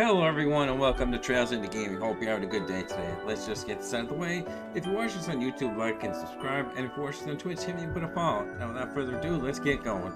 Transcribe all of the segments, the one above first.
Hello everyone and welcome to Trails into Gaming. Hope you're having a good day today. Let's just get this out of the way. If you're watching this on YouTube, like and subscribe. And if you're watching this on Twitch, hit me and put a follow. Now without further ado, let's get going.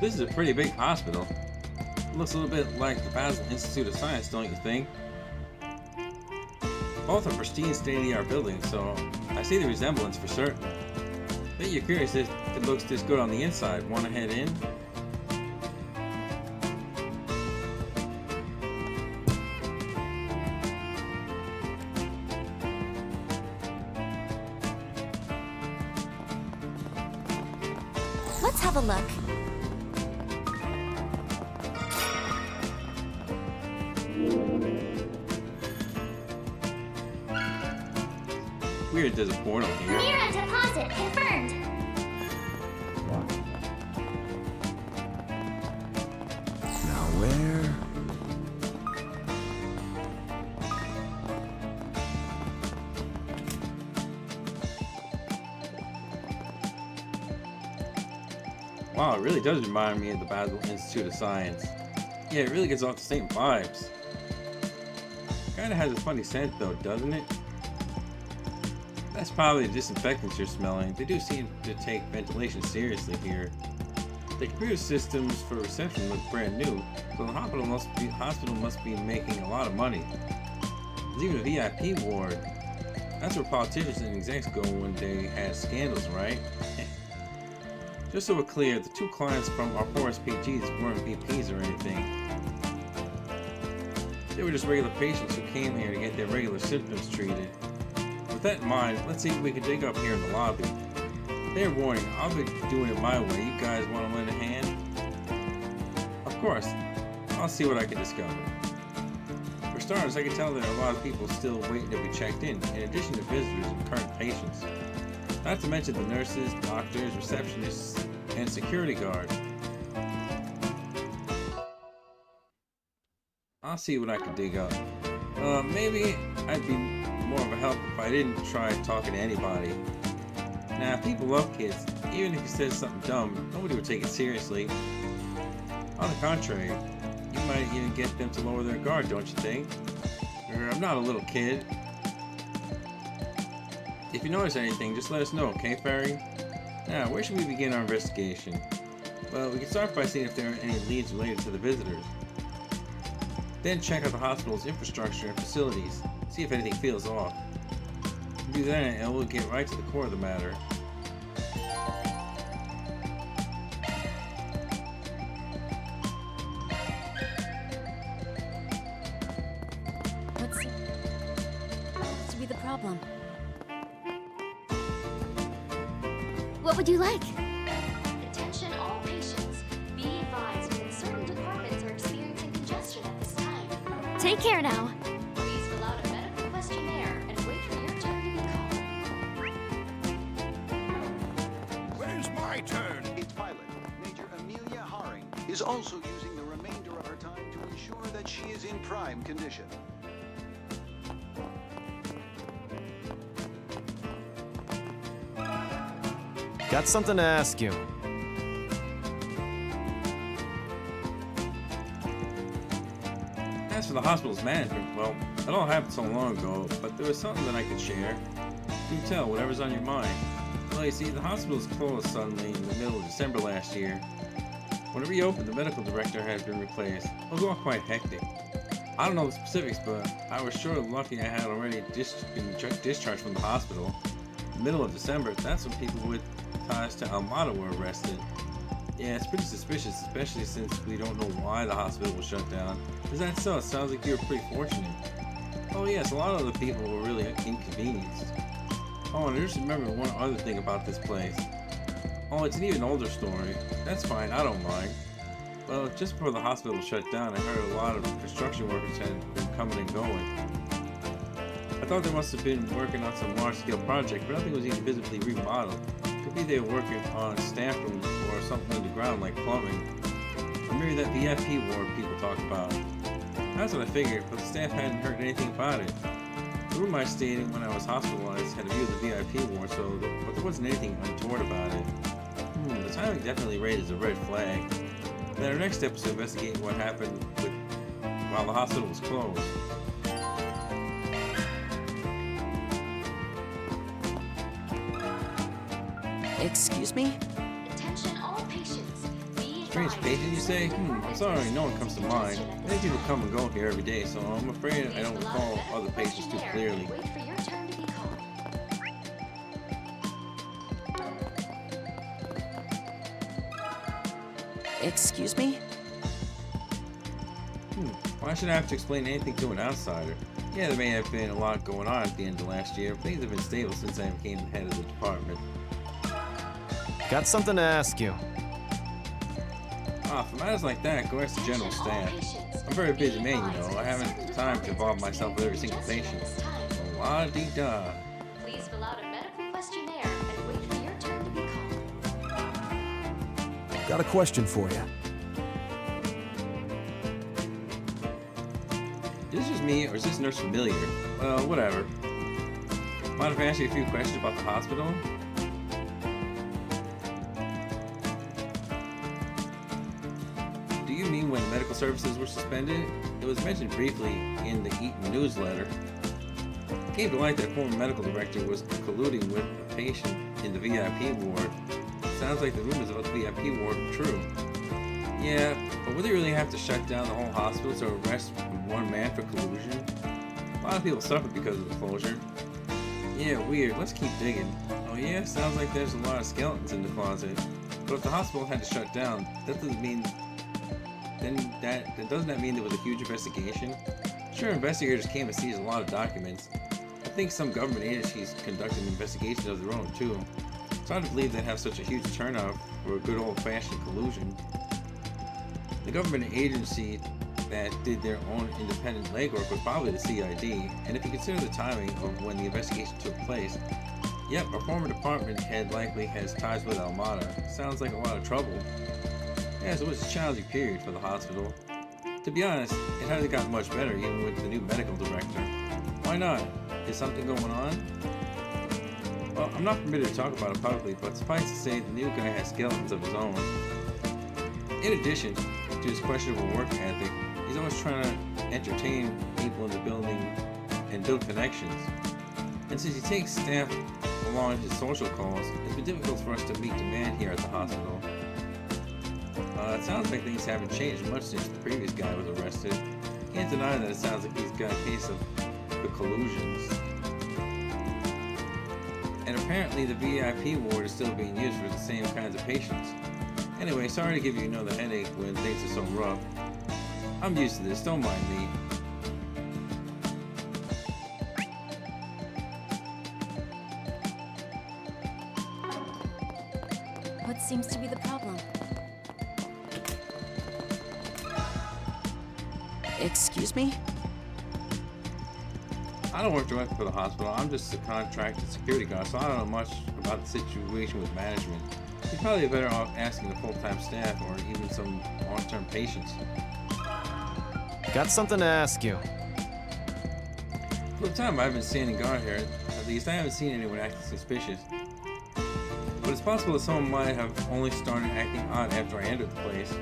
This is a pretty big hospital. It looks a little bit like the Basel Institute of Science, don't you think? Both are pristine, state-of-the-art buildings, so I see the resemblance for certain. Bet you're curious if it looks this good on the inside. Want to head in? Let's have a look. Weird there's a portal here. Mira deposit confirmed. Now where? Wow, it really does remind me of the Basel Institute of Science. Yeah, it really gets off the same vibes. Kinda has a funny scent though, doesn't it? That's probably the disinfectants you're smelling. They do seem to take ventilation seriously here. The computer systems for reception look brand new, so the hospital must be making a lot of money. There's even a VIP ward. That's where politicians and execs go when they had scandals, right? Just so we're clear, the two clients from our 4SPGs weren't VPs or anything. They were just regular patients who came here to get their regular symptoms treated. With that in mind, let's see if we can dig up here in the lobby. Fair warning, I'll be doing it my way. You guys want to lend a hand? Of course, I'll see what I can discover. For starters, I can tell there are a lot of people still waiting to be checked in addition to visitors and current patients. Not to mention the nurses, doctors, receptionists, and security guards. I'll see what I can dig up. Maybe I'd be more of a help if I didn't try talking to anybody. Now, people love kids. Even if you said something dumb, nobody would take it seriously. On the contrary, you might even get them to lower their guard, don't you think? I'm not a little kid. If you notice anything, just let us know, okay, Fairy? Now, where should we begin our investigation? Well, we can start by seeing if there are any leads related to the visitors. Then check out the hospital's infrastructure and facilities. See if anything feels off. Do that and we'll get right to the core of the matter. What's to be the problem? What would you like? Attention all patients. Be advised that certain departments are experiencing congestion at this time. Take care now. Please fill out a medical questionnaire and wait for your turn to be called. Where's my turn? Its pilot, Major Amelia Haring, is also using the remainder of her time to ensure that she is in prime condition. Got something to ask you. As for the hospital's management, well, it all happened so long ago, but there was something that I could share. Do tell, whatever's on your mind. Well, you see, the hospital was closed suddenly in the middle of December last year. When it reopened, the medical director had been replaced. It was all quite hectic. I don't know the specifics, but I was sure lucky I had already been discharged from the hospital. middle of December, that's when people with ties to Almada were arrested. Yeah, it's pretty suspicious, especially since we don't know why the hospital was shut down. Is that so? It sounds like you were pretty fortunate. Oh yes, a lot of the people were really inconvenienced. Oh, and I just remembered one other thing about this place. Oh, it's an even older story. That's fine, I don't mind. Well, just before the hospital shut down, I heard a lot of construction workers had been coming and going. I thought they must have been working on some large-scale project, but nothing was even visibly remodeled. Could be they were working on staff rooms or something underground like plumbing. Or maybe that VIP ward people talk about. That's what I figured, but the staff hadn't heard anything about it. The room I stayed in when I was hospitalized had a view of the VIP ward, but there wasn't anything untoward about it. The timing definitely raises a red flag. Then our next step is to investigate what happened while the hospital was closed. Excuse me? Attention all patients. Be Strange advised. patient, you say? I'm sorry, no one comes to mind. Many people come and go here every day, so I'm afraid I don't recall other patients too clearly. Wait for your turn to be called. Excuse me? Why should I have to explain anything to an outsider? Yeah, there may have been a lot going on at the end of last year, but things have been stable since I became the head of the department. Got something to ask you. For matters like that, go ask the general staff. I'm a very busy man, you know. I haven't time to involve myself with every single patient. La-dee-da. Please fill out a medical questionnaire and wait for your turn to be called. Got a question for you. Is this just me, or is this nurse familiar? Well, whatever. Mind if I ask you a few questions about the hospital? Do you mean when the medical services were suspended? It was mentioned briefly in the Eaton newsletter. It came to light that former medical director was colluding with a patient in the VIP ward. Sounds like the rumors about the VIP ward were true. Yeah, but would they really have to shut down the whole hospital to arrest one man for collusion? A lot of people suffer because of the closure. Yeah, weird. Let's keep digging. Oh yeah, sounds like there's a lot of skeletons in the closet. But if the hospital had to shut down, that doesn't mean... doesn't that mean there was a huge investigation? Sure, investigators came and seized a lot of documents. I think some government agencies conducted investigations of their own too. It's hard to believe they'd have such a huge turnout for a good old-fashioned collusion. The government agency that did their own independent legwork was probably the CID, and if you consider the timing of when the investigation took place, yep, our former department head likely has ties with Almada. Sounds like a lot of trouble. Yes, it was a challenging period for the hospital. To be honest, it hasn't gotten much better even with the new medical director. Why not? Is something going on? Well, I'm not permitted to talk about it publicly, but suffice to say the new guy has skeletons of his own. In addition to his questionable work ethic, he's always trying to entertain people in the building and build connections. And since he takes staff along his social calls, it's been difficult for us to meet demand here at the hospital. It sounds like things haven't changed much since the previous guy was arrested. Can't deny that it sounds like he's got a case of the collusions. And apparently the VIP ward is still being used for the same kinds of patients. Anyway, sorry to give you another headache when things are so rough. I'm used to this, don't mind me. What seems to be the problem? Excuse me? I don't work directly for the hospital. I'm just a contracted security guard, so I don't know much about the situation with management. You're probably better off asking the full-time staff or even some long-term patients. Got something to ask you. For the time I've been standing guard here, at least I haven't seen anyone acting suspicious. But it's possible that someone might have only started acting odd after I entered the place.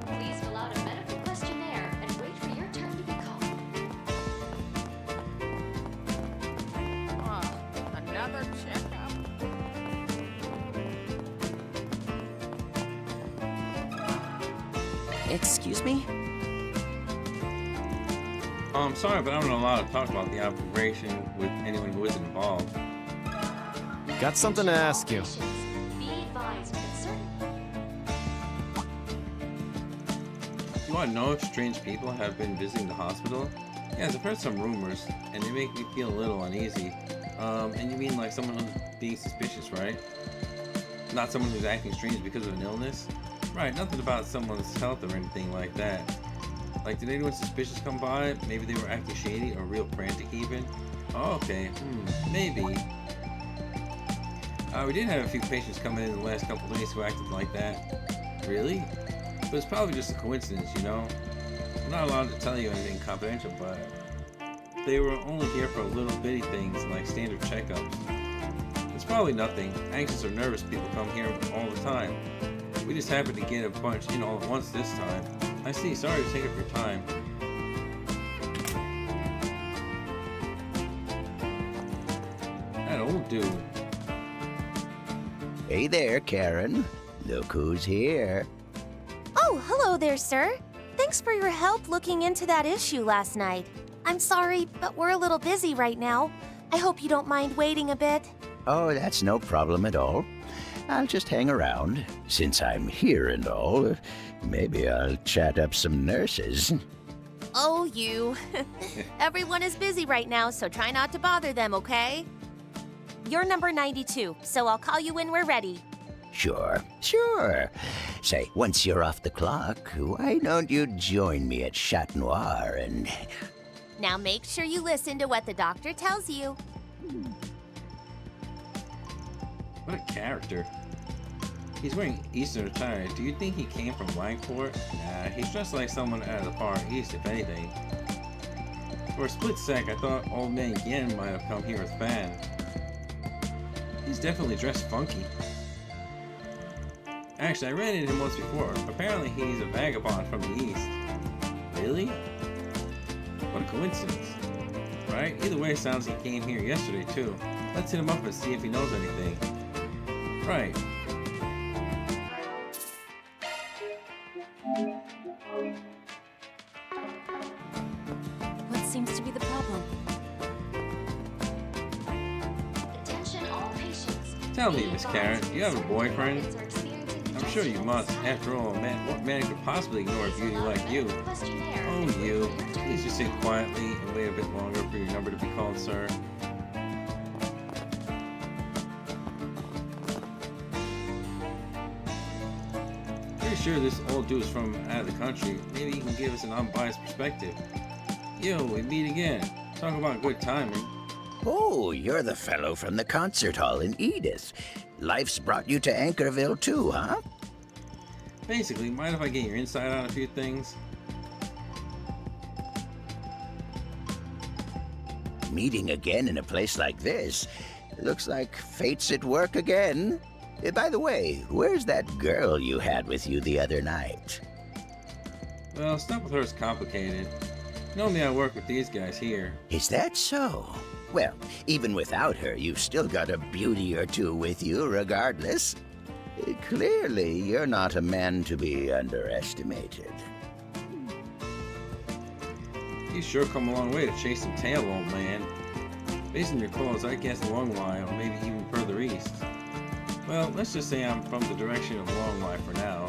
Please fill out a medical questionnaire and wait for your turn to be called. Another checkup? Excuse me? I'm sorry, but I'm not allowed to talk about the operation with anyone who isn't involved. Got something to ask you. Be advised that certain You want to know if strange people have been visiting the hospital? Yes, I've heard some rumors, and they make me feel a little uneasy. And you mean like someone who's being suspicious, right? Not someone who's acting strange because of an illness? Right, nothing about someone's health or anything like that. Like, did anyone suspicious come by? Maybe they were acting shady or real frantic even? Oh, okay. Maybe. We did have a few patients coming in the last couple days who acted like that. Really? But it's probably just a coincidence, you know? I'm not allowed to tell you anything confidential, but they were only here for little bitty things like standard checkups. It's probably nothing. Anxious or nervous people come here all the time. We just happened to get a bunch in all at once this time. I see. Sorry to take up your time. That old dude. Hey there, Karen. Look who's here. Oh, hello there, sir. Thanks for your help looking into that issue last night. I'm sorry, but we're a little busy right now. I hope you don't mind waiting a bit. Oh, that's no problem at all. I'll just hang around. Since I'm here and all, maybe I'll chat up some nurses. Oh, you. Everyone is busy right now, so try not to bother them, okay? You're number 92, so I'll call you when we're ready. Sure. Say, once you're off the clock, why don't you join me at Chat Noir and... Now make sure you listen to what the doctor tells you. What a character. He's wearing Eastern attire. Do you think he came from Langport? Nah, he's dressed like someone out of the Far East, if anything. For a split sec, I thought old man Yen might have come here with Fan. He's definitely dressed funky. Actually, I ran into him once before. Apparently, he's a vagabond from the East. Really? What a coincidence. Right? Either way, it sounds he came here yesterday, too. Let's hit him up and see if he knows anything. Right. What seems to be the problem? attention all patients. Tell me, Be Miss advised Karen, do you have a certain boyfriend? organs are experiencing I'm sure you must. distress. After all, what man could possibly ignore a beauty like you? Questionnaire Oh, and you. wait for your turn Please to just sit call. quietly and wait a bit longer for your number to be called, sir. Pretty sure this old dude is from out of the country. Maybe he can give us an unbiased perspective. Yo, we meet again. Talk about good timing. Oh, you're the fellow from the concert hall in Edith. Life's brought you to Anchorville too, huh? Basically, mind if I get your insight on a few things? Meeting again in a place like this. Looks like fate's at work again. By the way, where's that girl you had with you the other night? Well, stuff with her is complicated. Normally I work with these guys here. Is that so? Well, even without her, you've still got a beauty or two with you regardless. Clearly, you're not a man to be underestimated. You sure come a long way to chase some tail, old man. Based on your clothes, I guess Longwy, or maybe even further east. Well, let's just say I'm from the direction of Longwy for now.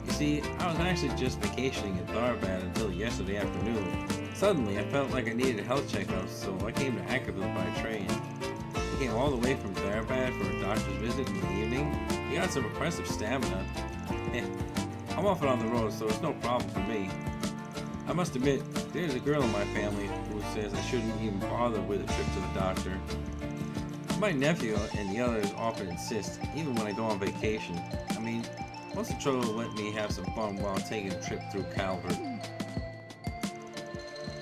You see, I was actually just vacationing in Tharbad until yesterday afternoon. Suddenly, I felt like I needed a health checkup, so I came to Anchorville by train. I came all the way from Tharbad for a doctor's visit in the evening. He got some impressive stamina. I'm often on the road, so it's no problem for me. I must admit, there's a girl in my family who says I shouldn't even bother with a trip to the doctor. My nephew and the others often insist, even when I go on vacation. I mean, what's the trouble with letting me have some fun while taking a trip through Calvert?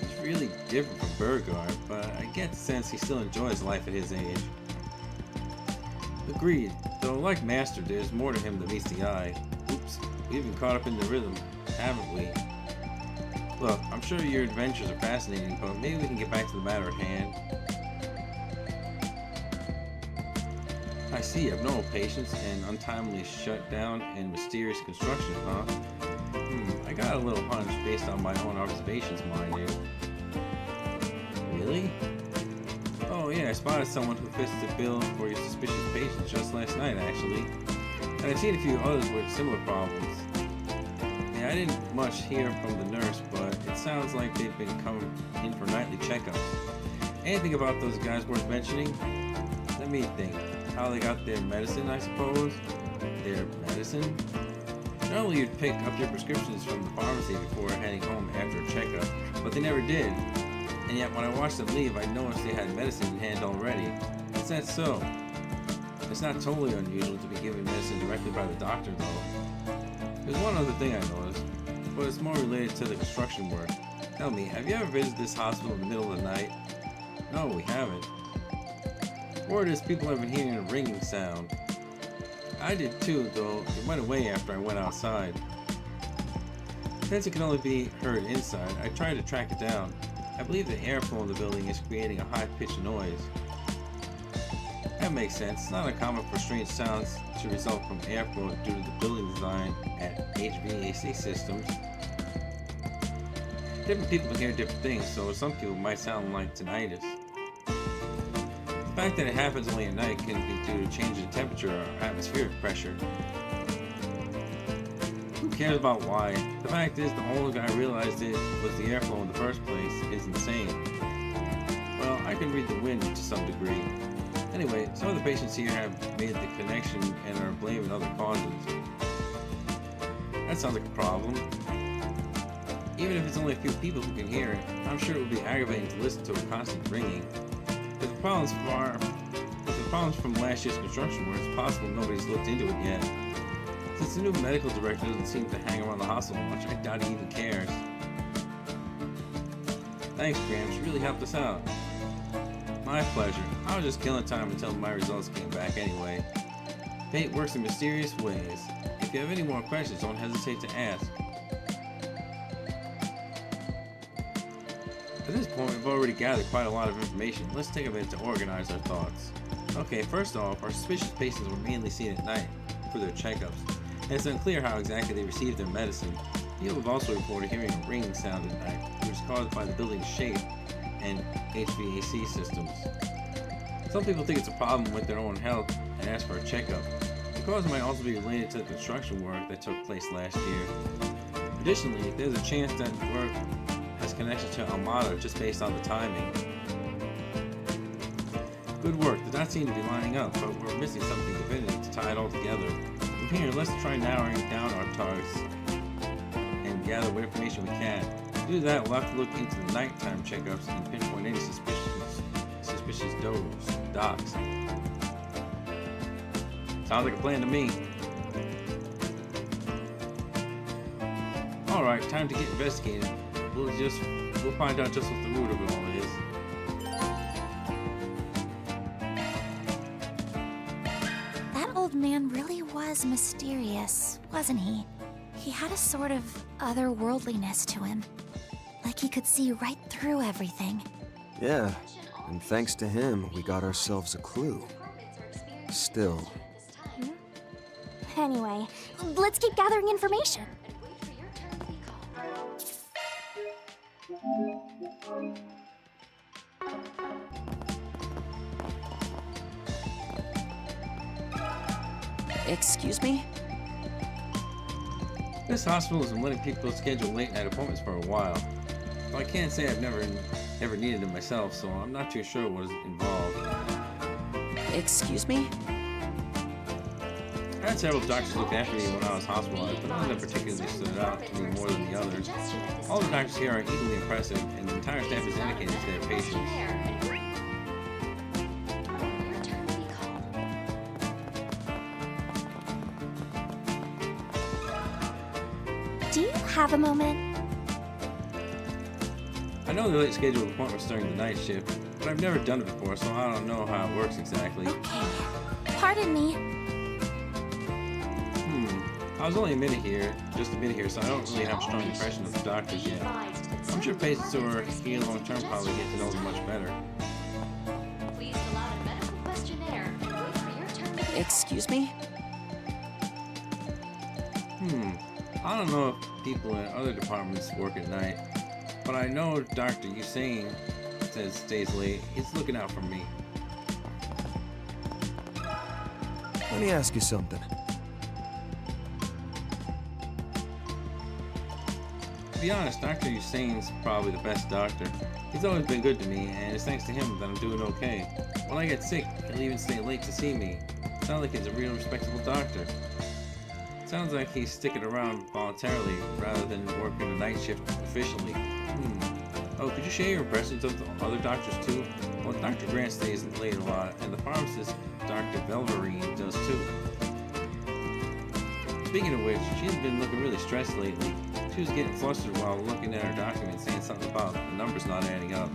He's really different from Burgard, but I get the sense he still enjoys life at his age. Agreed, though like Master, there's more to him than meets the eye. Oops, we've been caught up in the rhythm, haven't we? Look, I'm sure your adventures are fascinating, but maybe we can get back to the matter at hand. I see, abnormal patients and untimely shutdown and mysterious construction, huh? I got a little hunch based on my own observations, mind you. Really? Oh yeah, I spotted someone who fits the bill for your suspicious patient just last night, actually. And I've seen a few others with similar problems. Yeah, I didn't much hear from the nurse, but it sounds like they've been coming in for nightly checkups. Anything about those guys worth mentioning? Let me think. How they got their medicine, I suppose? Their medicine? Normally you'd pick up your prescriptions from the pharmacy before heading home after a checkup, but they never did. And yet when I watched them leave, I noticed they had medicine in hand already. Is that so? It's not totally unusual to be given medicine directly by the doctor, though. There's one other thing I noticed, but it's more related to the construction work. Tell me, have you ever visited this hospital in the middle of the night? No, we haven't. Word is people have been hearing a ringing sound. I did too, though it went away after I went outside. Since it can only be heard inside, I tried to track it down. I believe the airflow in the building is creating a high-pitched noise. That makes sense. It's not uncommon for strange sounds to result from airflow due to the building design at HVAC systems. Different people can hear different things, so some people might sound like tinnitus. The fact that it happens only at night can be due to change in temperature or atmospheric pressure. Who cares about why? The fact is, the only guy realized it was the airflow in the first place is insane. Well, I can read the wind to some degree. Anyway, some of the patients here have made the connection and are blaming other causes. That sounds like a problem. Even if it's only a few people who can hear it, I'm sure it would be aggravating to listen to a constant ringing. If the problems from last year's construction work, it's possible nobody's looked into it yet. Since the new medical director doesn't seem to hang around the hospital much, I doubt he even cares. Thanks, Gramps. You really helped us out. My pleasure. I was just killing time until my results came back anyway. Fate works in mysterious ways. If you have any more questions, don't hesitate to ask. At this point, we've already gathered quite a lot of information. Let's take a minute to organize our thoughts. Okay, first off, our suspicious patients were mainly seen at night for their checkups, and it's unclear how exactly they received their medicine. People have also reported hearing a ringing sound at night, which is caused by the building's shape and HVAC systems. Some people think it's a problem with their own health and ask for a checkup. The cause might also be related to the construction work that took place last year. Additionally, there's a chance that work has connection to Almada just based on the timing. Good work, does not seem to be lining up, but we're missing something definitive to tie it all together. From here, let's try narrowing down our targets and gather what information we can. To do that, we'll have to look into the nighttime checkups and pinpoint any suspicious docs. Sounds like a plan to me. Alright, time to get investigated. We'll find out just what the root of it all is. That old man really was mysterious, wasn't he? He had a sort of otherworldliness to him. Like he could see right through everything. Yeah, and thanks to him, we got ourselves a clue. Still. Anyway, let's keep gathering information. Excuse me? This hospital has been letting people schedule late night appointments for a while. Well, I can't say I've never needed it myself, so I'm not too sure what is involved. Excuse me? I had several doctors look after me when I was hospitalized, but none of them particularly stood out to me more than the others. All the doctors here are equally impressive, and the entire staff is dedicated to their patients. Your turn to be called. Do you have a moment? I know they let schedule appointments during the night shift, but I've never done it before, so I don't know how it works exactly. Okay. Pardon me. I was only just a minute here, so I don't really have a strong impression of the doctors yet. I'm sure patients who are here long-term probably get to know them much better. Please fill out a medical questionnaire and wait for your turn to be Excuse me? I don't know if people in other departments work at night, but I know Dr. Usain says stays late. He's looking out for me. Let me ask you something. To be honest, Dr. Usain's probably the best doctor. He's always been good to me, and it's thanks to him that I'm doing okay. When I get sick, he'll even stay late to see me. Sounds like he's a real respectable doctor. Sounds like he's sticking around voluntarily rather than working a night shift officially. Oh, could you share your impressions of the other doctors too? Well, Dr. Grant stays late a lot, and the pharmacist, Dr. Velverine, does too. Speaking of which, she's been looking really stressed lately. She was getting flustered while looking at her documents, saying something about the numbers not adding up.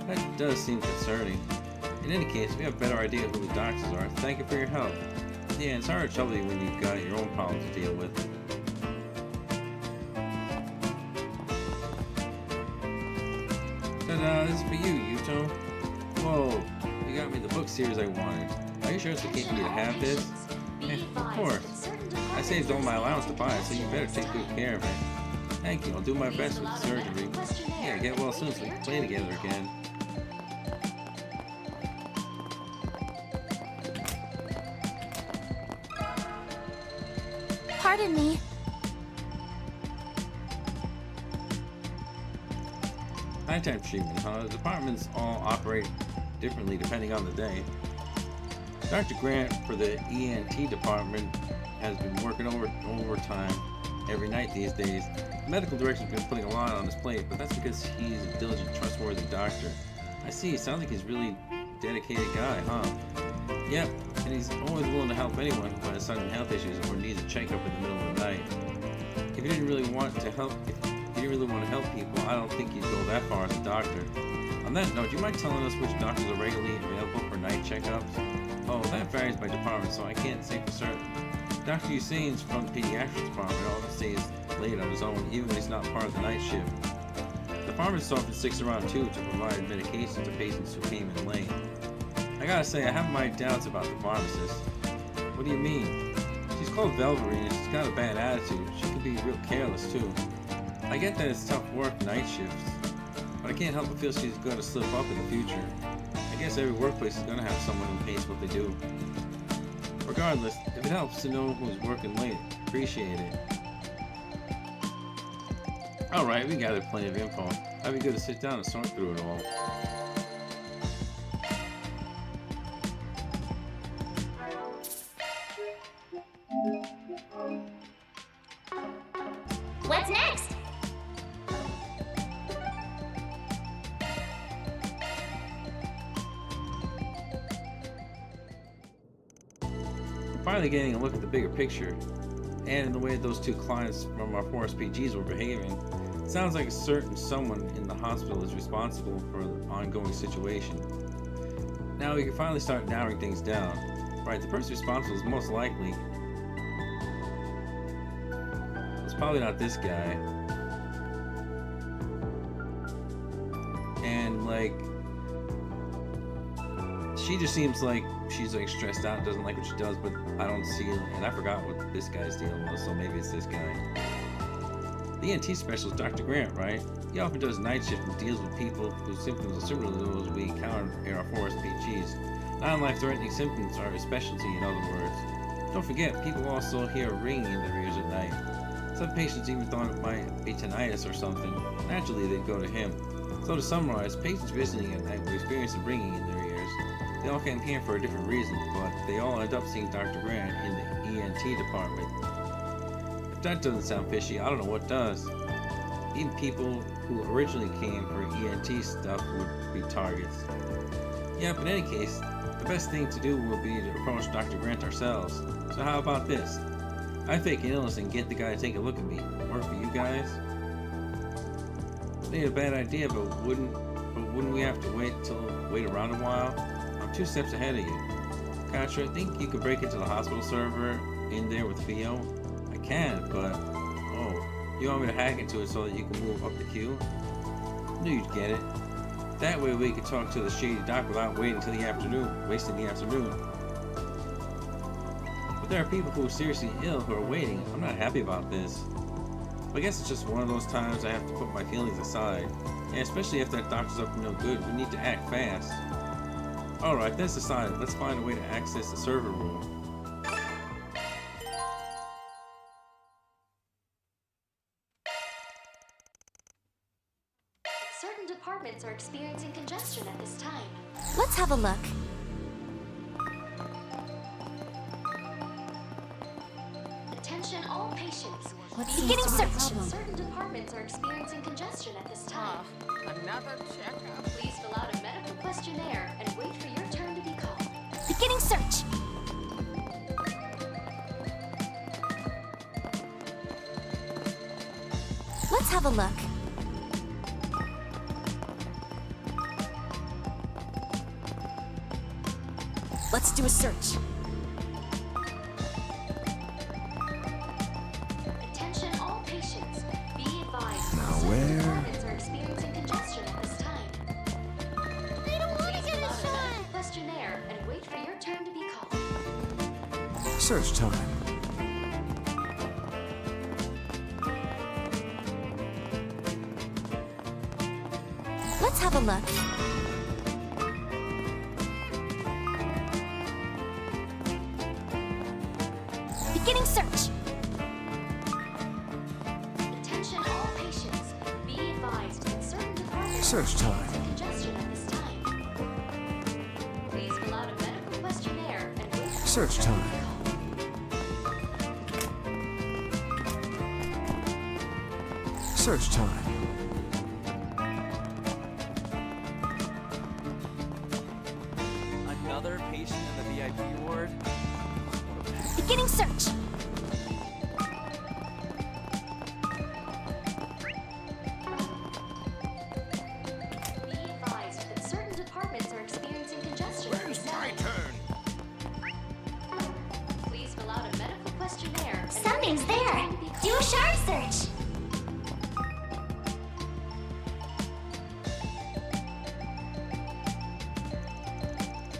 That does seem concerning. In any case, we have a better idea who the doctors are. Thank you for your help. Yeah, it's hard to trouble you when you've got your own problems to deal with. Ta-da, this is for you, Yuto. Whoa, you got me the book series I wanted. Are you sure it's okay for me to have this? Of course. I saved all my allowance to buy it, so you better take good care of it. Thank you, I'll do my best with the surgery. Yeah, get well soon so we can play together again. Pardon me. Nighttime treatment, huh? The departments all operate differently depending on the day. Dr. Grant for the ENT department has been working overtime every night these days. The medical director's been putting a lot on his plate, but that's because he's a diligent, trustworthy doctor. I see, sounds like he's a really dedicated guy, huh? Yep, and he's always willing to help anyone who has sudden health issues or needs a checkup in the middle of the night. If you didn't really want to help people, I don't think you'd go that far as a doctor. On that note, do you mind telling us which doctors are regularly available for night checkups? Oh, that varies by department, so I can't say for certain. Dr. Usain's from the pediatrics department, always stays late on his own, even when he's not part of the night shift. The pharmacist often sticks around too to provide medication to patients who came in late. I gotta say, I have my doubts about the pharmacist. What do you mean? She's called Velverine and she's got a bad attitude. She can be real careless too. I get that it's tough work night shifts, but I can't help but feel she's gonna slip up in the future. I guess every workplace is gonna have someone who hates what they do. Regardless, if it helps to know who's working late, appreciate it. Alright, we gathered plenty of info. That'd be good to sit down and sort through it all. What's next? Finally getting a look at the bigger picture, and in the way those two clients from our Forest PGs were behaving, it sounds like a certain someone in the hospital is responsible for the ongoing situation. Now we can finally start narrowing things down. Right, the person responsible is most likely... It's probably not this guy. And like... She just seems like she's like stressed out and doesn't like what she does, but I don't see it, and I forgot what this guy's deal was, so maybe it's this guy. The ENT specialist, Dr. Grant, right? He often does night shift and deals with people whose symptoms are similar to those we encounter in our Forest PGs. Non-life-threatening symptoms are his specialty, in other words. Don't forget, people also hear ringing in their ears at night. Some patients even thought it might be tinnitus or something. Naturally, they'd go to him. So to summarize, patients visiting at night will experience ringing in their ears. They all came here for a different reason, but they all end up seeing Dr. Grant in the ENT department. If that doesn't sound fishy, I don't know what does. Even people who originally came for ENT stuff would be targets. Yeah, but in any case, the best thing to do will be to approach Dr. Grant ourselves. So how about this? I fake an illness and get the guy to take a look at me. Work for you guys? It ain't a bad idea, but wouldn't we have to wait around a while? I'm 2 steps ahead of you. Gotcha, think you could break into the hospital server in there with Theo? I can, but... Oh, you want me to hack into it so that you can move up the queue? Knew you'd get it. That way we could talk to the shady doc without waiting until the afternoon, wasting the afternoon. But there are people who are seriously ill who are waiting. I'm not happy about this. But I guess it's just one of those times I have to put my feelings aside. And especially if that doctor's up to no good, we need to act fast. Alright, that's decided. Let's find a way to access the server room. Certain departments are experiencing congestion at this time. Let's have a look. Attention all patients. Beginning search. Certain departments are experiencing congestion at this time. Another checkup. Please fill out a medical questionnaire and wait for your turn to be called. Beginning search. Let's have a look. Let's do a search. Attention all patients. Be advised. Now certain where? departments are experiencing congestion at this time. I don't want Please fill out a medical questionnaire and wait for your turn to be called. Search time. Let's have a look. Beginning search. Attention all patients. Be advised that certain departments Search are time. experiencing congestion at this time. Please fill out a medical questionnaire and wait for Search your turn to time. be called. Search time. Another patient in the VIP ward? Beginning search. Be advised that certain departments are experiencing congestion at this time. Please fill out a medical questionnaire. and Something's wait for your there. turn to be Do a called. sharp search.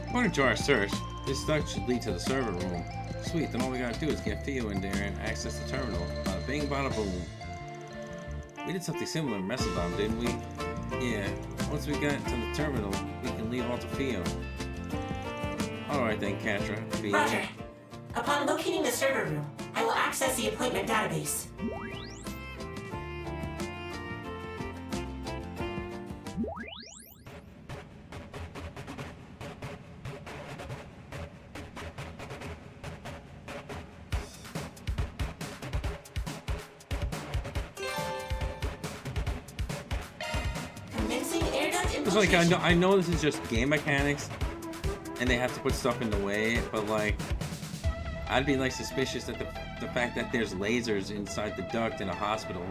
According to our search, this duct should lead to the server room. Sweet, then all we gotta do is get Theo in there and access the terminal. Bada bing, bada boom. We did something similar in Mesodom, didn't we? Yeah, once we got to the terminal, we can leave all to Theo. Alright then, Catra. Theo. Roger. Upon locating the server room, I will access the appointment database. Commencing air duct It's like, infiltration. I know this is just game mechanics, and they have to put stuff in the way, but like, I'd be like suspicious that the fact that there's lasers inside the duct in a hospital.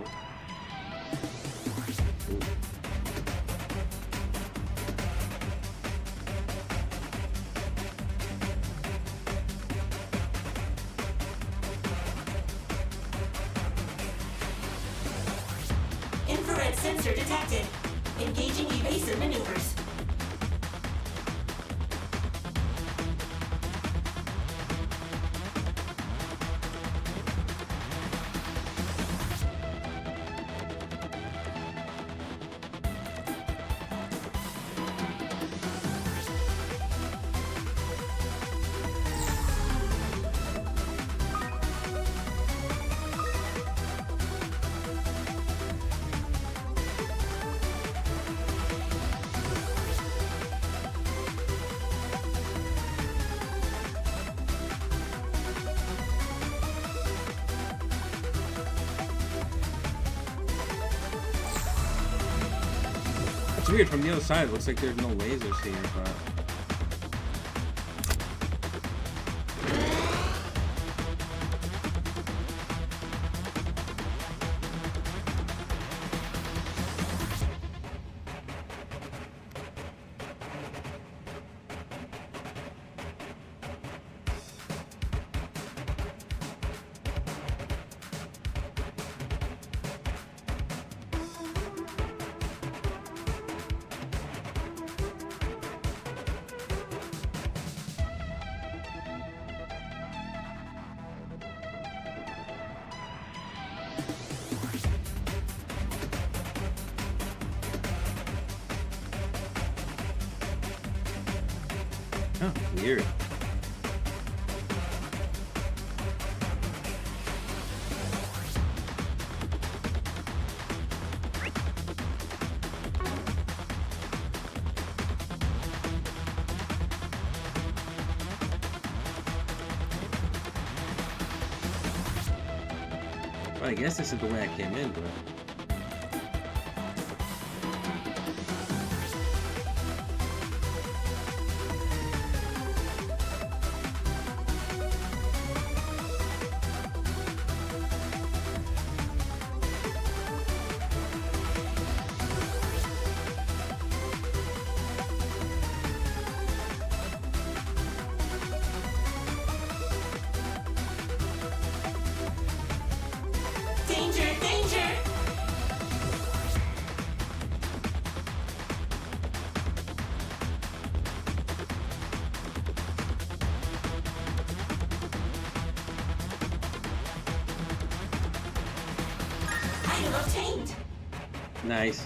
Infrared sensor detected. Engaging evasive maneuvers. It's weird, from the other side, it looks like there's no lasers here, but... Huh, weird. Well, I guess this is the way I came in, but... Danger, danger! I have obtained. Nice.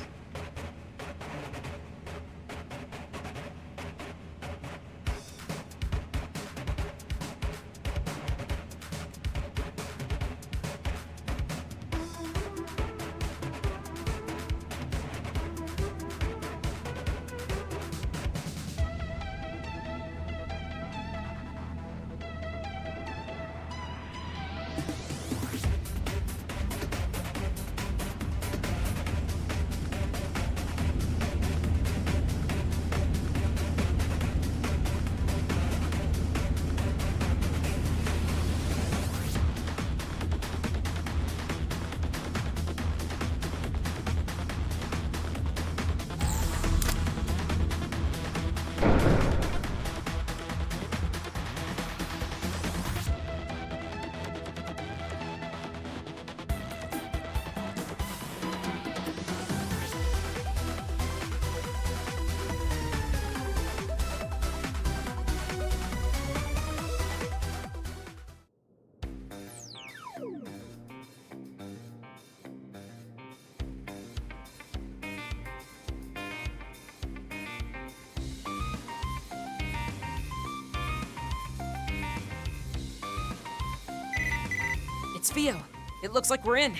It's Theo. It looks like we're in.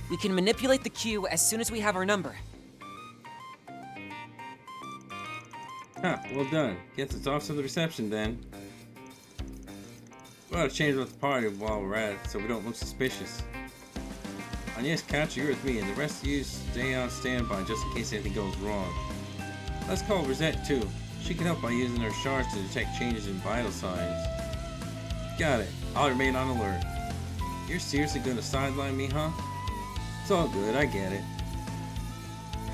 We can manipulate the queue as soon as we have our number. Huh, well done. Guess it's off to the reception then. We ought to change up the party while we're at it so we don't look suspicious. Agnes, Couch, you're with me, and the rest of you stay on standby just in case anything goes wrong. Let's call Rosette too. She can help by using her shards to detect changes in vital signs. Got it. I'll remain on alert. You're seriously gonna sideline me, huh? It's all good, I get it.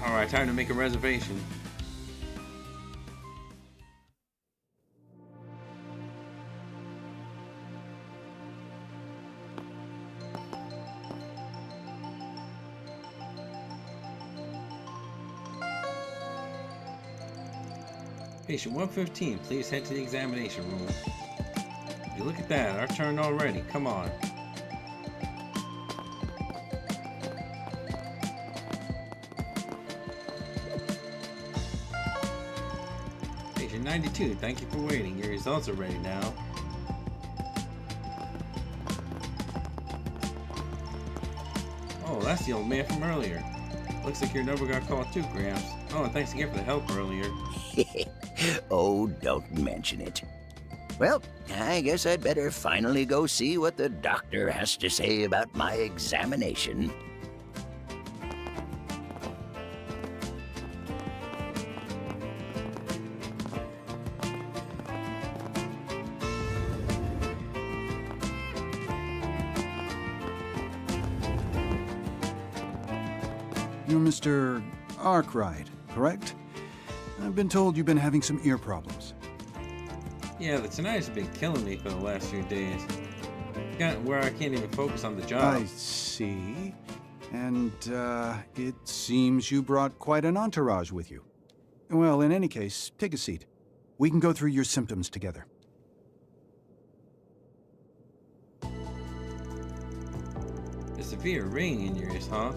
Alright, time to make a reservation. Patient 115, please head to the examination room. You look at that, our turn already, come on. Patient 92, thank you for waiting, your results are ready now. Oh, that's the old man from earlier. Looks like your number got called too, Gramps. Oh, and thanks again for the help earlier. Oh, don't mention it. Well, I guess I'd better finally go see what the doctor has to say about my examination. You're Mr. Arkwright, correct? I've been told you've been having some ear problems. Yeah, the tinnitus has been killing me for the last few days. Got where I can't even focus on the job. I see. And, it seems you brought quite an entourage with you. Well, in any case, take a seat. We can go through your symptoms together. A severe ringing in your ears, huh?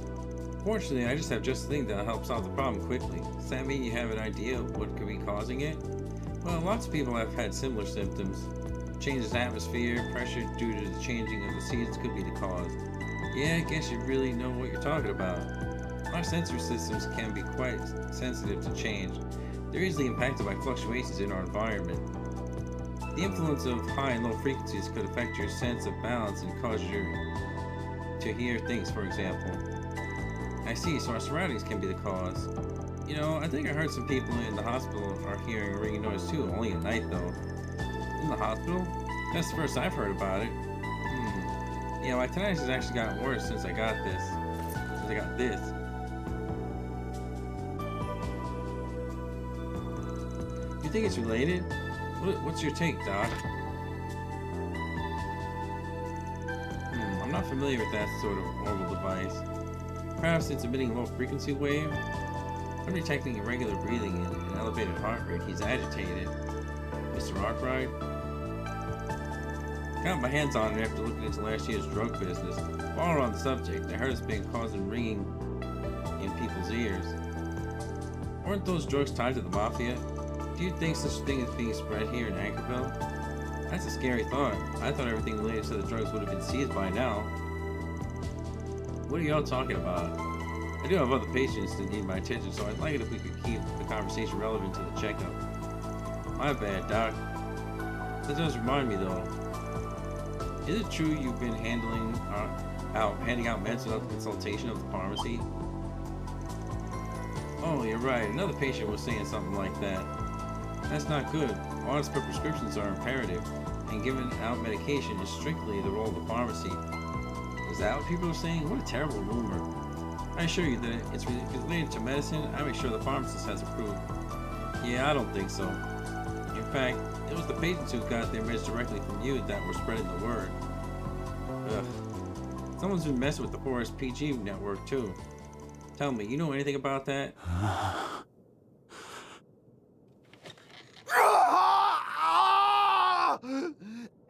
Fortunately, I just have just the thing that'll help solve the problem quickly. Does that mean you have an idea of what could be causing it? Well, lots of people have had similar symptoms. Changes in atmosphere, pressure due to the changing of the seasons could be the cause. Yeah, I guess you really know what you're talking about. Our sensory systems can be quite sensitive to change. They're easily impacted by fluctuations in our environment. The influence of high and low frequencies could affect your sense of balance and cause you to hear things, for example. I see, so our surroundings can be the cause. You know, I think I heard some people in the hospital are hearing a ringing noise too, only at night though. In the hospital? That's the first I've heard about it. Yeah, my tinnitus has actually gotten worse since I got this. You think it's related? What's your take, Doc? I'm not familiar with that sort of mobile device. Perhaps it's emitting a low frequency wave? I'm detecting irregular breathing and an elevated heart rate. He's agitated. Mr. Arkwright? Got my hands on it after looking into last year's drug business. While we're on the subject, I heard it's been causing ringing in people's ears. Weren't those drugs tied to the mafia? Do you think such a thing is being spread here in Anchorville? That's a scary thought. I thought everything related to the drugs would have been seized by now. What are y'all talking about? I do have other patients that need my attention, so I'd like it if we could keep the conversation relevant to the checkup. My bad, Doc. That does remind me, though. Is it true you've been handing out meds without the consultation of the pharmacy? Oh, you're right. Another patient was saying something like that. That's not good. Orders for prescriptions are imperative, and giving out medication is strictly the role of the pharmacy. Is that what people are saying? What a terrible rumor. I assure you that if it's related to medicine, I make sure the pharmacist has approved. Yeah, I don't think so. In fact, it was the patients who got their meds directly from you that were spreading the word. Ugh. Someone's been messing with the Forest PG network too. Tell me, you know anything about that?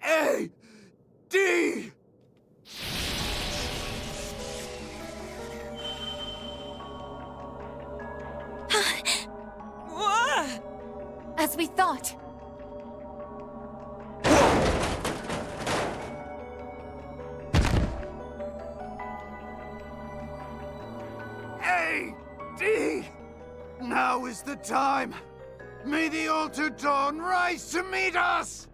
A-D! As we thought. A.D. Now is the time. May the altered dawn rise to meet us!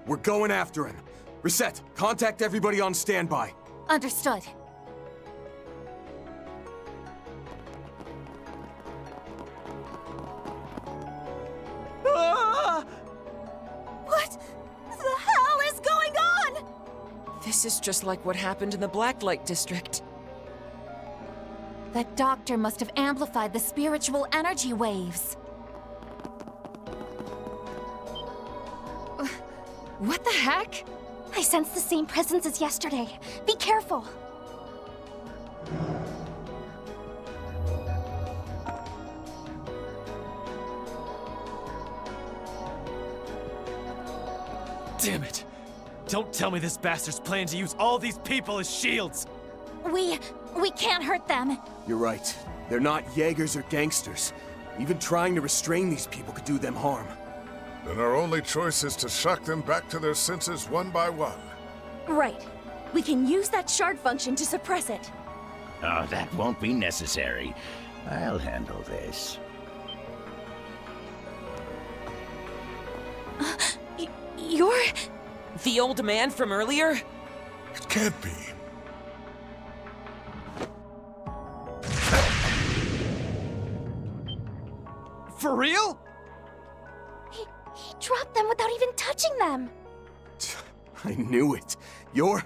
We're going after him. Reset, contact everybody on standby. Understood. What the hell is going on? This is just like what happened in the Blacklight District. That doctor must have amplified the spiritual energy waves. What the heck? I sense the same presence as yesterday. Be careful. Damn it! Don't tell me this bastard's planning to use all these people as shields! We can't hurt them. You're right. They're not Jaegers or gangsters. Even trying to restrain these people could do them harm. Then our only choice is to shock them back to their senses one by one. Right. We can use that shard function to suppress it. Oh, that won't be necessary. I'll handle this. You're... the old man from earlier? It can't be. For real? He dropped them without even touching them. I knew it. You're...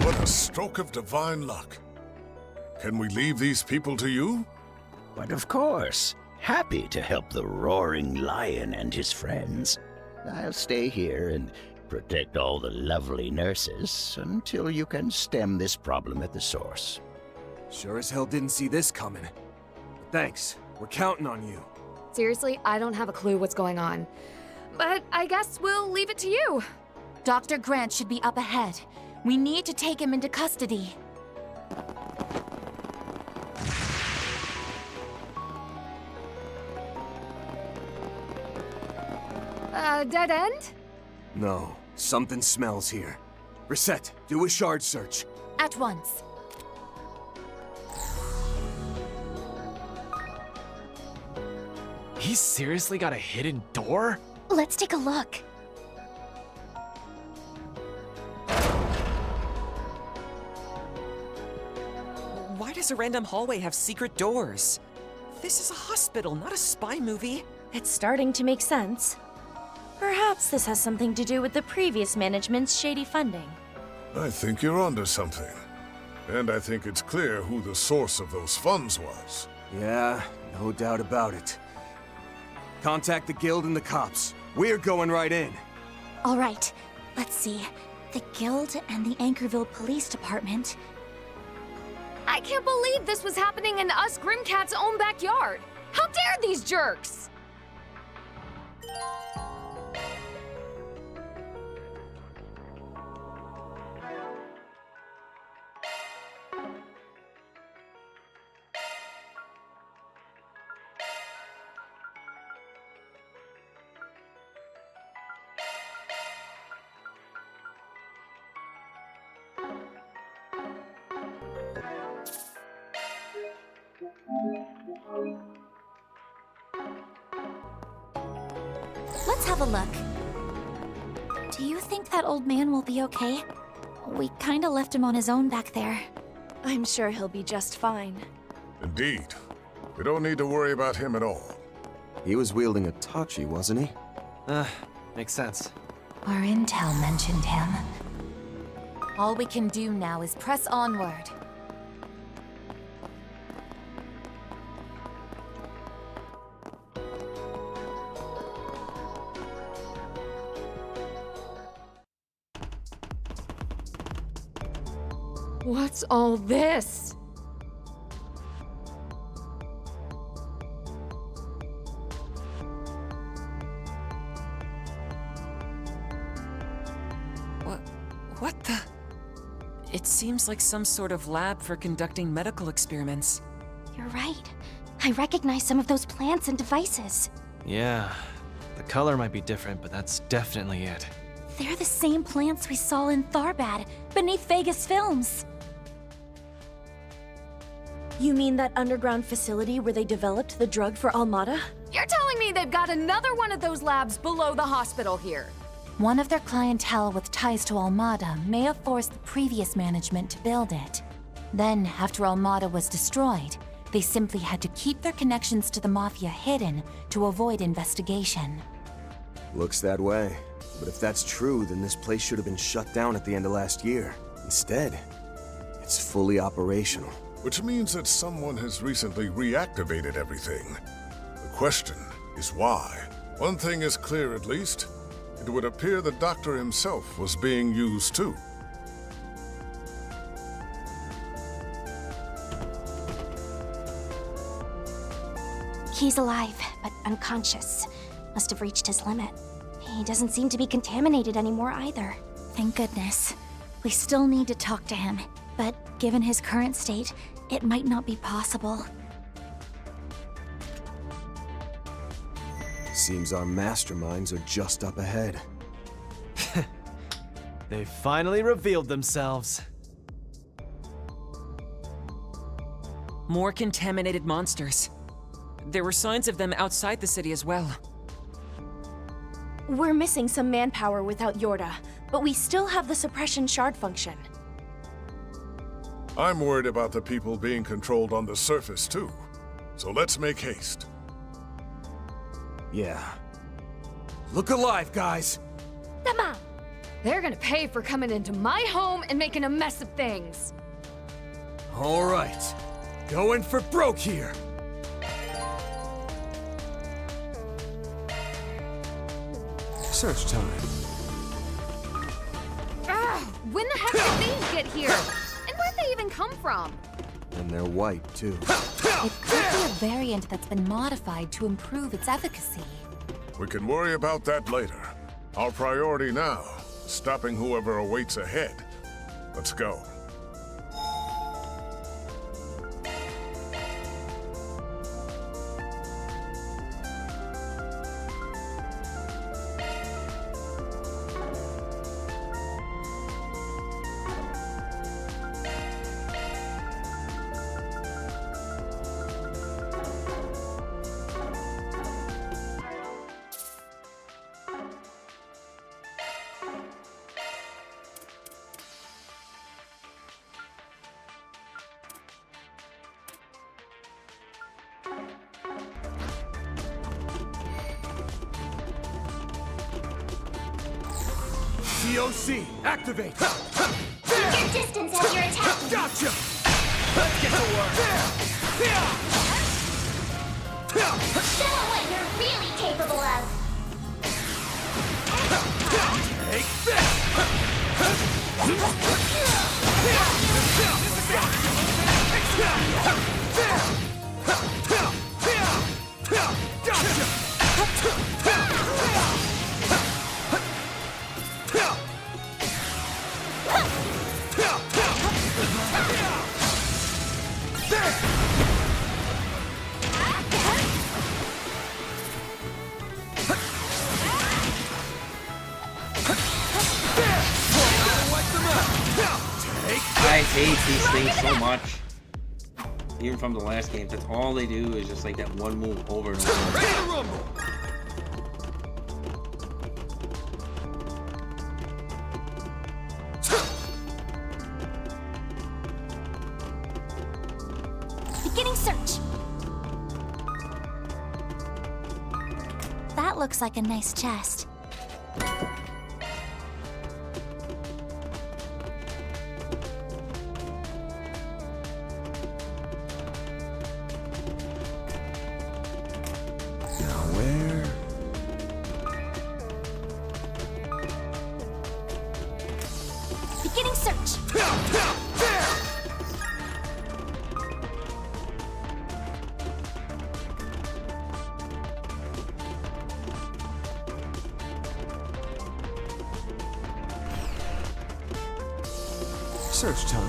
What a stroke of divine luck. Can we leave these people to you? But of course. Happy to help the Roaring Lion and his friends. I'll stay here and protect all the lovely nurses until you can stem this problem at the source. Sure as hell didn't see this coming. Thanks. We're counting on you. Seriously, I don't have a clue what's going on. But I guess we'll leave it to you. Dr. Grant should be up ahead. We need to take him into custody. A dead end? No, something smells here. Reset, do a shard search. At once. He's seriously got a hidden door? Let's take a look. Why does a random hallway have secret doors? This is a hospital, not a spy movie. It's starting to make sense. Perhaps this has something to do with the previous management's shady funding. I think you're onto something. And I think it's clear who the source of those funds was. Yeah, no doubt about it. Contact the guild and the cops. We're going right in. All right, let's see. The Guild and the Anchorville Police Department. I can't believe this was happening in us Grimcat's own backyard. How dare these jerks! Let's have a look. Do you think that old man will be okay? We kinda left him on his own back there. I'm sure he'll be just fine. Indeed. We don't need to worry about him at all. He was wielding a Tachi, wasn't he? Makes sense. Our intel mentioned him. All we can do now is press onward. What's all this? What the? It seems like some sort of lab for conducting medical experiments. You're right. I recognize some of those plants and devices. Yeah, the color might be different, but that's definitely it. They're the same plants we saw in Tharbad, beneath Vegas Films. You mean that underground facility where they developed the drug for Almada? You're telling me they've got another one of those labs below the hospital here? One of their clientele with ties to Almada may have forced the previous management to build it. Then, after Almada was destroyed, they simply had to keep their connections to the Mafia hidden to avoid investigation. Looks that way. But if that's true, then this place should have been shut down at the end of last year. Instead, it's fully operational. Which means that someone has recently reactivated everything. The question is why. One thing is clear at least. It would appear the doctor himself was being used too. He's alive, but unconscious. Must have reached his limit. He doesn't seem to be contaminated anymore either. Thank goodness. We still need to talk to him, but given his current state, it might not be possible. Seems our masterminds are just up ahead. They finally revealed themselves. More contaminated monsters. There were signs of them outside the city as well. We're missing some manpower without Yorda, but we still have the suppression shard function. I'm worried about the people being controlled on the surface too. So let's make haste. Yeah. Look alive, guys! Come on! They're gonna pay for coming into my home and making a mess of things. All right. Going for broke here. Search time. When the heck did these get here? And where'd they even come from? And they're white, too. It could be a variant that's been modified to improve its efficacy. We can worry about that later. Our priority now is stopping whoever awaits ahead. Let's go. DOC, activate! Keep your distance as you're attacking. Gotcha! Let's get to work! Show them what you're really capable of. Take this! I hate these things so much. Even from the last game, that's all they do is just like that one move over and over. Beginning search. That looks like a nice chest. Beginning search. Search time.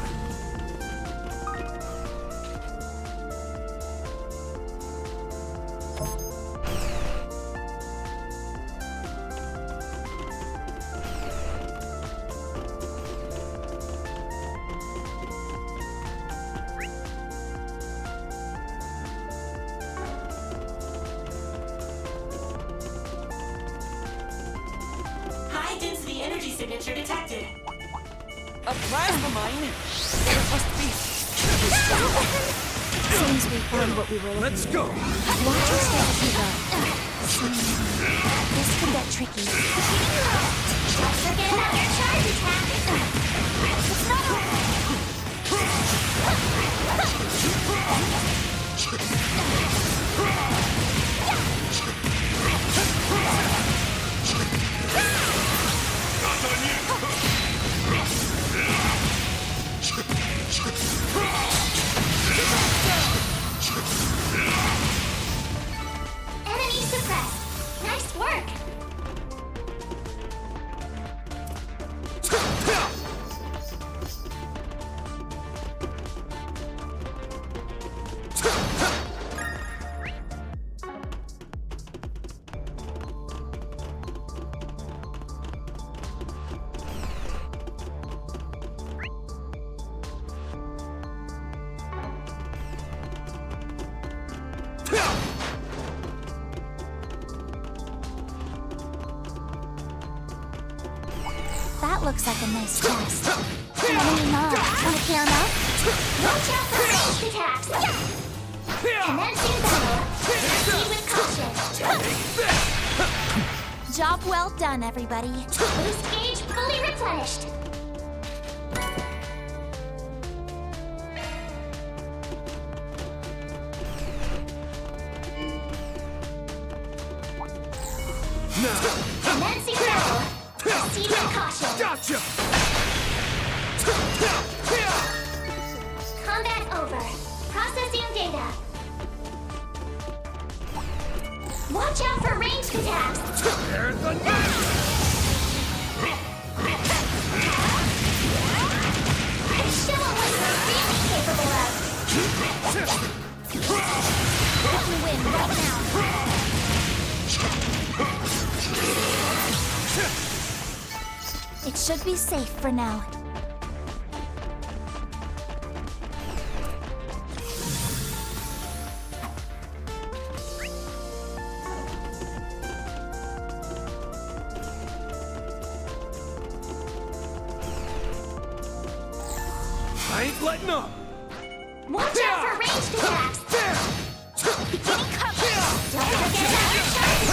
High density energy signature detected. A plasma mine? There must be. Seems we found what we were looking Let's go! Watch your step as you go. This could get tricky. Don't forget about your charge attack. It's not over. Enemy suppressed. Nice work. That looks like a nice chest. Enemy mob. Wanna clear him out? Watch out for ranged attacks. Commencing battle. Proceed with caution. Job well done, everybody. Boost gauge fully replenished. Commencing battle. Proceed with caution. Gotcha! Combat over. Processing data. Watch out for ranged attacks. There's the Show them what you're really capable of. We can win right now. It should be safe for now. I ain't letting up! Watch out for ranged attacks! Beginning cover! Don't forget about your charge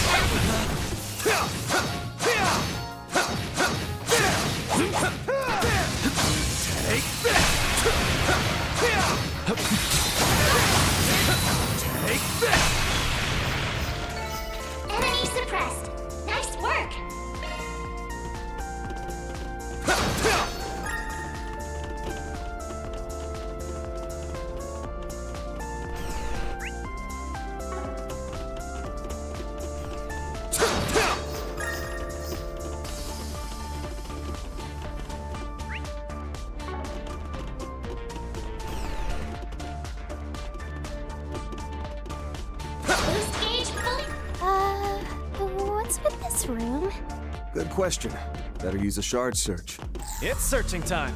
Take this! Take this! Enemy suppressed. Nice work! Boost gauge fully. What's with this room? Good question. Better use a shard search. It's searching time!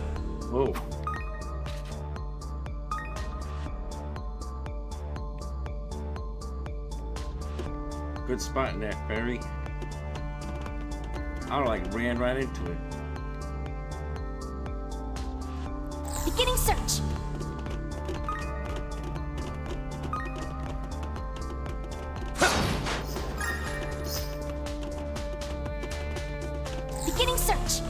Whoa. Good spot in that ferry. I ran right into it. Beginning search. Beginning search.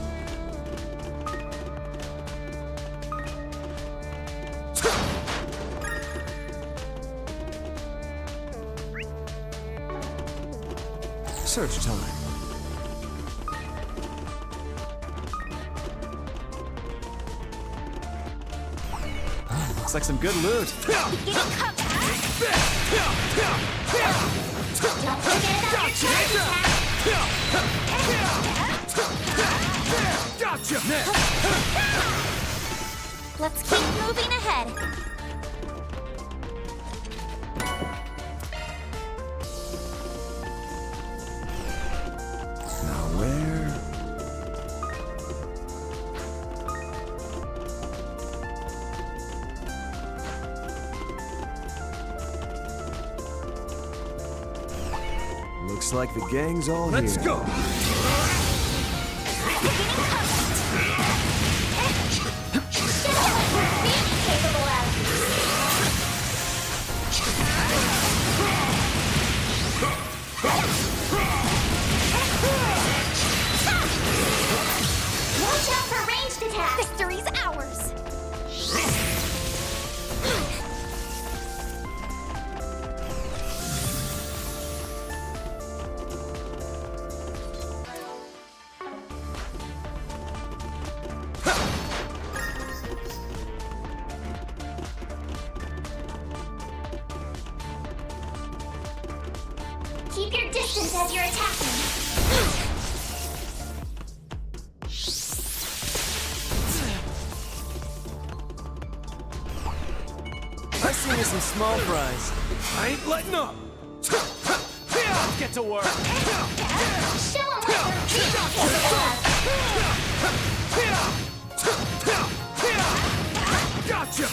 Search time. Looks like some good loot. Beginning cover! Don't forget about your charge attack! Gotcha! Let's keep moving ahead. Now where? Looks like the gang's all here. Let's go! Capable of. Watch out for ranged attacks! Victory's ours. Keep your distance as you're attacking. I see me some small fries. I ain't letting up! Let's get to work! Show 'em what you're really capable of. Gotcha!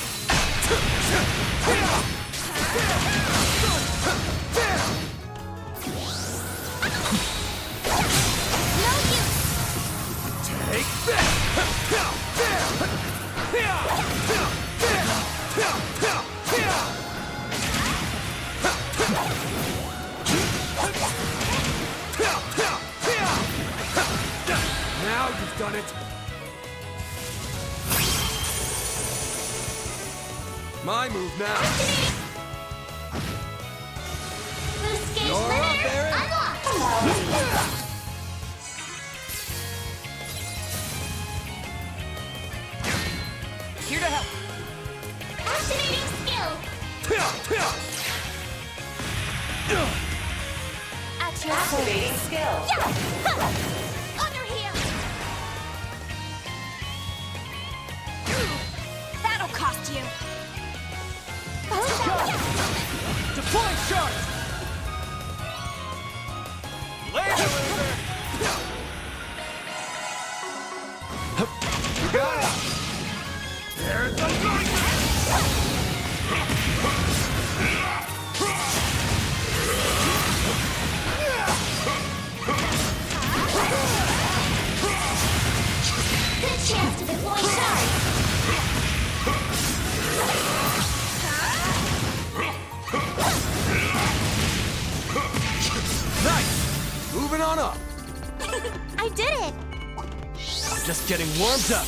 Take Now you've done it! My move now! Boost gauge You're up, limiter Aaron. unlocked. Here to help! Activating skill. At your Activating service. skill. Yeah! Huh. Under here! That'll cost you! Deploy shot! Laser! You got it! There's the light! Good chance to deploy charge. Just getting warmed up.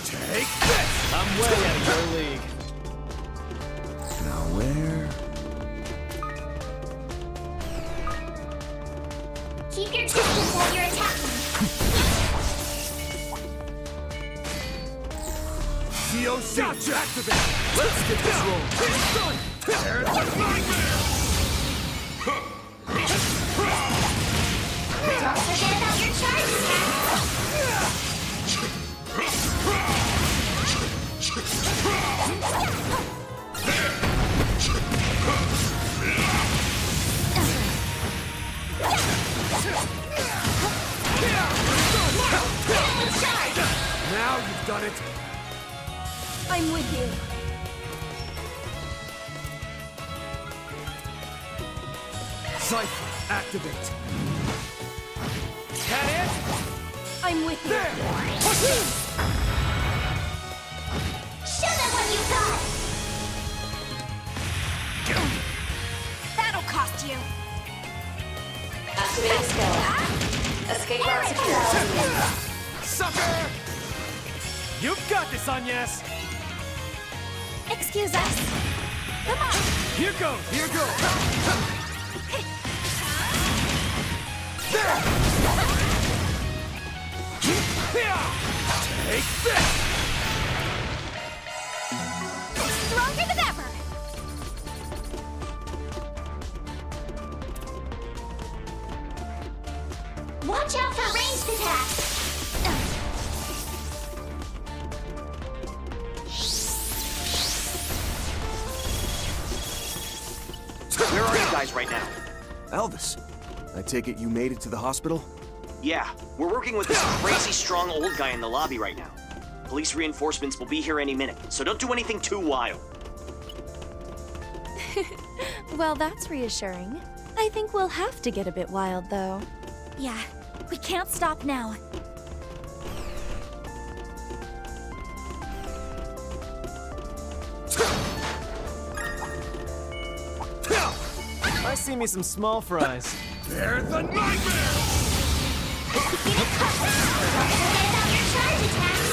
Take this! I'm way out of your league. Now where? Keep your distance while you're attacking. Gotcha! Activate! Let's get this rolling! It's done! There's the nightmare! Don't forget about your charge attack. Now you've done it! I'm with you. Cypher, activate! That it? I'm with you. There! Show them what you got. That'll cost you. Activating skill. Escape route secure. Sucker! You've got this, Agnes! Excuse us. Come on. Here goes! Here goes! There! Take this! Stronger than ever. Watch out for ranged attacks. Where are you guys right now? Elvis, I take it you made it to the hospital? Yeah, we're working with this crazy strong old guy in the lobby right now. Police reinforcements will be here any minute, so don't do anything too wild. Well, that's reassuring. I think we'll have to get a bit wild, though. Yeah, we can't stop now. I see me some small fries. There's the nightmare! Don't forget about your charge attacks.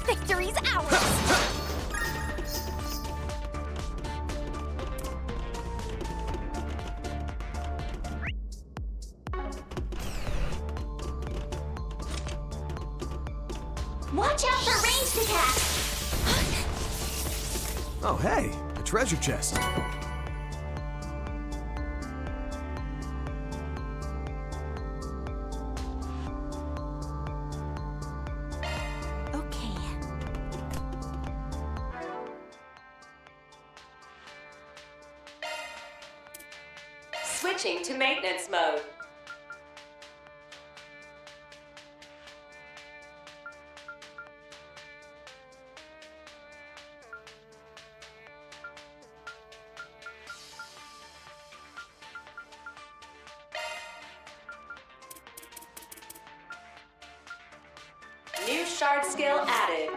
Victory's ours! Watch out for ranged attacks. Oh, hey, a treasure chest. Okay. Switching to maintenance mode. New shard skill added.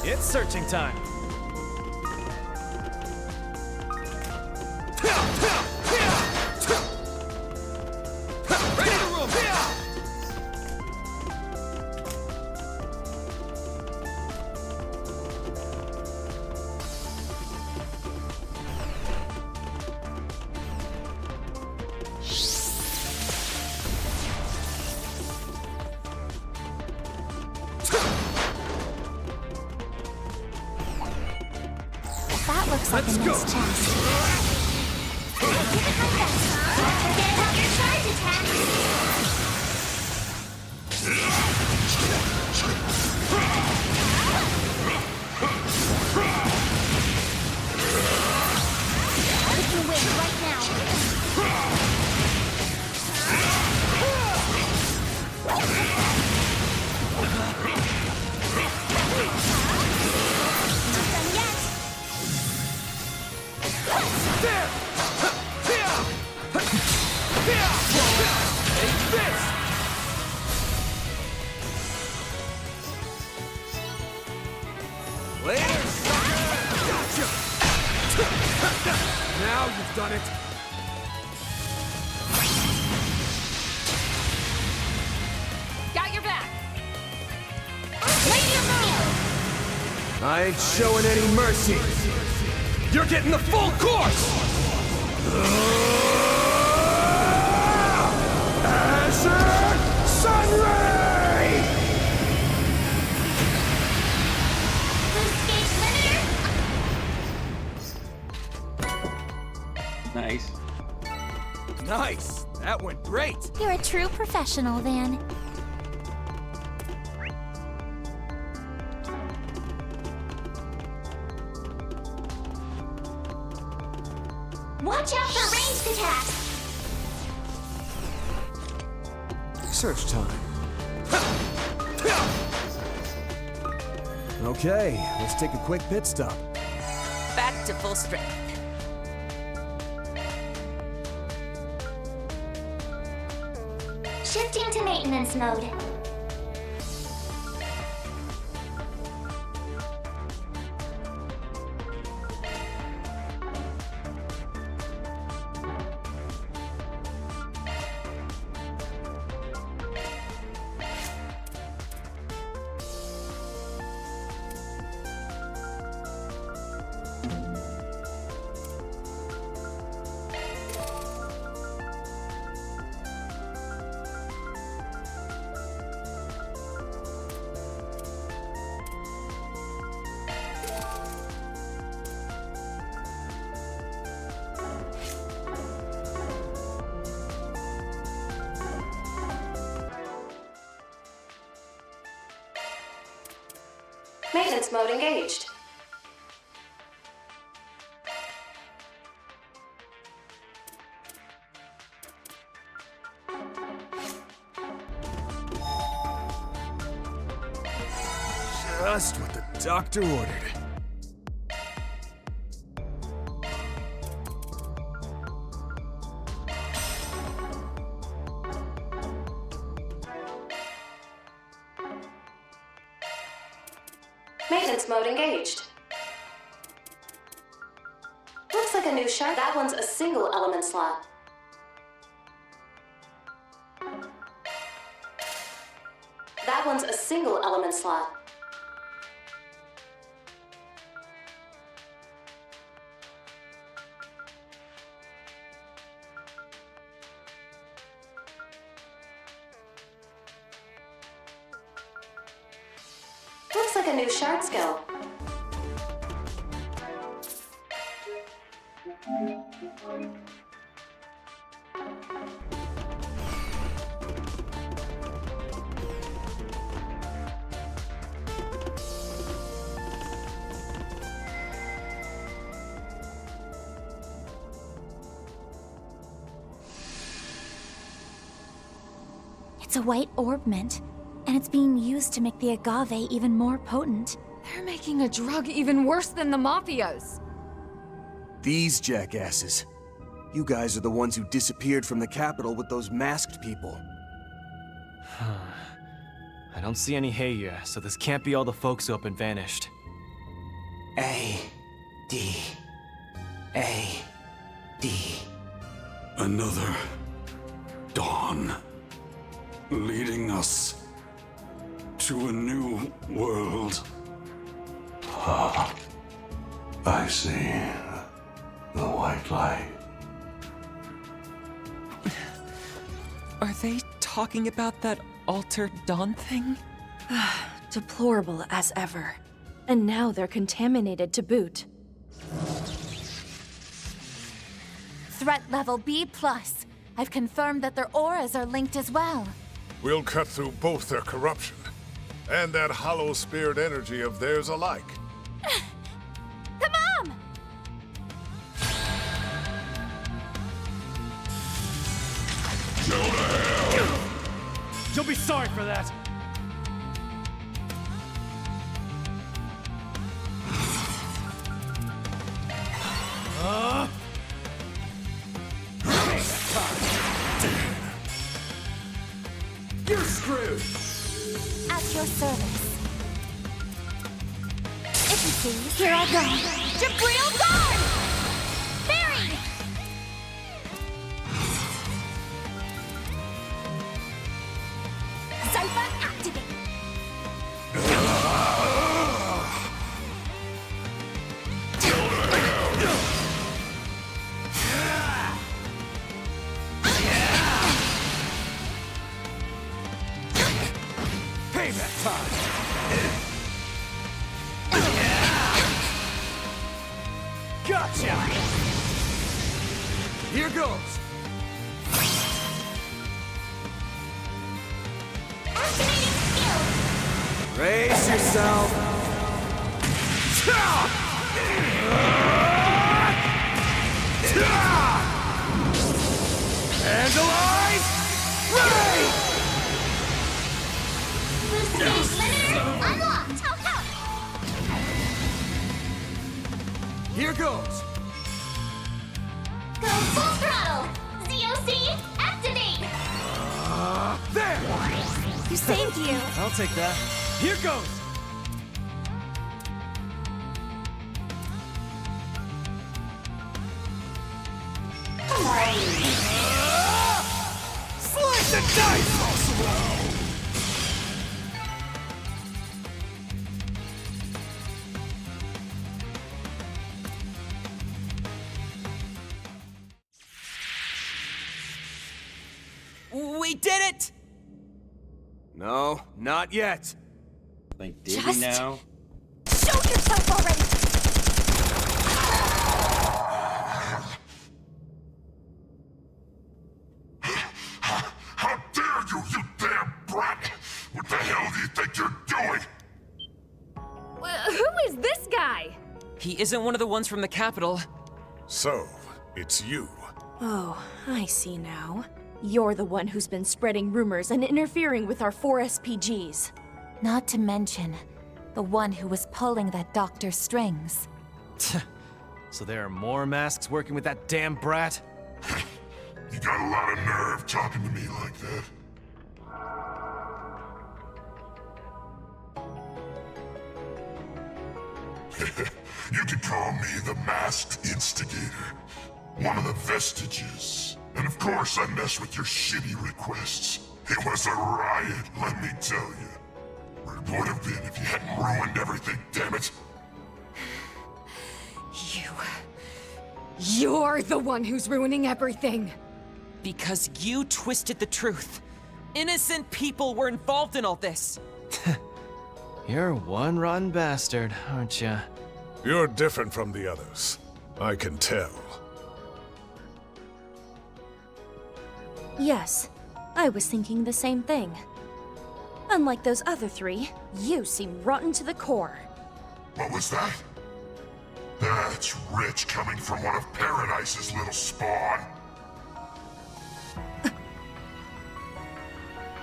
It's searching time. looks like a nice chest. Give it my best. Don't forget about your charge attack. We can win right now. Not done yet. There! Take this! Later, sucker! Gotcha! Now you've done it! Got your back. I ain't showing any mercy! You're getting the full course! Azure Sunray! Nice. Nice! That went great! You're a true professional, Van. Watch out for ranged attacks. Search time. Okay, let's take a quick pit stop. Back to full strength. Shifting to maintenance mode. Maintenance mode engaged. Just what the doctor ordered. Maintenance mode engaged. Looks like a new shard. That one's a single element slot. That one's a single element slot. Looks like a new shard skill. It's a white orb mint, and it's being used to make the agave even more potent. They're making a drug even worse than the Mafia's. These jackasses. You guys are the ones who disappeared from the capital with those masked people. I don't see any Heya, so this can't be all the folks who up and vanished. A-D. A-D. Another dawn, leading us to a new world. Ah, I see the white light. Are they talking about that altered dawn thing? Deplorable as ever. And now they're contaminated to boot. Threat level B+. I've confirmed that their auras are linked as well. We'll cut through both their corruption and that hollow spirit energy of theirs alike. Come on! You'll be sorry for that. You're screwed! At your service. If you please, here I go. Jabril guard! Barry! Cypher activate! Payback time! Gotcha! Here goes! Activating skill! Brace yourself! Vandalize! Ray! Boost stage limiter unlocked! Here goes! Go full throttle! ZOC, activate! There! You saved you! I'll take that. Here goes! Slice and dice! We did it! No, not yet. Like, did Just- we now? Show yourself already! How dare you, you damn brat! What the hell do you think you're doing? Who is this guy? He isn't one of the ones from the capital. So, it's you. Oh, I see now. You're the one who's been spreading rumors and interfering with our 4 SPGs. Not to mention, the one who was pulling that doctor's strings. So there are more masks working with that damn brat? You got a lot of nerve talking to me like that. You could call me the Masked Instigator. One of the vestiges. And of course I mess with your shitty requests. It was a riot, let me tell you. Or it would have been if you hadn't ruined everything, damn it. You're the one who's ruining everything. Because you twisted the truth. Innocent people were involved in all this. You're one rotten bastard, aren't ya? You're different from the others. I can tell. Yes, I was thinking the same thing. Unlike those other three, you seem rotten to the core. What was that? That's rich coming from one of Paradise's little spawn.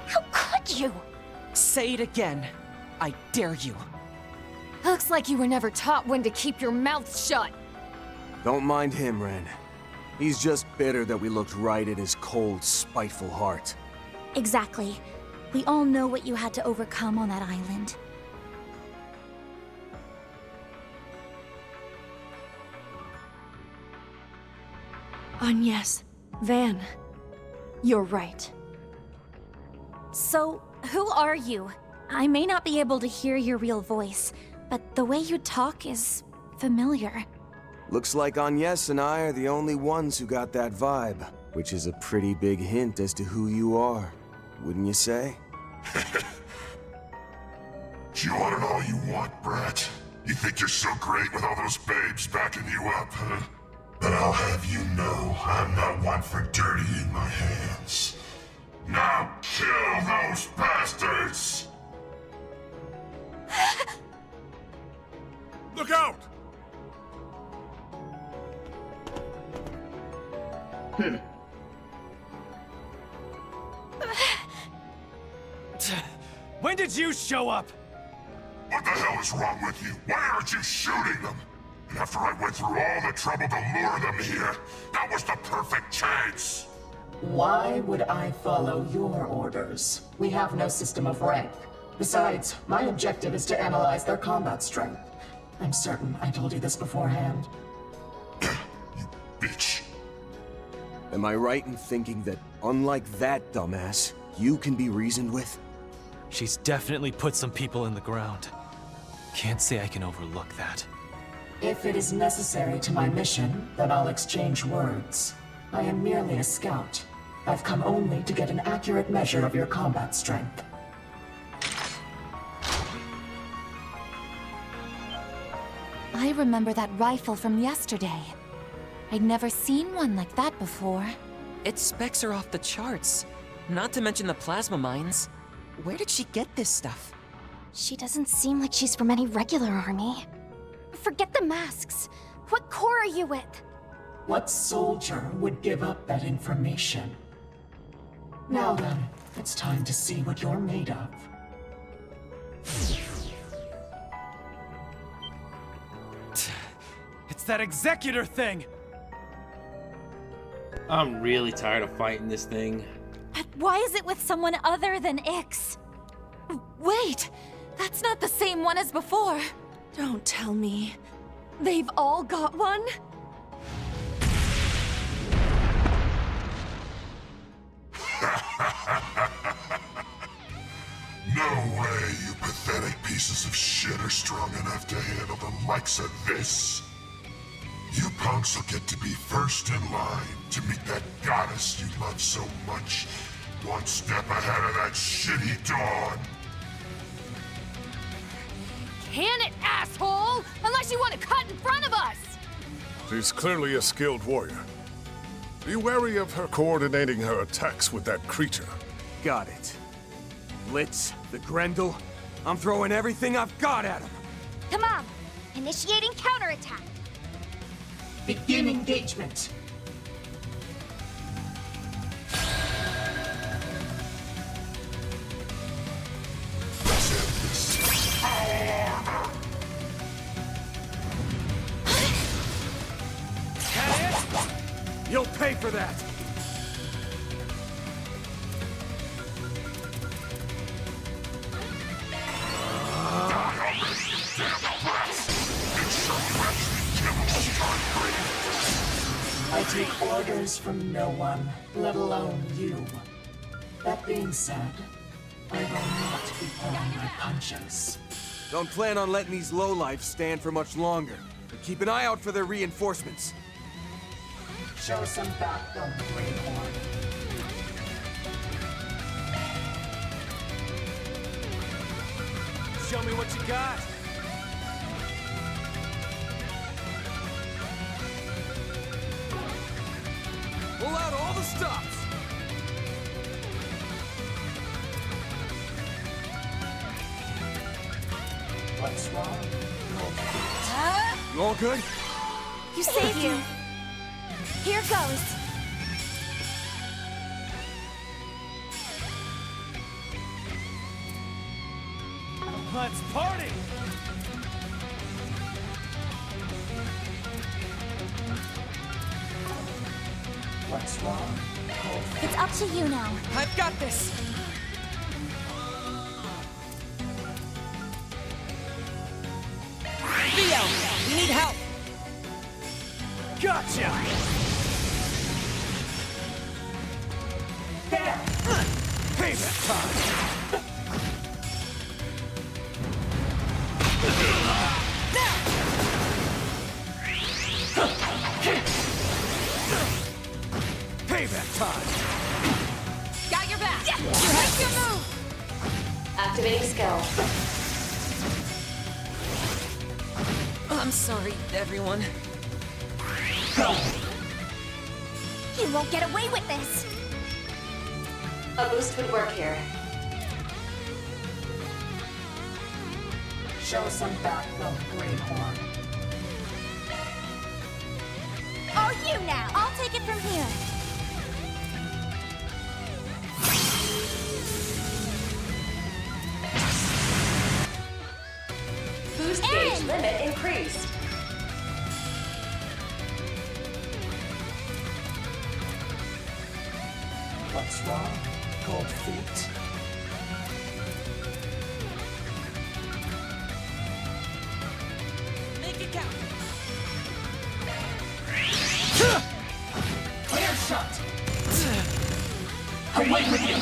How could you? Say it again. I dare you. Looks like you were never taught when to keep your mouth shut. Don't mind him, Ren. He's just bitter that we looked right at his cold, spiteful heart. Exactly. We all know what you had to overcome on that island. Yes, Van. You're right. So, who are you? I may not be able to hear your real voice, but the way you talk is familiar. Looks like Agnes and I are the only ones who got that vibe, which is a pretty big hint as to who you are, wouldn't you say? You want it all you want, brat. You think you're so great with all those babes backing you up, huh? But I'll have you know I'm not one for dirtying my hands. Now kill those bastards! Look out! When did you show up? What the hell is wrong with you? Why aren't you shooting them? And after I went through all the trouble to lure them here, that was the perfect chance! Why would I follow your orders? We have no system of rank. Besides, my objective is to analyze their combat strength. I'm certain I told you this beforehand. Bitch. Am I right in thinking that, unlike that dumbass, you can be reasoned with? She's definitely put some people in the ground. Can't say I can overlook that. If it is necessary to my mission, then I'll exchange words. I am merely a scout. I've come only to get an accurate measure of your combat strength. I remember that rifle from yesterday. I'd never seen one like that before. Its specs are off the charts. Not to mention the plasma mines. Where did she get this stuff? She doesn't seem like she's from any regular army. Forget the masks. What corps are you with? What soldier would give up that information? Now then, it's time to see what you're made of. It's that executor thing! I'm really tired of fighting this thing. But why is it with someone other than Ix? Wait! That's not the same one as before! Don't tell me. They've all got one? No way you pathetic pieces of shit are strong enough to handle the likes of this. You punks will get to be first in line to meet that goddess you love so much, one step ahead of that shitty Dawn. Can it, asshole? Unless you want to cut in front of us! She's clearly a skilled warrior. Be wary of her coordinating her attacks with that creature. Got it. Blitz, the Grendel, I'm throwing everything I've got at him. Come on. Initiating counterattack. Begin engagement. You'll pay for that! I take orders from no one, let alone you. That being said, I will not be pulling my punches. Don't plan on letting these lowlifes stand for much longer. But keep an eye out for their reinforcements. Show some backbone, Greenhorn. Show me what you got! Pull out all the stops! What's wrong? You all good? You saved you. Here goes. Let's party! What's wrong? It's up to you now. I've got this! Theo, we need help! Gotcha! There! Payback time! Payback time! Got your back! Yeah. Make your move! Activating skill. I'm sorry, everyone. Go! You won't get away with this! A boost would work here. Show some backbone, Greenhorn. Oh, you now! I'll take it from here. Boost gauge limit increased. What's wrong? Cold feet. Make it count. Clear shot! Away with you!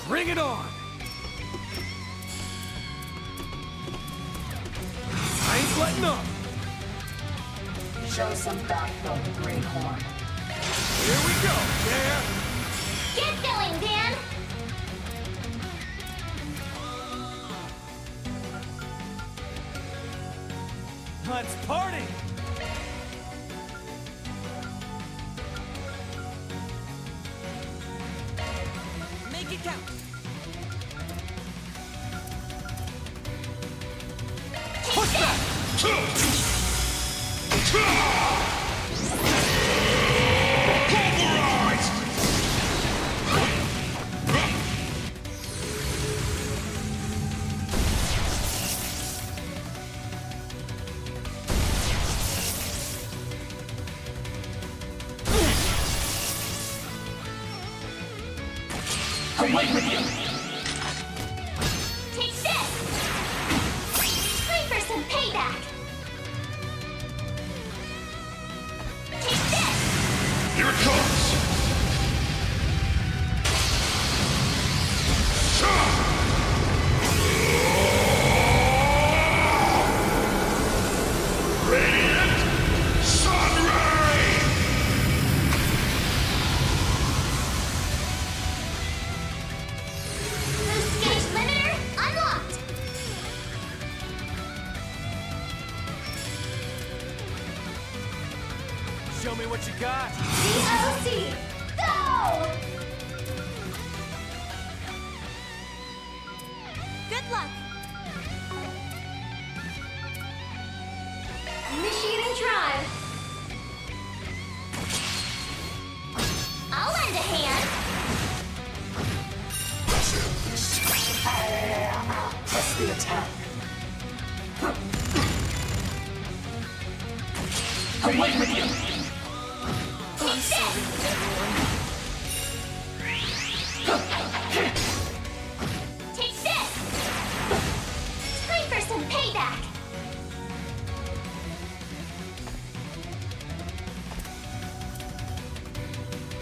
Bring it on! I ain't letting up! Show some backbone, Greenhorn. Here we go, yeah! Get going, Dan! Let's party! Make it count. What's that? Away with you! Take this! Time for some payback! Take this! Here it comes! Radiant Sunray! Boost gauge limiter unlocked! Show me what you got! DOC! Go! Good luck! Initiating drive. I'll lend a hand. Press the attack. Away with you! Take this! Take this! Time for some payback!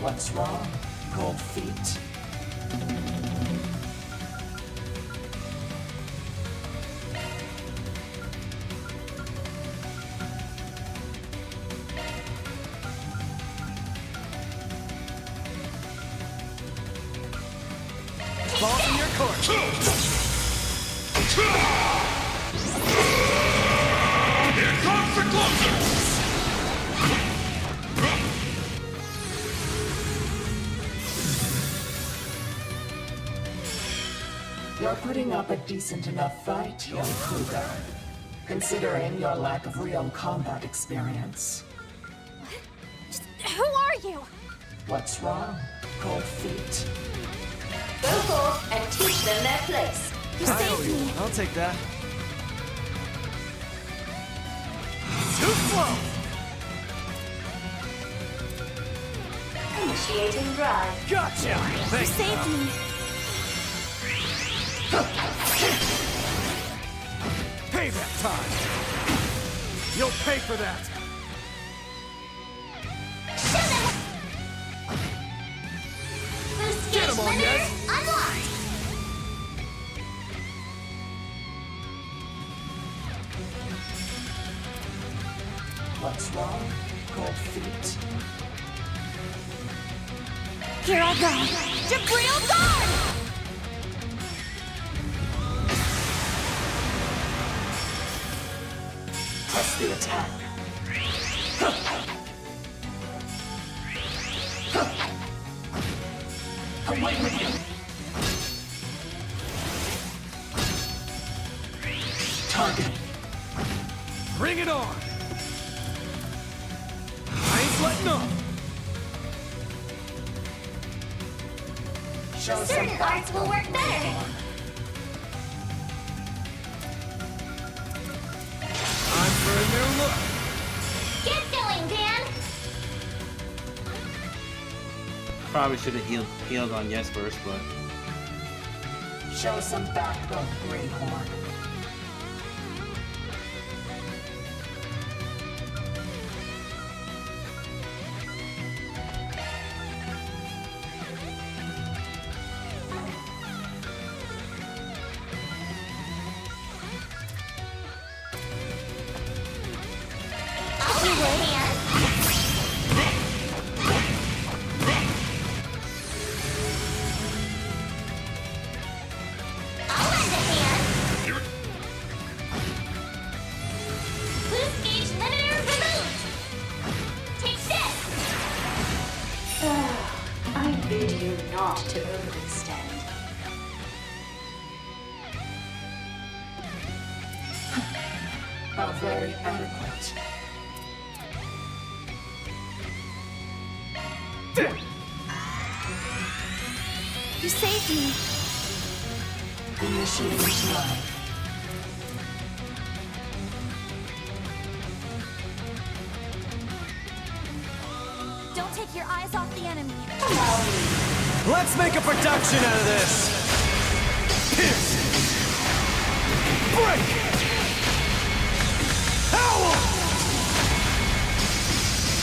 What's wrong? Cold feet. Ball's in your court! Here comes the closer! You're putting up a decent enough fight, young Kruger. Considering your lack of real combat experience. Who are you? What's wrong? Cold feet. Go forth and teach them their place. You I owe saved you. me. I'll take that. Too slow! Initiating drive. Gotcha! You Thanks, saved pal. me. Payback time! You'll pay for that! Boost Get gauge 'em on, limiter yes. unlocked! What's wrong? Cold feet. Here I go. Jabril guard! attack. Away with you. Target. Bring it on! I ain't letting up! Show Certain some arts will work better. Time for a new look! Get going, Dan! Probably should have healed on Yes first, but Show some backbone, Greenhorn. I'll give you a hand. I'll lend a hand. Boost gauge limiter removed. Take this. I bid you not to overextend. How very adequate. You saved me. Initiating drive. Don't take your eyes off the enemy. Let's make a production out of this! Pierce! Break! Howl!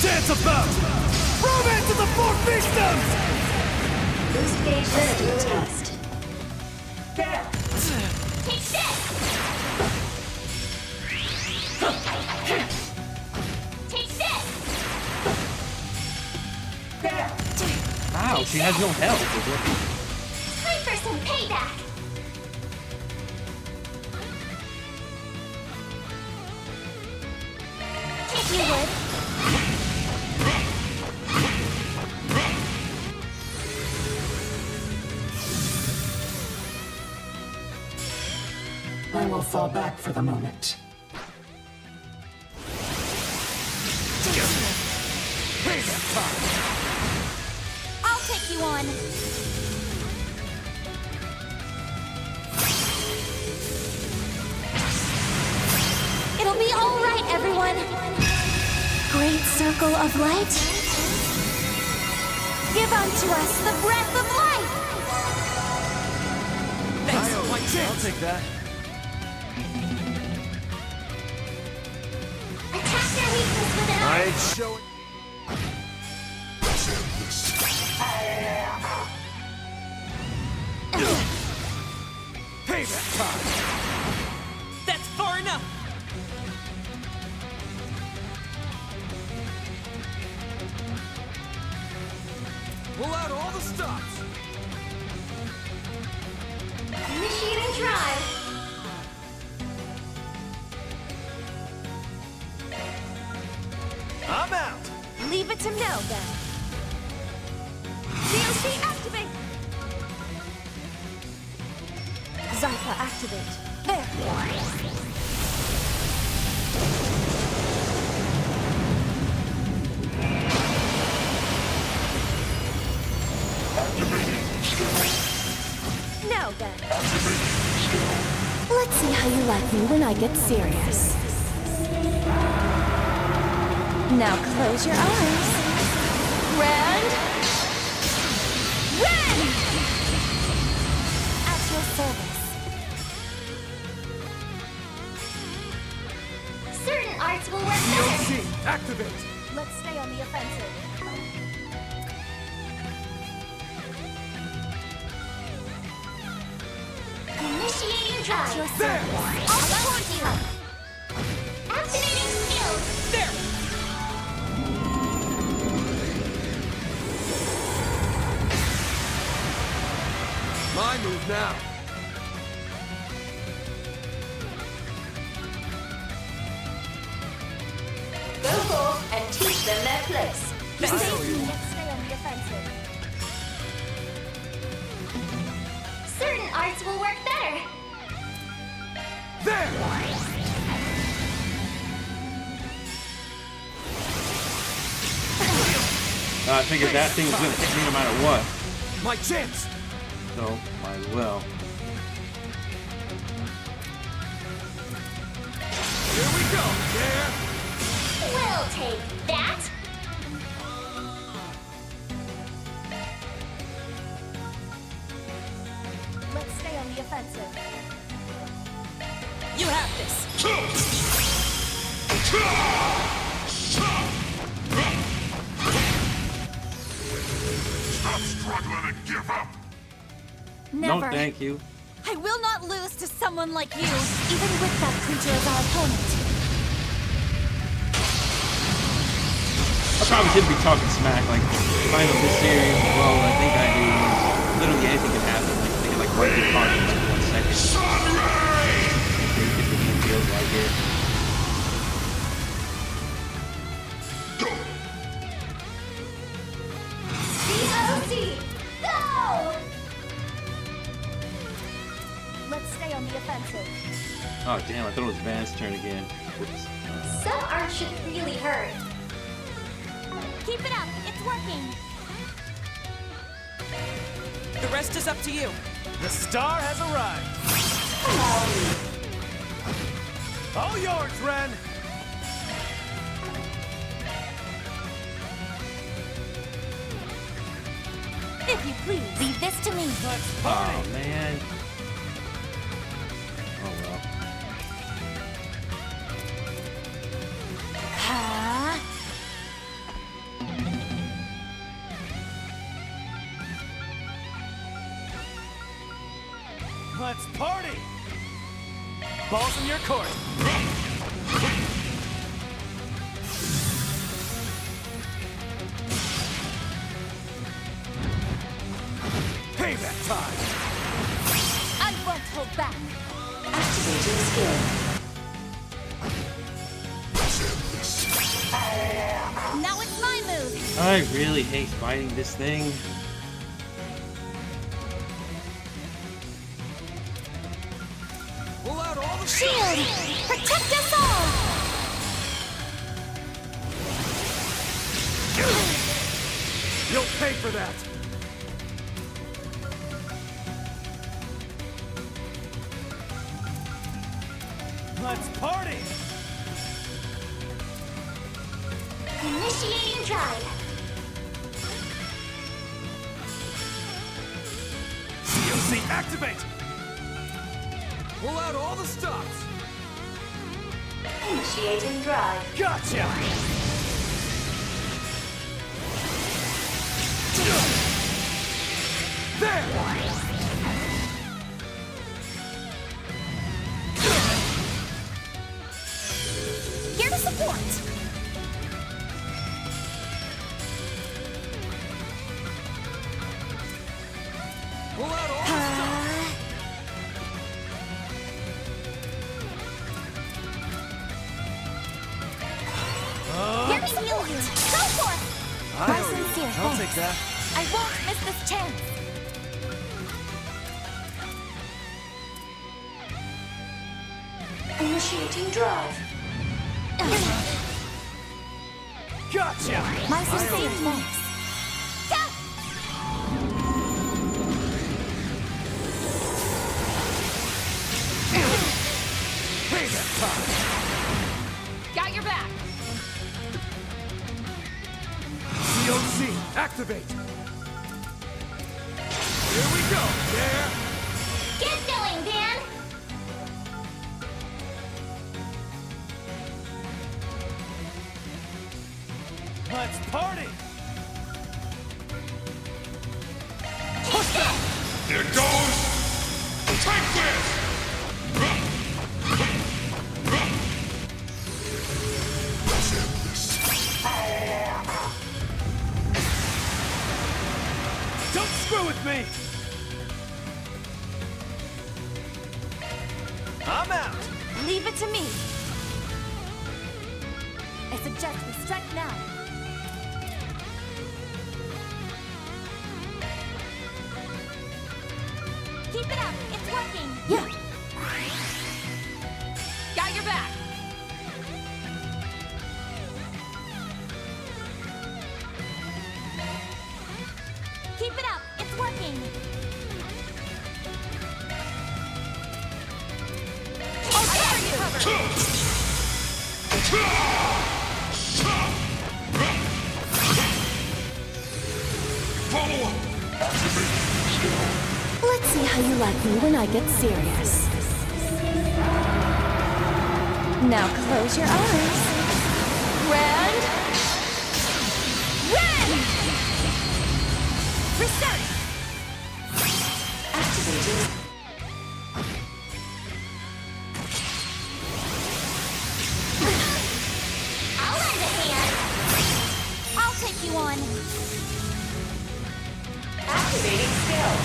Dance about! Romance of the Four Fiefdoms! Boost gauge system test. There! Take this. Take this. There! ow, she has no health. Time for some payback. If you would. I will fall back for the moment. I'll take you on. It'll be all right, everyone. Great circle of light. Give unto us the breath of life. I'll take that. Attack their weakness with an I arm. ain't showing. Payback time! That's far enough! Pull out all the stops! Initiating drive. I'm out! Leave it to now, then. DLC activate! Zypha activate. There! Now then. Let's see how you like me when I get serious. Now close your eyes. Grand. Ren! At your service. Certain arts will work better. DLC, activate! Let's stay on the offensive. Initiating drive. At your There! service. I'll support you. Activating skills. There! My move now! them their place. Let's stay on the offensive. Certain arts will work better. There! I figured that thing was gonna hit me no matter what. My chance! So, might as well. Here we go, there! We'll take that. Let's stay on the offensive. You have this. Stop struggling and give up. Never. No, thank you. I will not lose to someone like you, even with that creature as our opponent. I probably shouldn't be talking smack. Like, if I know this series as well, I think I do. Literally anything can happen. Like, they can like wipe your card in like 1 second. If it feels like it. COC, go! Let's stay on the offensive. Oh damn! I thought it was Van's turn again. Oops. Some art should really hurt. Keep it up. It's working. The rest is up to you. The star has arrived. All yours, Ren. If you please, leave this to me. Let's party. Oh man. Oh well. Ah. Let's party. Ball's in your court. Payback time. I won't hold back. Activating skill. Now it's my move. I really hate fighting this thing. Pull out all the Shield! Protect us all! You'll pay for that. Let's party. Initiating drive. COC activate. Pull out all the stops. Initiating drive. Gotcha. There. Here to support. Pull out all the stops. Here to support. Go for it. My sincere I'll thanks. take that. I won't miss this chance. Initiating drive. Gotcha. My sincere thanks. Go! Payback time. Got your back. COC activate. Here we go. There. Get going, Dan. Let's party. Here goes. Take this. Let's end this. Don't screw with me. I'm out. Leave it to me. I suggest we strike now. Follow up! Let's see how you like me when I get serious. Now close your eyes. Grand Ren! Reset! Activated. I'll lend a hand. I'll take you on. Activating skill.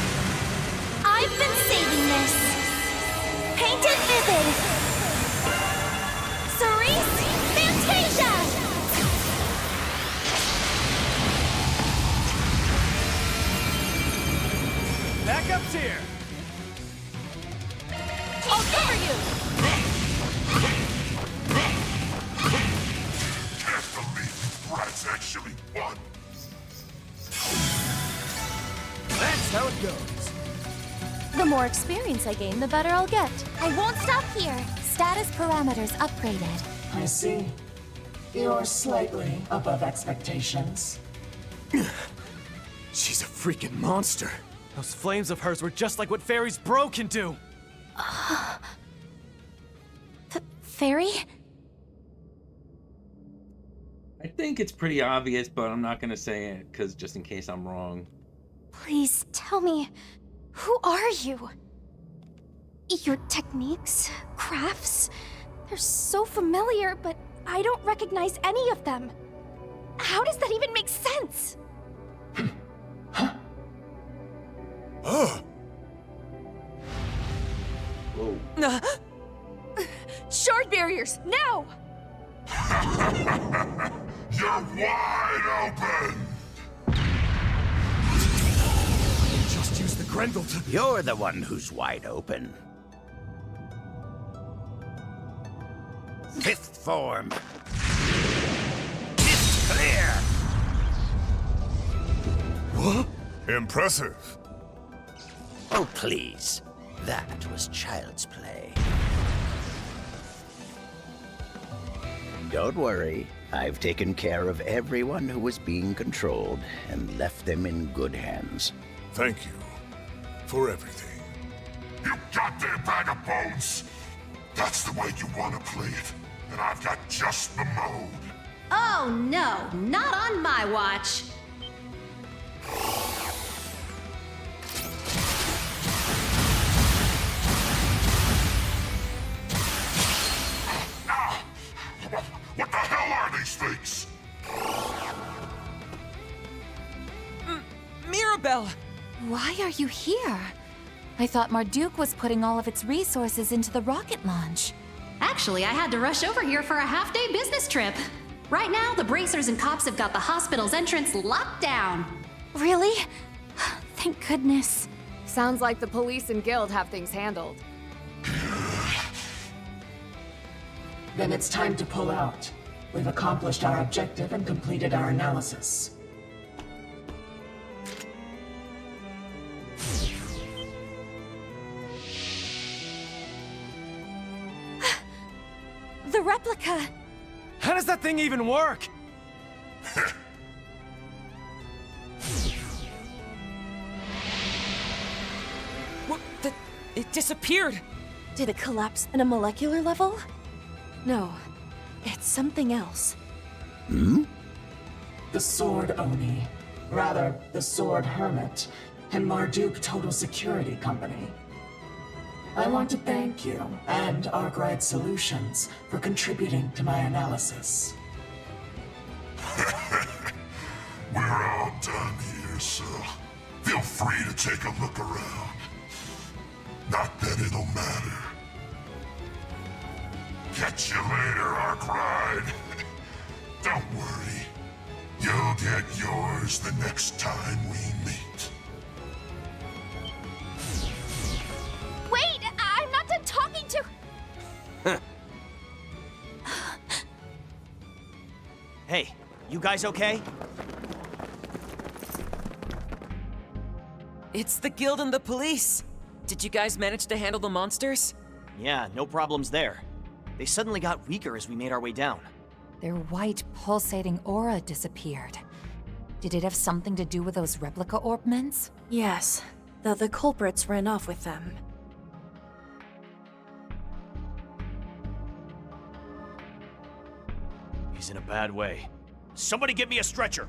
I've been saving this. Painted Vivid. Cerise Fantasia! Backup's here! I'll cover you! Can't believe you brats actually won. That's how it goes. The more experience I gain, the better I'll get. I won't stop here. Status parameters upgraded. I see. You're slightly above expectations. She's a freaking monster. Those flames of hers were just like what fairies bro can do. Fairy? I think it's pretty obvious, but I'm not gonna say it, because just in case I'm wrong. Please tell me, who are you? Your techniques, crafts, they're so familiar, but I don't recognize any of them. How does that even make sense? Whoa. Shard barriers, now! You're wide open! Just use the Grendel to... You're the one who's wide open. Fifth form. It's clear. What? Impressive. Oh, please. That was child's play. Don't worry. I've taken care of everyone who was being controlled and left them in good hands. Thank you for everything. You goddamn bag of bones! That's the way you want to play it, and I've got just the mode. Oh no, not on my watch. What the hell are these things? Mirabelle! Why are you here? I thought Marduk was putting all of its resources into the rocket launch. Actually, I had to rush over here for a half-day business trip. Right now, the bracers and cops have got the hospital's entrance locked down. Really? Thank goodness. Sounds like the police and guild have things handled. Then it's time to pull out. We've accomplished our objective and completed our analysis. The replica! How does that thing even work? What the... It disappeared! Did it collapse at a molecular level? No, it's something else. Hmm? The Sword Oni. Rather, the Sword Hermit. And Marduk Total Security Company. I want to thank you and Arkwright Solutions for contributing to my analysis. We're all done here, so feel free to take a look around. Not that it'll matter. Catch you later, Arkwright. Don't worry. You'll get yours the next time we meet. Wait! I'm not done talking to... Hey, you guys okay? It's the guild and the police. Did you guys manage to handle the monsters? Yeah, no problems there. They suddenly got weaker as we made our way down. Their white, pulsating aura disappeared. Did it have something to do with those replica orbments? Yes, though the culprits ran off with them. He's in a bad way. Somebody get me a stretcher!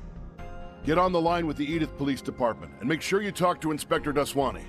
Get on the line with the Edith Police Department, and make sure you talk to Inspector Daswani.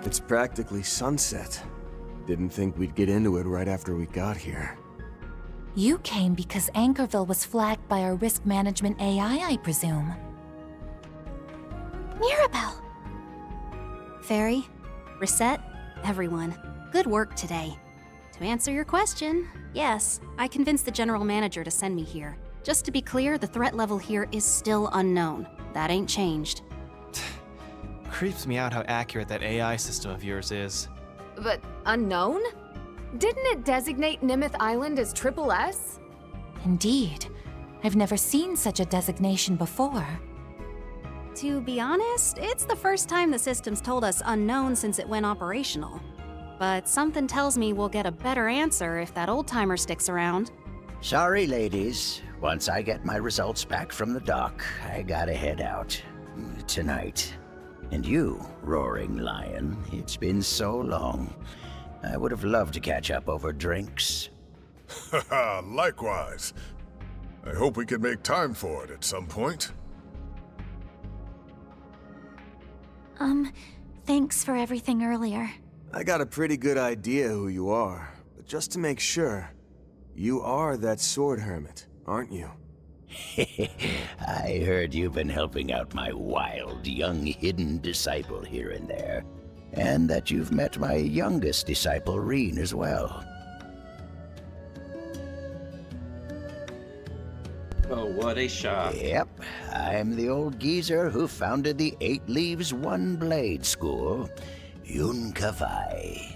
It's practically sunset. Didn't think we'd get into it right after we got here. You came because Anchorville was flagged by our risk management AI, I presume. Mirabelle! Fairy, Reset, everyone, good work today. To answer your question, yes, I convinced the general manager to send me here. Just to be clear, the threat level here is still unknown. That ain't changed. Creeps me out how accurate that AI system of yours is. But unknown? Didn't it designate Nimith Island as Triple S? Indeed. I've never seen such a designation before. To be honest, it's the first time the system's told us unknown since it went operational. But something tells me we'll get a better answer if that old-timer sticks around. Sorry, ladies. Once I get my results back from the doc, I gotta head out. Tonight. And you, Roaring Lion, it's been so long. I would have loved to catch up over drinks. Haha, likewise. I hope we can make time for it at some point. Thanks for everything earlier. I got a pretty good idea who you are, but just to make sure, you are that sword hermit, aren't you? I heard you've been helping out my wild, young, hidden disciple here and there. And that you've met my youngest disciple, Reen, as well. Oh, what a shot. Yep, I'm the old geezer who founded the Eight Leaves One Blade School, Yunkavai.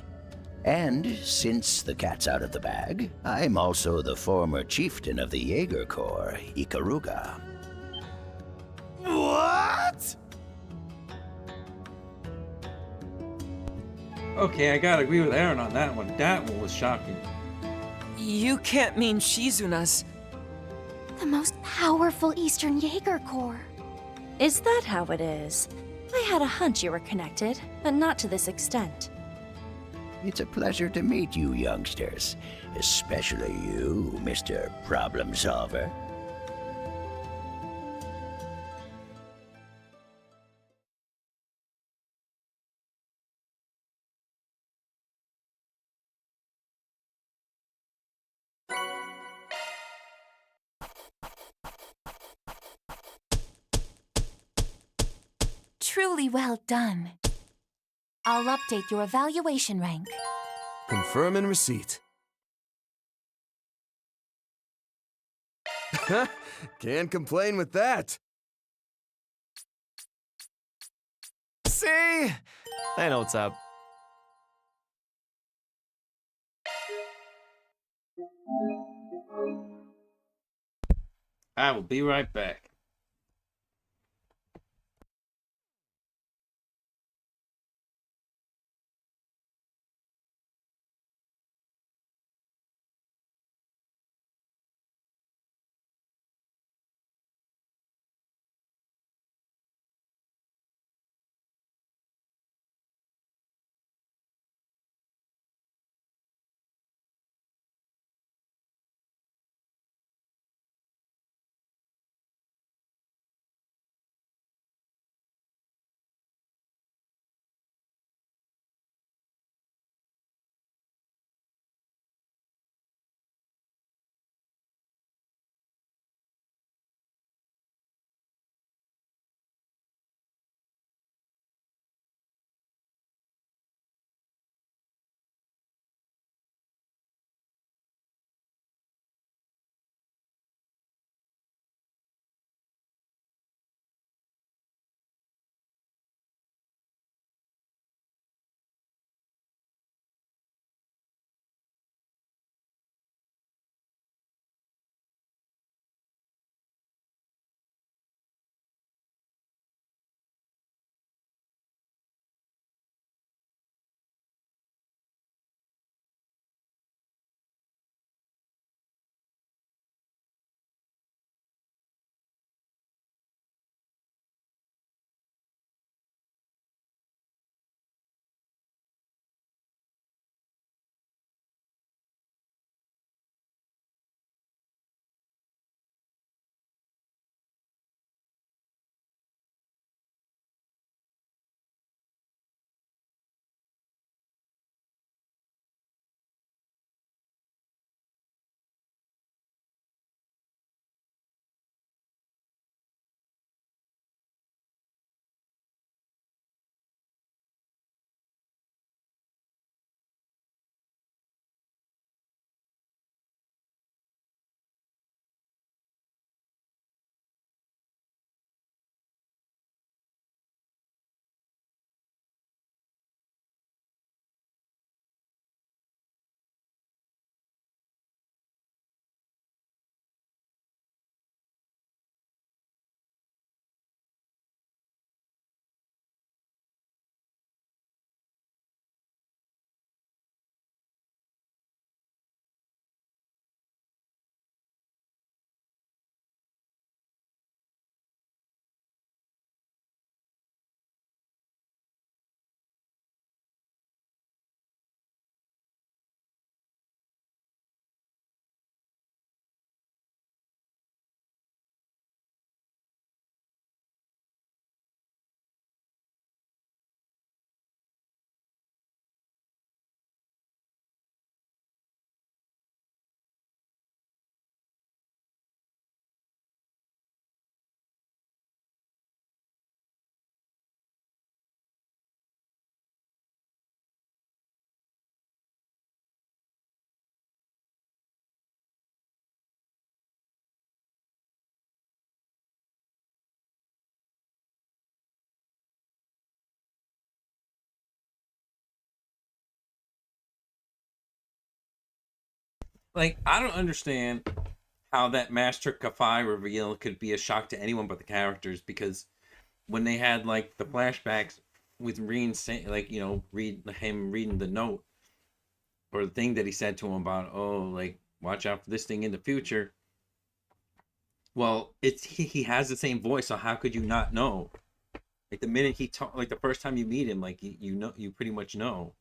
And since the cat's out of the bag, I'm also the former chieftain of the Jaeger Corps, Ikaruga. What? Okay, I gotta agree with Aaron on that one. That one was shocking. You can't mean Shizuna's... The most powerful Eastern Jaeger Corps. Is that how it is? I had a hunch you were connected, but not to this extent. It's a pleasure to meet you youngsters, especially you, Mr. Problem Solver. Truly well done. I'll update your evaluation rank. Confirm and receipt. Can't complain with that. See? I know what's up. I will be right back. Like, I don't understand how that Master Kafai reveal could be a shock to anyone but the characters, because when they had, like, the flashbacks with Rean saying, like, you know, him reading the note, or the thing that he said to him about, oh, like, watch out for this thing in the future. Well, he has the same voice, so how could you not know? Like, the minute he talk, like, the first time you meet him, like, you know, you pretty much know.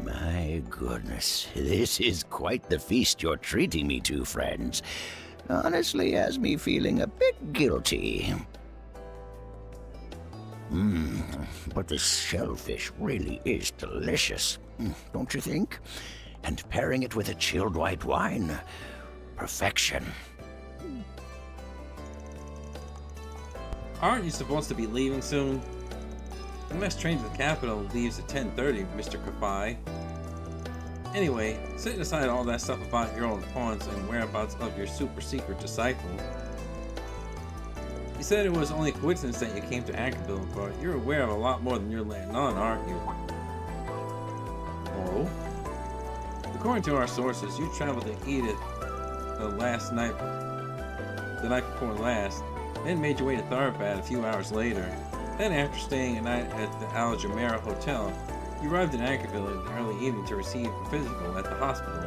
My goodness, this is quite the feast you're treating me to, friends. Honestly, has me feeling a bit guilty. But this shellfish really is delicious, don't you think? And pairing it with a chilled white wine, perfection. Aren't you supposed to be leaving soon? The next train to the capital leaves at 10:30, Mr. Kafai. Anyway, setting aside all that stuff about your own pawns and whereabouts of your super secret disciple, you said it was only coincidence that you came to Anchorville, but you're aware of a lot more than you're letting on, aren't you? Oh? According to our sources, you traveled to Edith the night before last, then made your way to Tharbad a few hours later. Then, after staying a night at the Al Jumeirah Hotel, you arrived in Anchorville in the early evening to receive a physical at the hospital.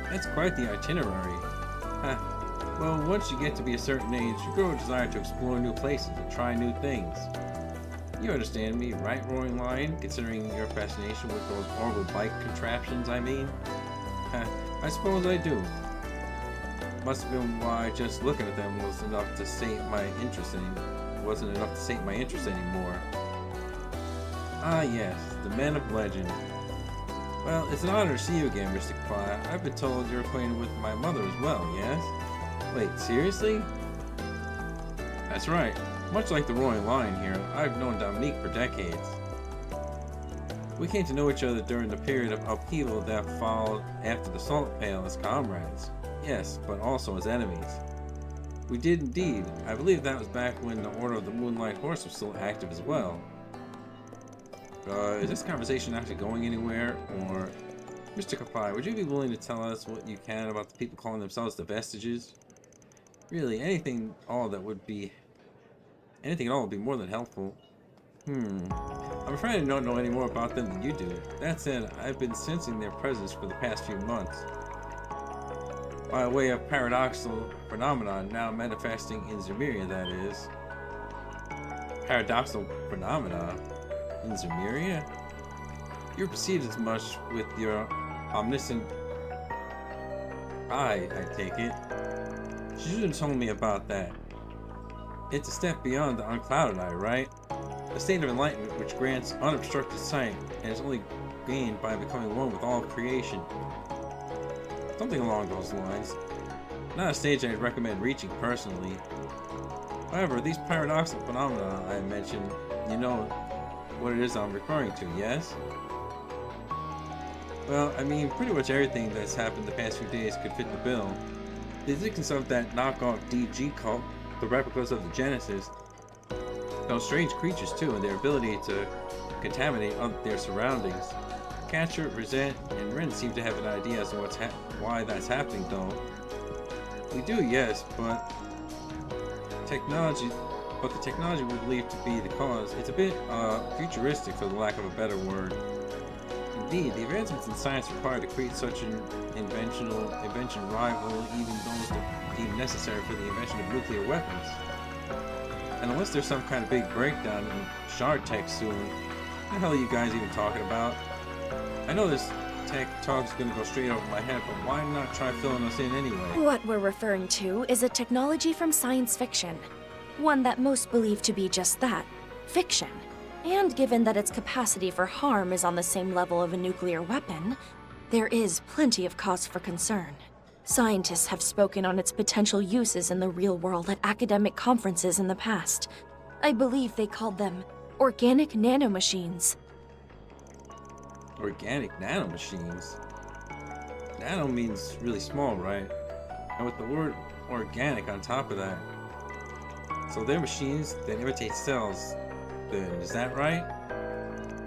That's quite the itinerary. Well, once you get to be a certain age, you grow a desire to explore new places and try new things. You understand me, right, Roaring Lion, considering your fascination with those horrible bike contraptions, I mean? I suppose I do. Must have been why just looking at them wasn't enough to sate my interest anymore. Ah yes, the men of legend. Well, it's an honor to see you again, Mr. Kafai. I've been told you're acquainted with my mother as well, yes? Wait, seriously? That's right. Much like the Roaring Lion here, I've known Dominique for decades. We came to know each other during the period of upheaval that followed after the Salt Pail as comrades. Yes, but also as enemies. We did indeed. I believe that was back when the Order of the Moonlight Horse was still active as well. Is this conversation actually going anywhere? Or, Mr. Kafai, would you be willing to tell us what you can about the people calling themselves the Vestiges? Really, anything at all would be more than helpful. I'm afraid I don't know any more about them than you do. That said, I've been sensing their presence for the past few months. By way of paradoxical phenomenon now manifesting in Zemuria, that is. Paradoxical phenomena? In Zemuria? You're perceived as much with your omniscient eye, I take it. You should have told me about that. It's a step beyond the unclouded eye, right? A state of enlightenment which grants unobstructed sight and is only gained by becoming one with all of creation. Something along those lines. Not a stage I'd recommend reaching personally. However, these paradoxical phenomena I mentioned, you know what it is I'm referring to, yes? Well, I mean, pretty much everything that's happened the past few days could fit the bill. The existence of that knockoff DG cult, the replicas of the Genesis, those strange creatures too, and their ability to contaminate their surroundings. Catcher, Rosette, and Rin seem to have an idea as to why that's happening, though. We do, yes, but the technology we believe to be the cause, it's a bit futuristic, for the lack of a better word. Indeed, the advancements in science required to create such an invention rival even those that deemed necessary for the invention of nuclear weapons. And unless there's some kind of big breakdown in shard tech soon, what the hell are you guys even talking about? I know this tech talk's gonna go straight over my head, but why not try filling us in anyway? What we're referring to is a technology from science fiction. One that most believe to be just that, fiction. And given that its capacity for harm is on the same level of a nuclear weapon, there is plenty of cause for concern. Scientists have spoken on its potential uses in the real world at academic conferences in the past. I believe they called them organic nanomachines. Organic nanomachines? Nano means really small, right? And with the word organic on top of that. So they're machines that imitate cells, then, is that right?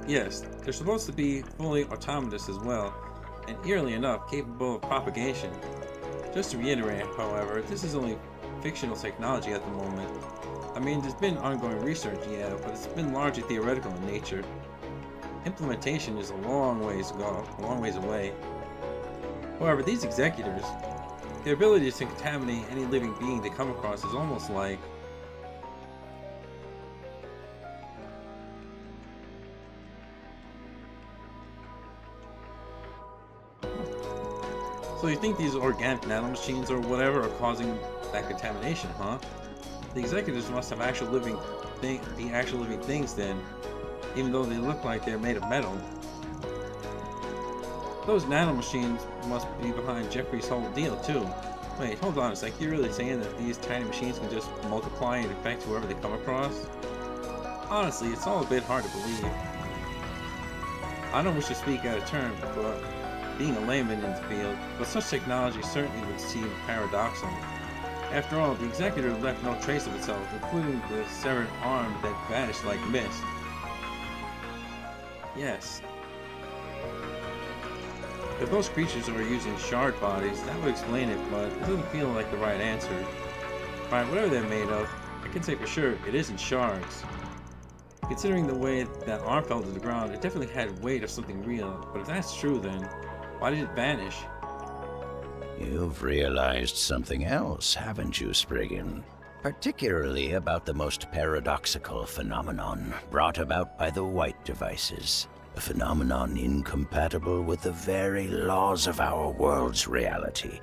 Yes, they're supposed to be fully autonomous as well, and eerily enough, capable of propagation. Just to reiterate, however, this is only fictional technology at the moment. I mean, there's been ongoing research, yeah, but it's been largely theoretical in nature. Implementation is a long ways away. However, these executors, their ability to contaminate any living being they come across is almost like... So you think these organic nanomachines or whatever are causing that contamination, huh? The executors must have actual living things then, even though they look like they're made of metal. Those nanomachines must be behind Jeffrey's whole deal too. Wait, hold on a sec, you're really saying that these tiny machines can just multiply and infect whoever they come across? Honestly, it's all a bit hard to believe. I don't wish to speak out of turn, but being a layman in the field, but such technology certainly would seem paradoxical. After all, the executor left no trace of itself, including the severed arm that vanished like mist. Yes. If those creatures are using shard bodies, that would explain it, but it doesn't feel like the right answer. Fine, whatever they're made of, I can say for sure it isn't shards. Considering the way that arm fell to the ground, it definitely had weight of something real, but if that's true then, why did it vanish? You've realized something else, haven't you, Spriggan? Particularly about the most paradoxical phenomenon brought about by the White devices. A phenomenon incompatible with the very laws of our world's reality.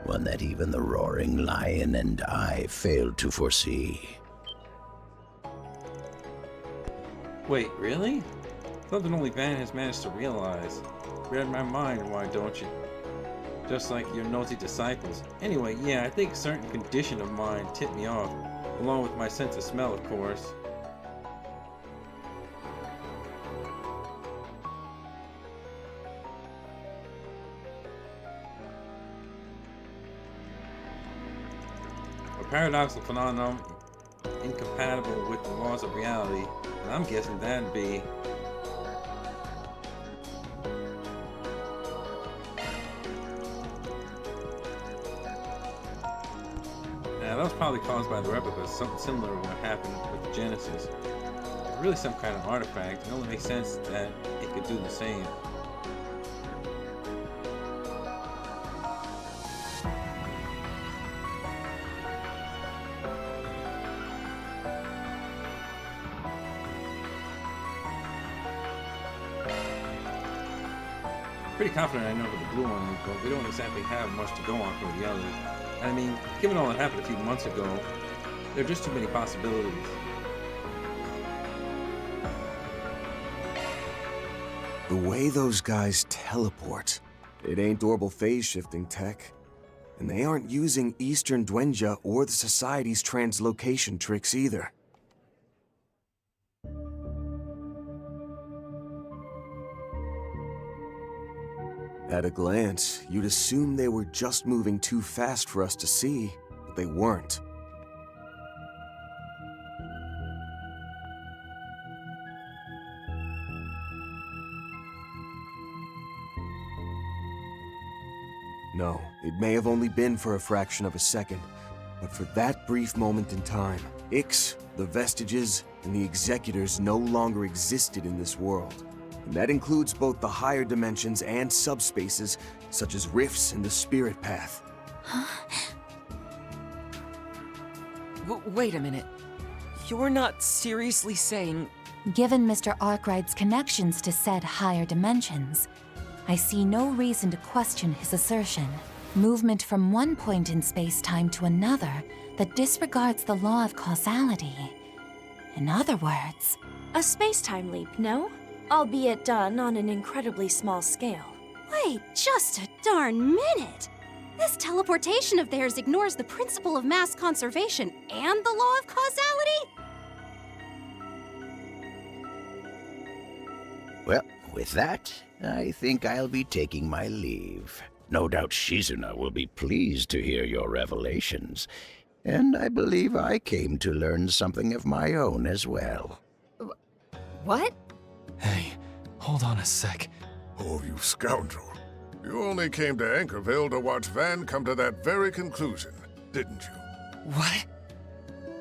One that even the Roaring Lion and I failed to foresee. Wait, really? Something only Van has managed to realize. Read my mind, why don't you? Just like your nosy disciples. Anyway, yeah, I think a certain condition of mine tipped me off, along with my sense of smell, of course. A paradoxical phenomenon incompatible with the laws of reality, and I'm guessing that'd be... that was probably caused by the replicas, something similar to what happened with the Genesis. It's really some kind of artifact, it only makes sense that it could do the same. Pretty confident I know who the blue one is, but we don't exactly have much to go on for the others. I mean, given all that happened a few months ago, there are just too many possibilities. The way those guys teleport, it ain't orbital phase shifting tech. And they aren't using Eastern Dwenja or the Society's translocation tricks either. At a glance, you'd assume they were just moving too fast for us to see, but they weren't. No, it may have only been for a fraction of a second, but for that brief moment in time, Ix, the Vestiges, and the Executors no longer existed in this world. And that includes both the higher dimensions and subspaces, such as rifts in the spirit path. Wait a minute. You're not seriously saying... Given Mr. Arkride's connections to said higher dimensions, I see no reason to question his assertion. Movement from one point in space-time to another that disregards the law of causality. In other words... A space-time leap, no? Albeit done on an incredibly small scale. Wait just a darn minute! This teleportation of theirs ignores the principle of mass conservation and the law of causality? Well, with that, I think I'll be taking my leave. No doubt Shizuna will be pleased to hear your revelations. And I believe I came to learn something of my own as well. What? Hey, hold on a sec. Oh, you scoundrel. You only came to Anchorville to watch Van come to that very conclusion, didn't you? What?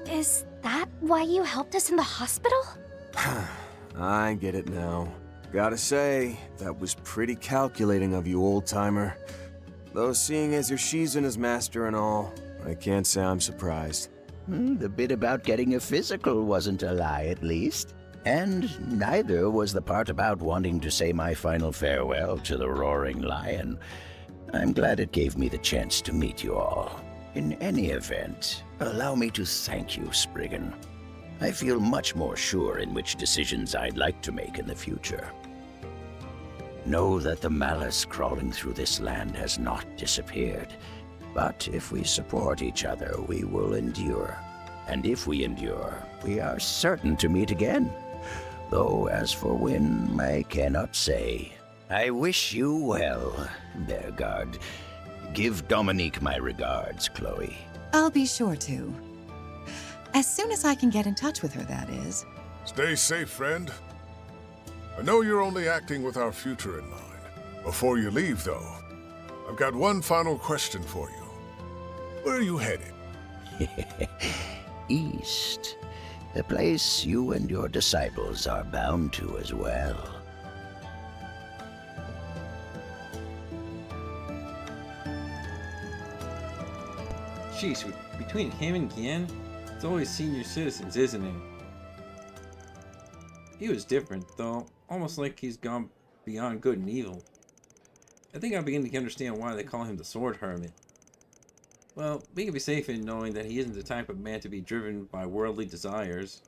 Is that why you helped us in the hospital? I get it now. Gotta say, that was pretty calculating of you, old-timer. Though seeing as you're Shizuna's master and all, I can't say I'm surprised. The bit about getting a physical wasn't a lie, at least. And neither was the part about wanting to say my final farewell to the Roaring Lion. I'm glad it gave me the chance to meet you all. In any event, allow me to thank you, Spriggan. I feel much more sure in which decisions I'd like to make in the future. Know that the malice crawling through this land has not disappeared. But if we support each other, we will endure. And if we endure, we are certain to meet again. Though as for when, I cannot say. I wish you well, Bergard. Give Dominique my regards, Chloe. I'll be sure to. As soon as I can get in touch with her, that is. Stay safe, friend. I know you're only acting with our future in mind. Before you leave, though, I've got one final question for you. Where are you headed? East. A place you and your disciples are bound to as well. Sheesh, between him and Gian, it's always senior citizens, isn't it? He was different, though, almost like he's gone beyond good and evil. I think I'm beginning to understand why they call him the Sword Hermit. Well, we can be safe in knowing that he isn't the type of man to be driven by worldly desires.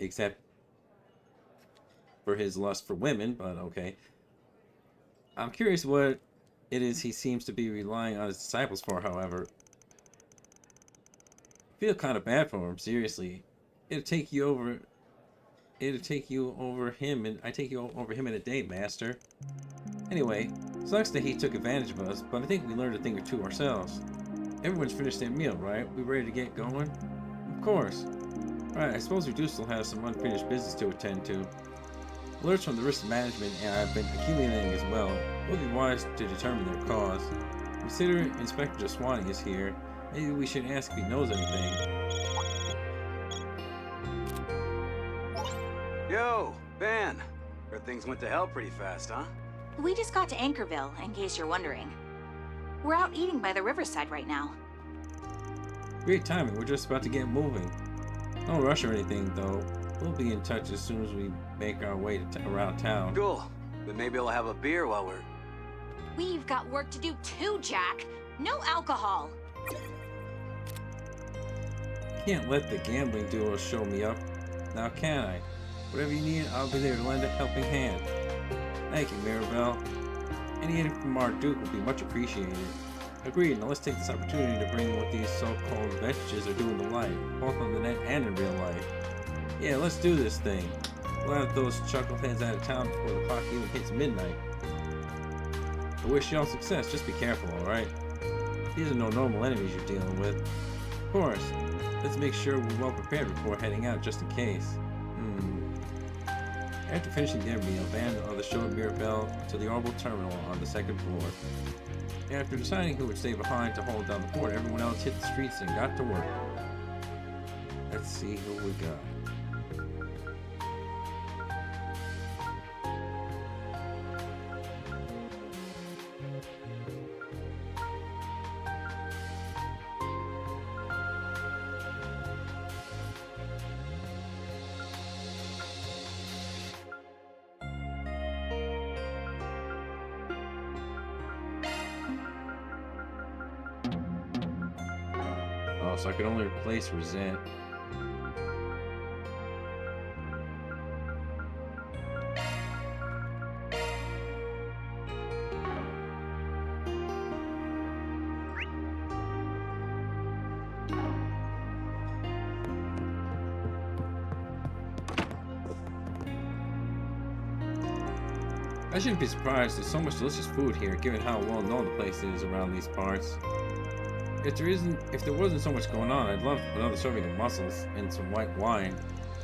Except for his lust for women, but okay. I'm curious what it is he seems to be relying on his disciples for, however. I feel kind of bad for him, seriously. It'd take you over him, and I take you over him in a day, Master. Anyway, sucks that he took advantage of us, but I think we learned a thing or two ourselves. Everyone's finished their meal, right? We ready to get going? Of course. Right, I suppose we do still have some unfinished business to attend to. Alerts from the risk management have been accumulating as well. It would be wise to determine their cause. Consider Inspector Jaswani is here. Maybe we should ask if he knows anything. Yo, Van. Heard things went to hell pretty fast, huh? We just got to Anchorville, in case you're wondering. We're out eating by the riverside right now. Great timing, we're just about to get moving. No rush or anything, though. We'll be in touch as soon as we make our way around town. Cool. Then maybe I'll have a beer while we're... We've got work to do too, Jack. No alcohol. Can't let the gambling duo show me up. Now can I? Whatever you need, I'll be there to lend a helping hand. Thank you, Mirabelle. Any aid from our Duke will be much appreciated. Agreed, now let's take this opportunity to bring what these so-called vestiges are doing to light, both on the net and in real life. Yeah, let's do this thing. We'll have those chuckleheads out of town before the clock even hits midnight. I wish you all success, just be careful, alright? These are no normal enemies you're dealing with. Of course, let's make sure we're well prepared before heading out, just in case. After finishing their meal, Van and the others showed Mirabelle to the orbital terminal on the second floor. After deciding who would stay behind to hold down the fort, everyone else hit the streets and got to work. Let's see who we got. Oh, so I could only replace Rosette. I shouldn't be surprised. There's so much delicious food here, given how well known the place is around these parts. If there wasn't so much going on, I'd love another serving of mussels and some white wine.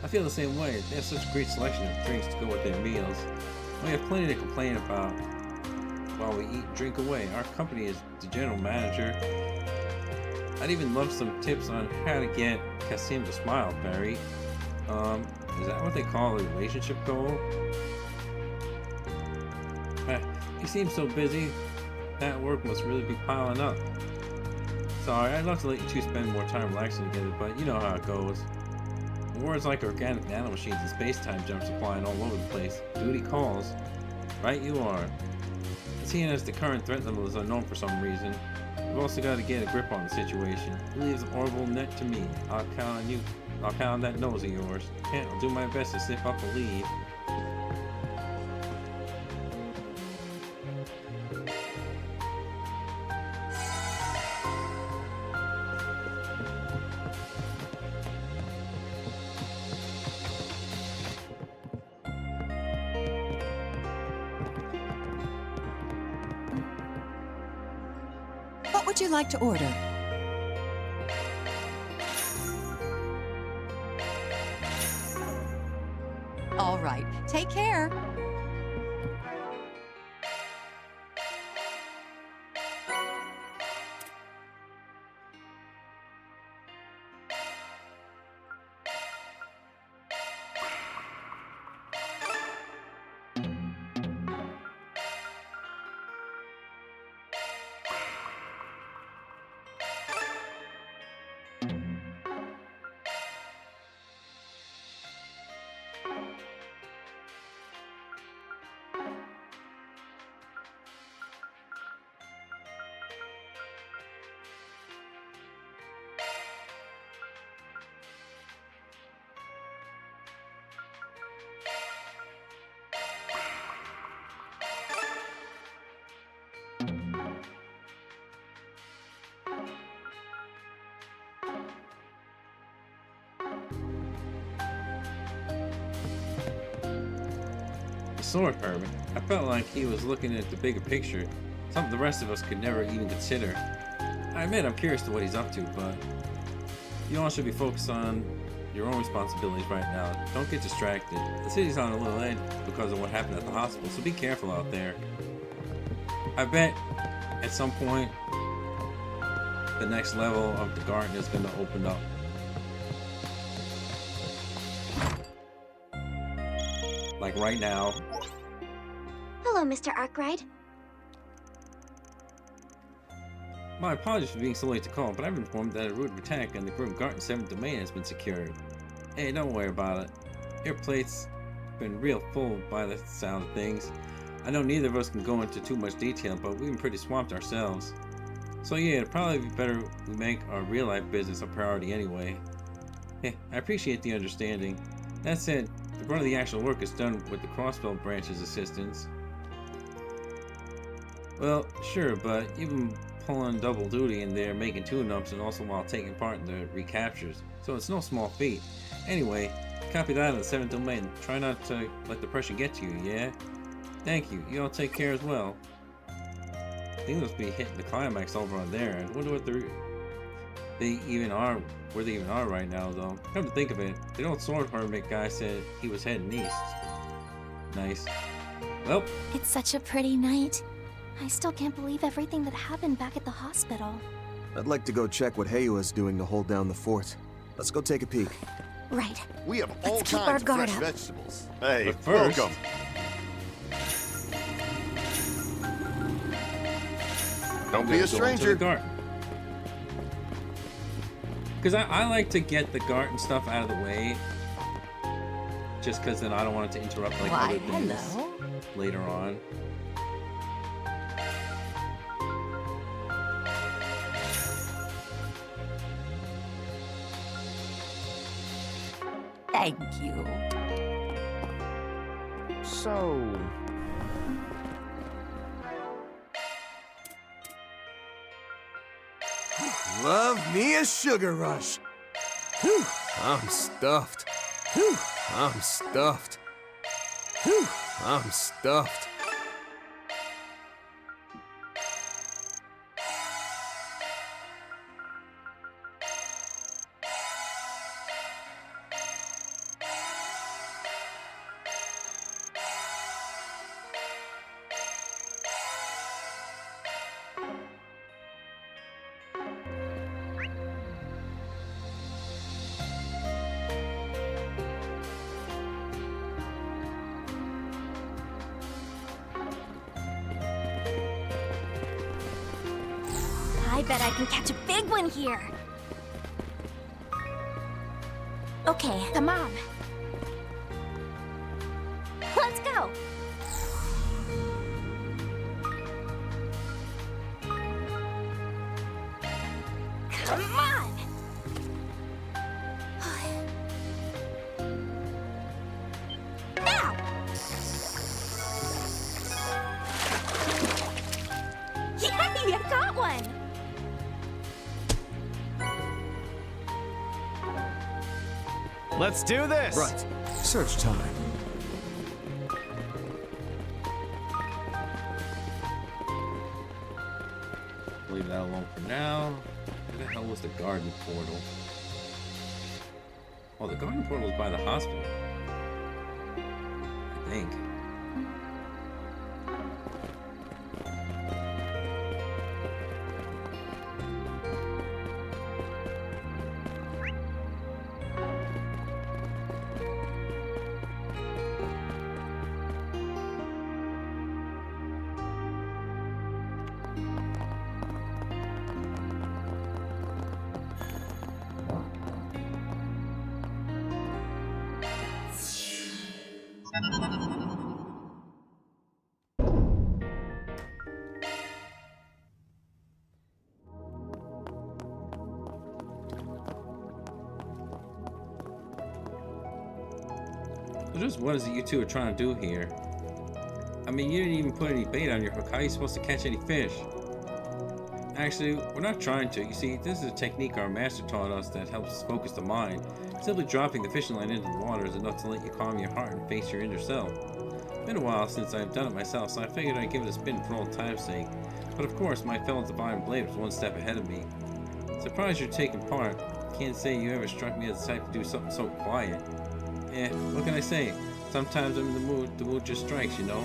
I feel the same way. They have such a great selection of drinks to go with their meals. We have plenty to complain about while we eat and drink away. Our company is the general manager. I'd even love some tips on how to get Kasim to smile, Barry. Is that what they call a relationship goal? He seems so busy. That work must really be piling up. Sorry, I'd love to let you two spend more time relaxing together, but you know how it goes. Words like organic nanomachines and space-time jumps are flying all over the place. Duty calls. Right you are. Seeing as the current threat level is unknown for some reason, we've also got to get a grip on the situation. It leaves the orbital net to me. I'll count on you. I'll count on that nose of yours. Yeah, I'll do my best to slip up and leave. What would you like to order? All right, take care. Sword Hermit. I felt like he was looking at the bigger picture, something the rest of us could never even consider. I admit I'm curious to what he's up to, but you all should be focused on your own responsibilities right now. Don't get distracted. The city's on a little edge because of what happened at the hospital, so be careful out there. I bet at some point the next level of the garden is going to open up. Like right now. Hello, Mr. Arkwright. My apologies for being so late to call, but I've been informed that a route of attack on the Grim Garden 7th domain has been secured. Hey, don't worry about it. Your plate's been real full by the sound of things. I know neither of us can go into too much detail, but we've been pretty swamped ourselves. So yeah, it'd probably be better we make our real-life business a priority anyway. Hey, I appreciate the understanding. That said, the brunt of the actual work is done with the Crossbelt branch's assistance. Well, sure, but you've been pulling double duty in there, making tune-ups, and also while taking part in the recaptures, so it's no small feat. Anyway, copy that on the 7th domain. Try not to let the pressure get to you, yeah? Thank you. You all take care as well. They must be hitting the climax over on there. I wonder what where they even are right now, though. Come to think of it, the old Sword Hermit guy said he was heading east. Nice. Well, it's such a pretty night. I still can't believe everything that happened back at the hospital. I'd like to go check what Heiua's doing to hold down the fort. Let's go take a peek. Right. We have Let's all keep our kinds of guard fresh up. vegetables. Hey, but first, welcome. Don't be a stranger. Because I like to get the garden stuff out of the way, just because then I don't want it to interrupt like other things later on. Thank you. So... Love me a sugar rush. Whew, I'm stuffed. Whew, I'm stuffed. Whew, I'm stuffed. I bet I can catch a big one here. Okay, come on. Let's go. Come on. Now. Yay, I got one. Let's do this! Right. Search time. Leave that alone for now. Where the hell was the garden portal? Oh, the garden portal was by the hospital. I think. Just what is it you two are trying to do here? I mean, you didn't even put any bait on your hook. How are you supposed to catch any fish? Actually, we're not trying to. You see, this is a technique our master taught us that helps us focus the mind. Simply dropping the fishing line into the water is enough to let you calm your heart and face your inner self. It's been a while since I've done it myself, so I figured I'd give it a spin for old time's sake. But of course, my fellow Divine Blade was one step ahead of me. Surprised you're taking part. Can't say you ever struck me as the type to do something so quiet. What can I say? Sometimes I'm in the mood just strikes, you know?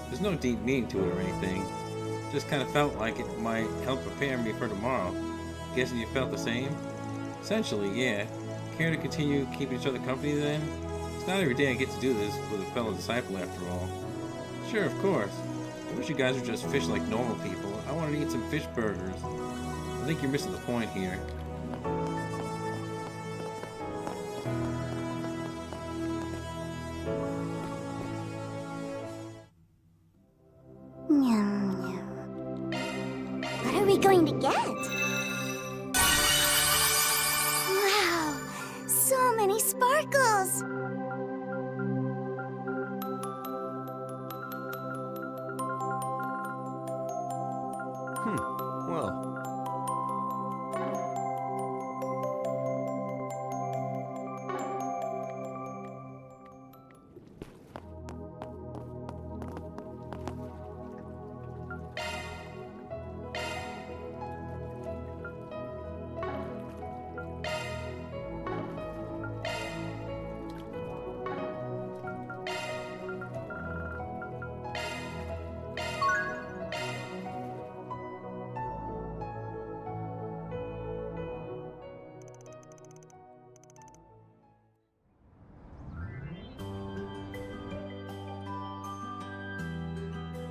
There's no deep meaning to it or anything. Just kind of felt like it might help prepare me for tomorrow. Guessing you felt the same? Essentially, yeah. Care to continue keeping each other company then? It's not every day I get to do this with a fellow disciple after all. Sure, of course. I wish you guys would just fish like normal people. I wanted to eat some fish burgers. I think you're missing the point here. What are we going to get? Wow, so many sparkles! Well.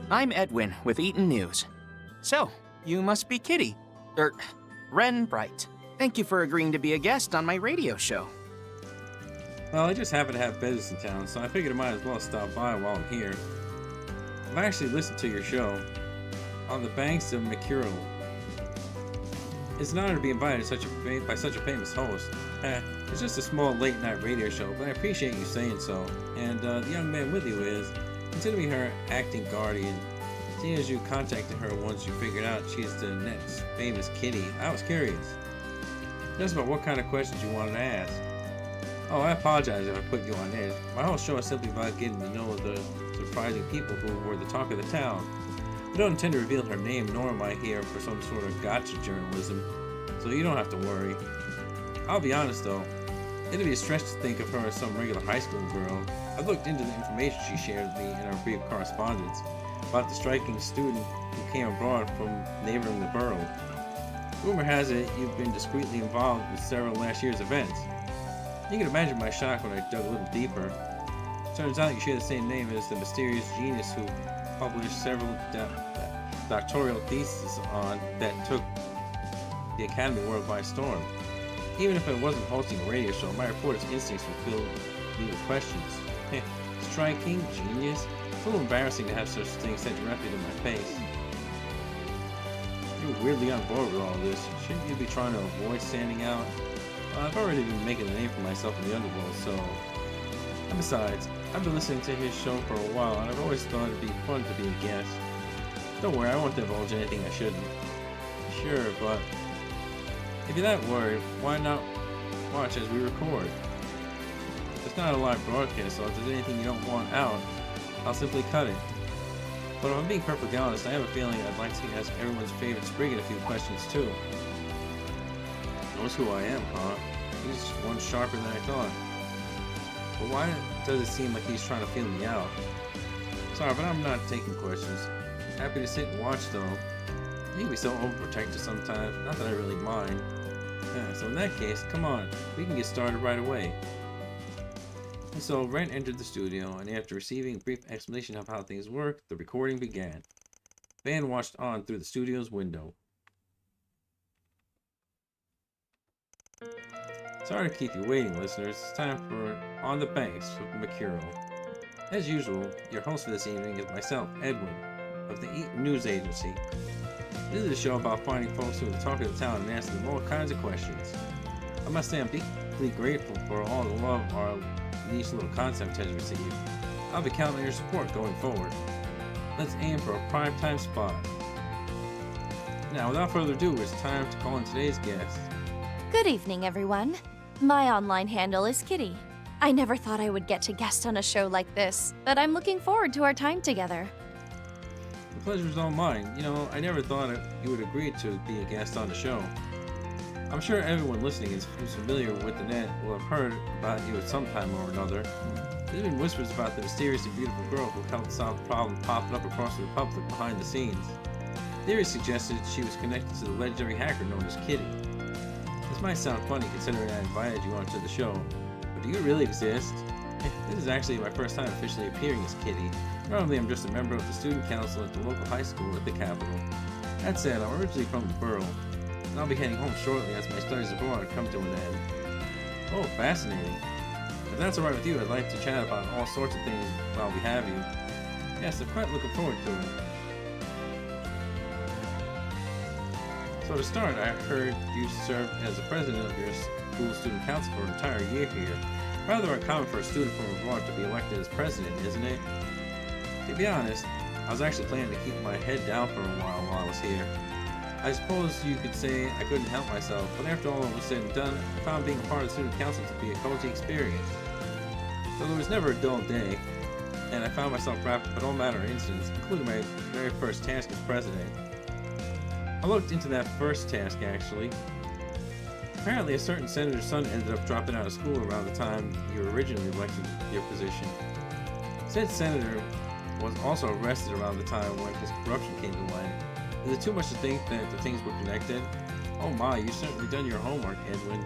I'm Edwin with Eaton News. So, you must be Kitty. Ren Bright. Thank you for agreeing to be a guest on my radio show. Well, I just happen to have business in town, so I figured I might as well stop by while I'm here. I've actually listened to your show on the banks of Mercurial. It's an honor to be invited by such a famous host. It's just a small late-night radio show, but I appreciate you saying so. And the young man with you is, consider me her acting guardian. Seeing as you contacted her once you figured out she's the next famous Kitty, I was curious. Just about what kind of questions you wanted to ask. Oh, I apologize if I put you on edge. My whole show is simply about getting to know the surprising people who were the talk of the town. I don't intend to reveal her name, nor am I here for some sort of gotcha journalism, so you don't have to worry. I'll be honest though, it'd be a stretch to think of her as some regular high school girl. I've looked into the information she shared with me in our brief correspondence about the striking student who came abroad from neighboring the borough. Rumor has it you've been discreetly involved with several last year's events. You can imagine my shock when I dug a little deeper. Turns out you share the same name as the mysterious genius who published several doctoral theses on that took the Academy world by storm. Even if I wasn't hosting a radio show, my reporter's instincts would fill me with questions. Striking, genius. It's a little embarrassing to have such things said directly to my face. You're weirdly on board with all this. Shouldn't you be trying to avoid standing out? I've already been making a name for myself in the underworld, so... And besides, I've been listening to his show for a while, and I've always thought it'd be fun to be a guest. Don't worry, I won't divulge anything I shouldn't. Sure, but... if you're that worried, why not watch as we record? It's not a live broadcast, so if there's anything you don't want out, I'll simply cut it. But if I'm being perfectly honest, I have a feeling I'd like to ask everyone's favorite Spriggan a few questions too. Knows who I am, huh? He's one sharper than I thought. But why does it seem like he's trying to feel me out? Sorry, but I'm not taking questions. Happy to sit and watch though. You can be so overprotective sometimes, not that I really mind. Yeah, so in that case, come on, we can get started right away. And so Ren entered the studio, and after receiving a brief explanation of how things work, the recording began. Van watched on through the studio's window. Sorry to keep you waiting, listeners. It's time for On the Banks with Mercurial. As usual, your host for this evening is myself, Edwin, of the Eaton News Agency. This is a show about finding folks who are the talk of the town and asking them all kinds of questions. I must say I'm deeply grateful for all the love our niche little concept has received. I'll be counting on your support going forward. Let's aim for a primetime spot. Now, without further ado, it's time to call in today's guest. Good evening, everyone. My online handle is Kitty. I never thought I would get to guest on a show like this, but I'm looking forward to our time together. The pleasure's all mine. You know, I never thought you would agree to be a guest on the show. I'm sure everyone listening who's familiar with the net will have heard about you at some time or another. There's been whispers about the mysterious and beautiful girl who helped solve the problem popping up across the Republic behind the scenes. Theories suggested she was connected to the legendary hacker known as Kitty. This might sound funny considering I invited you onto the show, but do you really exist? This is actually my first time officially appearing as Kitty. Normally I'm just a member of the student council at the local high school at the capital. That said, I'm originally from the borough, and I'll be heading home shortly as my studies abroad come to an end. Oh, fascinating. If that's alright with you, I'd like to chat about all sorts of things while we have you. Yes, I'm quite looking forward to it. So to start, I heard you served as the president of your school student council for an entire year here. Rather uncommon for a student from abroad to be elected as president, isn't it? To be honest, I was actually planning to keep my head down for a while I was here. I suppose you could say I couldn't help myself, but after all was said and done, I found being a part of the student council to be a cozy experience. So there was never a dull day, and I found myself wrapped up in all manner of incidents, including my very first task as president. I looked into that first task, actually. Apparently, a certain senator's son ended up dropping out of school around the time you were originally elected to your position. Said senator was also arrested around the time when his corruption came to light. Is it too much to think that the things were connected? Oh my, you've certainly done your homework, Edwin.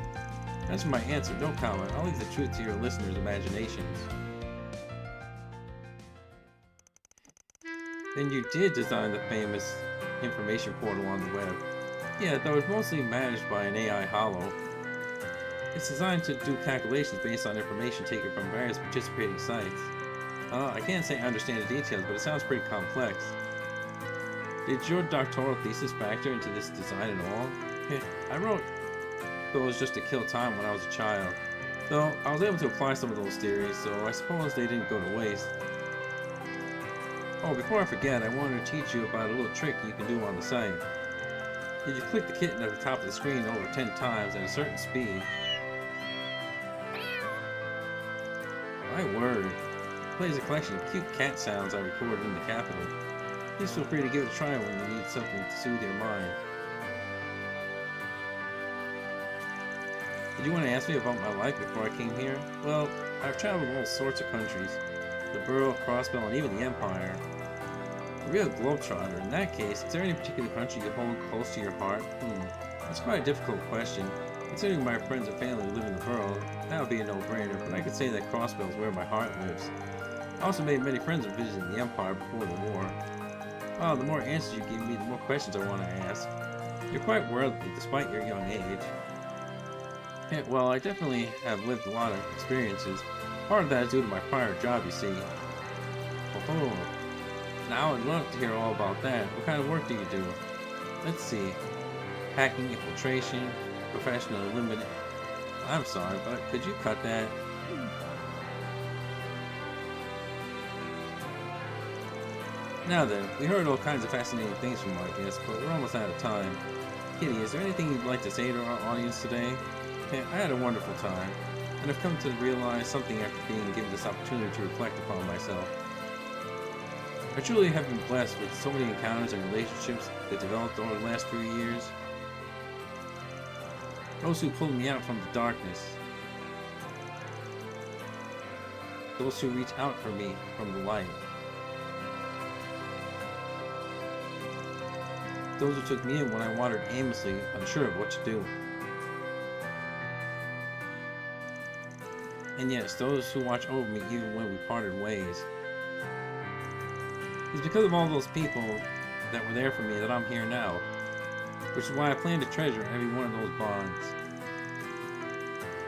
That's my answer, no comment. I'll leave the truth to your listeners' imaginations. Then you did design the famous information portal on the web. Yeah, though it's mostly managed by an AI Hollow. It's designed to do calculations based on information taken from various participating sites. I can't say I understand the details, but it sounds pretty complex. Did your doctoral thesis factor into this design at all? I wrote those just to kill time when I was a child. Though I was able to apply some of those theories, so I suppose they didn't go to waste. Oh, before I forget, I wanted to teach you about a little trick you can do on the site. If you click the kitten at the top of the screen over 10 times at a certain speed... My word. It plays a collection of cute cat sounds I recorded in the Capitol. Please feel free to give it a try when you need something to soothe your mind. Did you want to ask me about my life before I came here? Well, I've traveled all sorts of countries. The Borough, Crossbell, and even the Empire. A real globetrotter. In that case, is there any particular country you hold close to your heart? That's quite a difficult question. Considering my friends and family live in the Borough, that would be a no-brainer, but I could say that Crossbell is where my heart lives. I also made many friends in visiting the Empire before the war. Well, the more answers you give me, the more questions I want to ask. You're quite worldly, despite your young age. Yeah, well, I definitely have lived a lot of experiences. Part of that is due to my prior job, you see. Oh, now I'd love to hear all about that. What kind of work do you do? Let's see. Hacking, infiltration, professional elimination. I'm sorry, but could you cut that? Now then, we heard all kinds of fascinating things from our guests, but we're almost out of time. Kitty, is there anything you'd like to say to our audience today? Yeah, I had a wonderful time, and I've come to realize something after being given this opportunity to reflect upon myself. I truly have been blessed with so many encounters and relationships that developed over the last few years. Those who pulled me out from the darkness. Those who reached out for me from the light. Those who took me in when I wandered aimlessly, unsure of what to do. And yes, those who watch over me even when we parted ways. It's because of all those people that were there for me that I'm here now, which is why I plan to treasure every one of those bonds.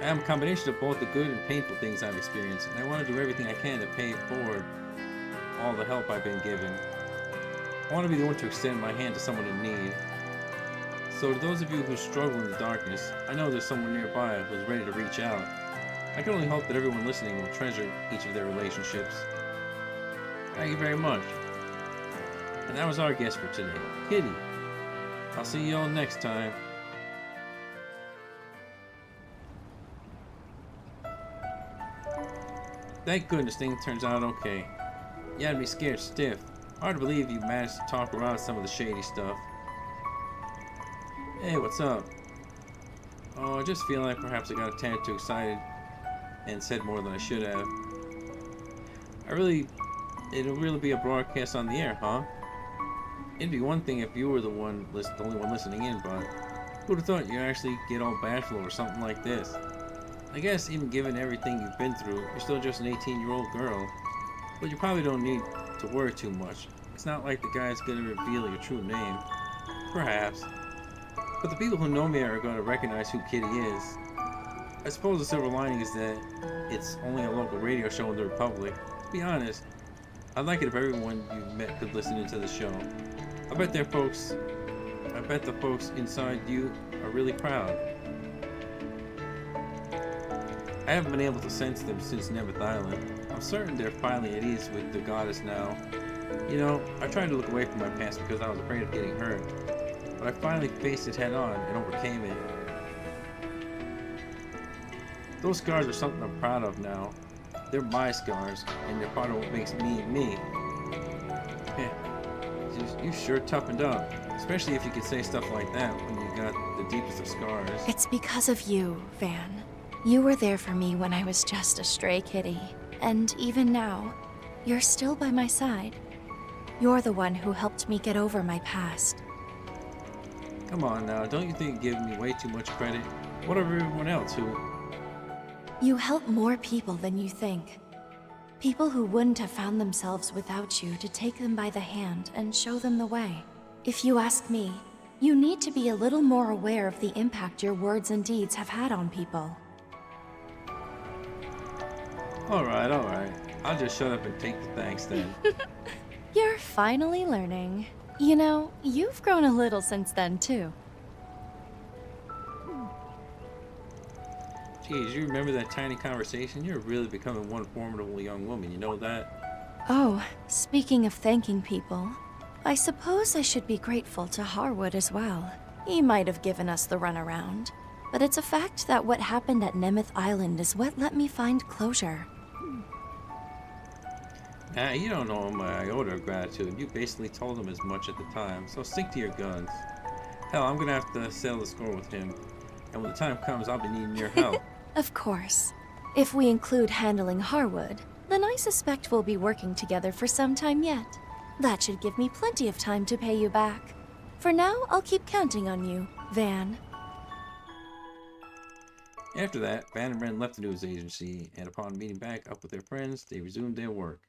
I am a combination of both the good and painful things I've experienced, and I want to do everything I can to pay forward all the help I've been given. I want to be the one to extend my hand to someone in need. So to those of you who struggle in the darkness, I know there's someone nearby who's ready to reach out. I can only hope that everyone listening will treasure each of their relationships. Thank you very much. And that was our guest for today, Kitty. I'll see you all next time. Thank goodness things turns out okay. You had me scared stiff. Hard to believe you managed to talk around some of the shady stuff. Hey, what's up? Oh, I just feel like perhaps I got a tad too excited and said more than I should have. It'll really be a broadcast on the air, huh? It'd be one thing if you were the only one listening in, but who'd have thought you'd actually get all bashful or something like this? I guess even given everything you've been through, you're still just an 18-year-old girl. But you probably don't need to worry too much. It's not like the guy's gonna reveal your true name. Perhaps. But the people who know me are gonna recognize who Kitty is. I suppose the silver lining is that it's only a local radio show in the Republic. To be honest, I'd like it if everyone you met could listen into the show. I bet the folks inside you are really proud. I haven't been able to sense them since Nebeth Island. I'm certain they're finally at ease with the goddess now. You know, I tried to look away from my past because I was afraid of getting hurt, but I finally faced it head on and overcame it. Those scars are something I'm proud of now. They're my scars, and they're part of what makes me, me. Yeah, you sure toughened up, especially if you could say stuff like that when you got the deepest of scars. It's because of you, Van. You were there for me when I was just a stray kitty, and even now, you're still by my side. You're the one who helped me get over my past. Come on now, don't you think you're giving me way too much credit? What of everyone else who... You help more people than you think. People who wouldn't have found themselves without you to take them by the hand and show them the way. If you ask me, you need to be a little more aware of the impact your words and deeds have had on people. Alright. I'll just shut up and take the thanks then. You're finally learning. You know, you've grown a little since then, too. Geez, you remember that tiny conversation? You're really becoming one formidable young woman, you know that? Oh, speaking of thanking people, I suppose I should be grateful to Harwood as well. He might have given us the runaround, but it's a fact that what happened at Nemeth Island is what let me find closure. Nah, you don't know my iota of gratitude. You basically told him as much at the time, so stick to your guns. Hell, I'm gonna have to settle the score with him, and when the time comes, I'll be needing your help. Of course. If we include handling Harwood, then I suspect we'll be working together for some time yet. That should give me plenty of time to pay you back. For now, I'll keep counting on you, Van. After that, Van and Ren left the news agency, and upon meeting back up with their friends, they resumed their work.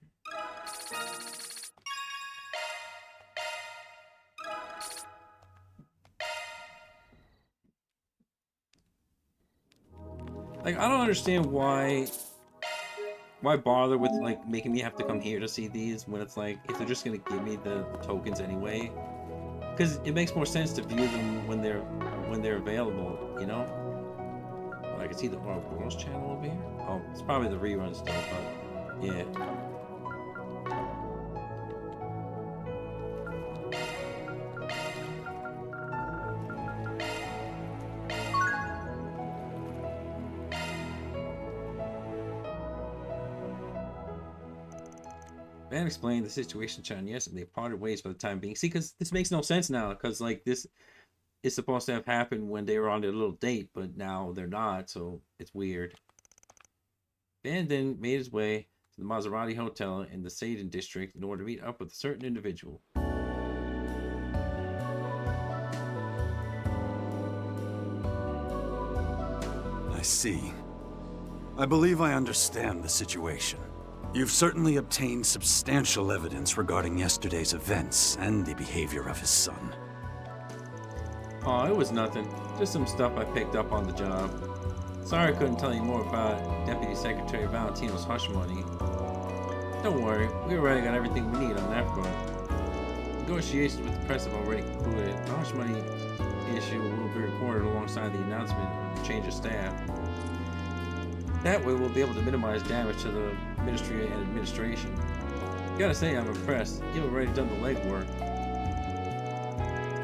Like, I don't understand why bother with, like, making me have to come here to see these when it's like, if they're just gonna give me the tokens anyway. Because it makes more sense to view them when they're available, you know? Oh, I can see the Ouroboros channel over here. Oh, it's probably the rerun stuff, but yeah. Van explained the situation to Chan yes, and they parted ways for the time being. See, because this makes no sense now, because like this is supposed to have happened when they were on their little date, but now they're not, so it's weird. Van then made his way to the Maserati Hotel in the Satan district in order to meet up with a certain individual. I see. I believe I understand the situation. You've certainly obtained substantial evidence regarding yesterday's events and the behavior of his son. Oh, it was nothing. Just some stuff I picked up on the job. Sorry I couldn't tell you more about Deputy Secretary Valentino's hush money. Don't worry, we already got everything we need on that front. Negotiations with the press have already concluded. The hush money issue will be recorded alongside the announcement of the change of staff. That way we'll be able to minimize damage to the Ministry and administration. Gotta say, I'm impressed. You've already done the legwork.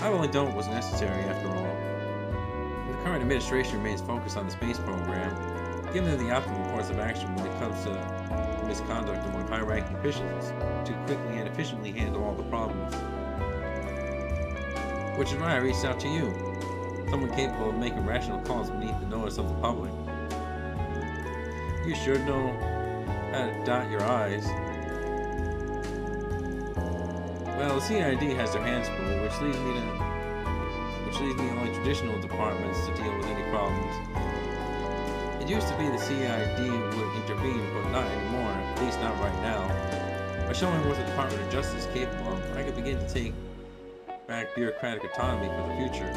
I've only done what was necessary after all. The current administration remains focused on the space program, giving them the optimal course of action when it comes to misconduct among high-ranking officials to quickly and efficiently handle all the problems. Which is why I reached out to you, someone capable of making rational calls beneath the notice of the public. You sure know how to dot your I's. Well, the CID has their hands full, which leaves me only traditional departments to deal with any problems. It used to be the CID would intervene, but not anymore, at least not right now. By showing what the Department of Justice is capable of, I could begin to take back bureaucratic autonomy for the future.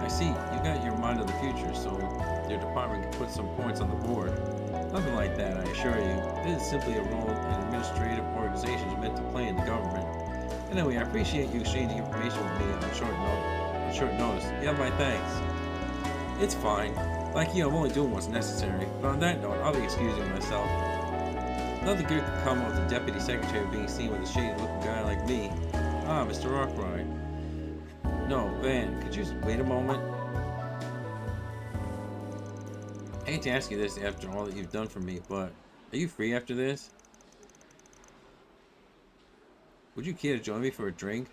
I see, you got your mind on the future, so your department can put some points on the board. Nothing like that, I assure you. This is simply a role an administrative organization is meant to play in the government. Anyway, I appreciate you exchanging information with me on short notice. You have my thanks. It's fine. Like you, I'm only doing what's necessary. But on that note, I'll be excusing myself. Nothing good could come of the Deputy Secretary being seen with a shady-looking guy like me. Ah, Mr. Arkwright. No, Van, could you wait a moment? I hate to ask you this after all that you've done for me, but are you free after this? Would you care to join me for a drink?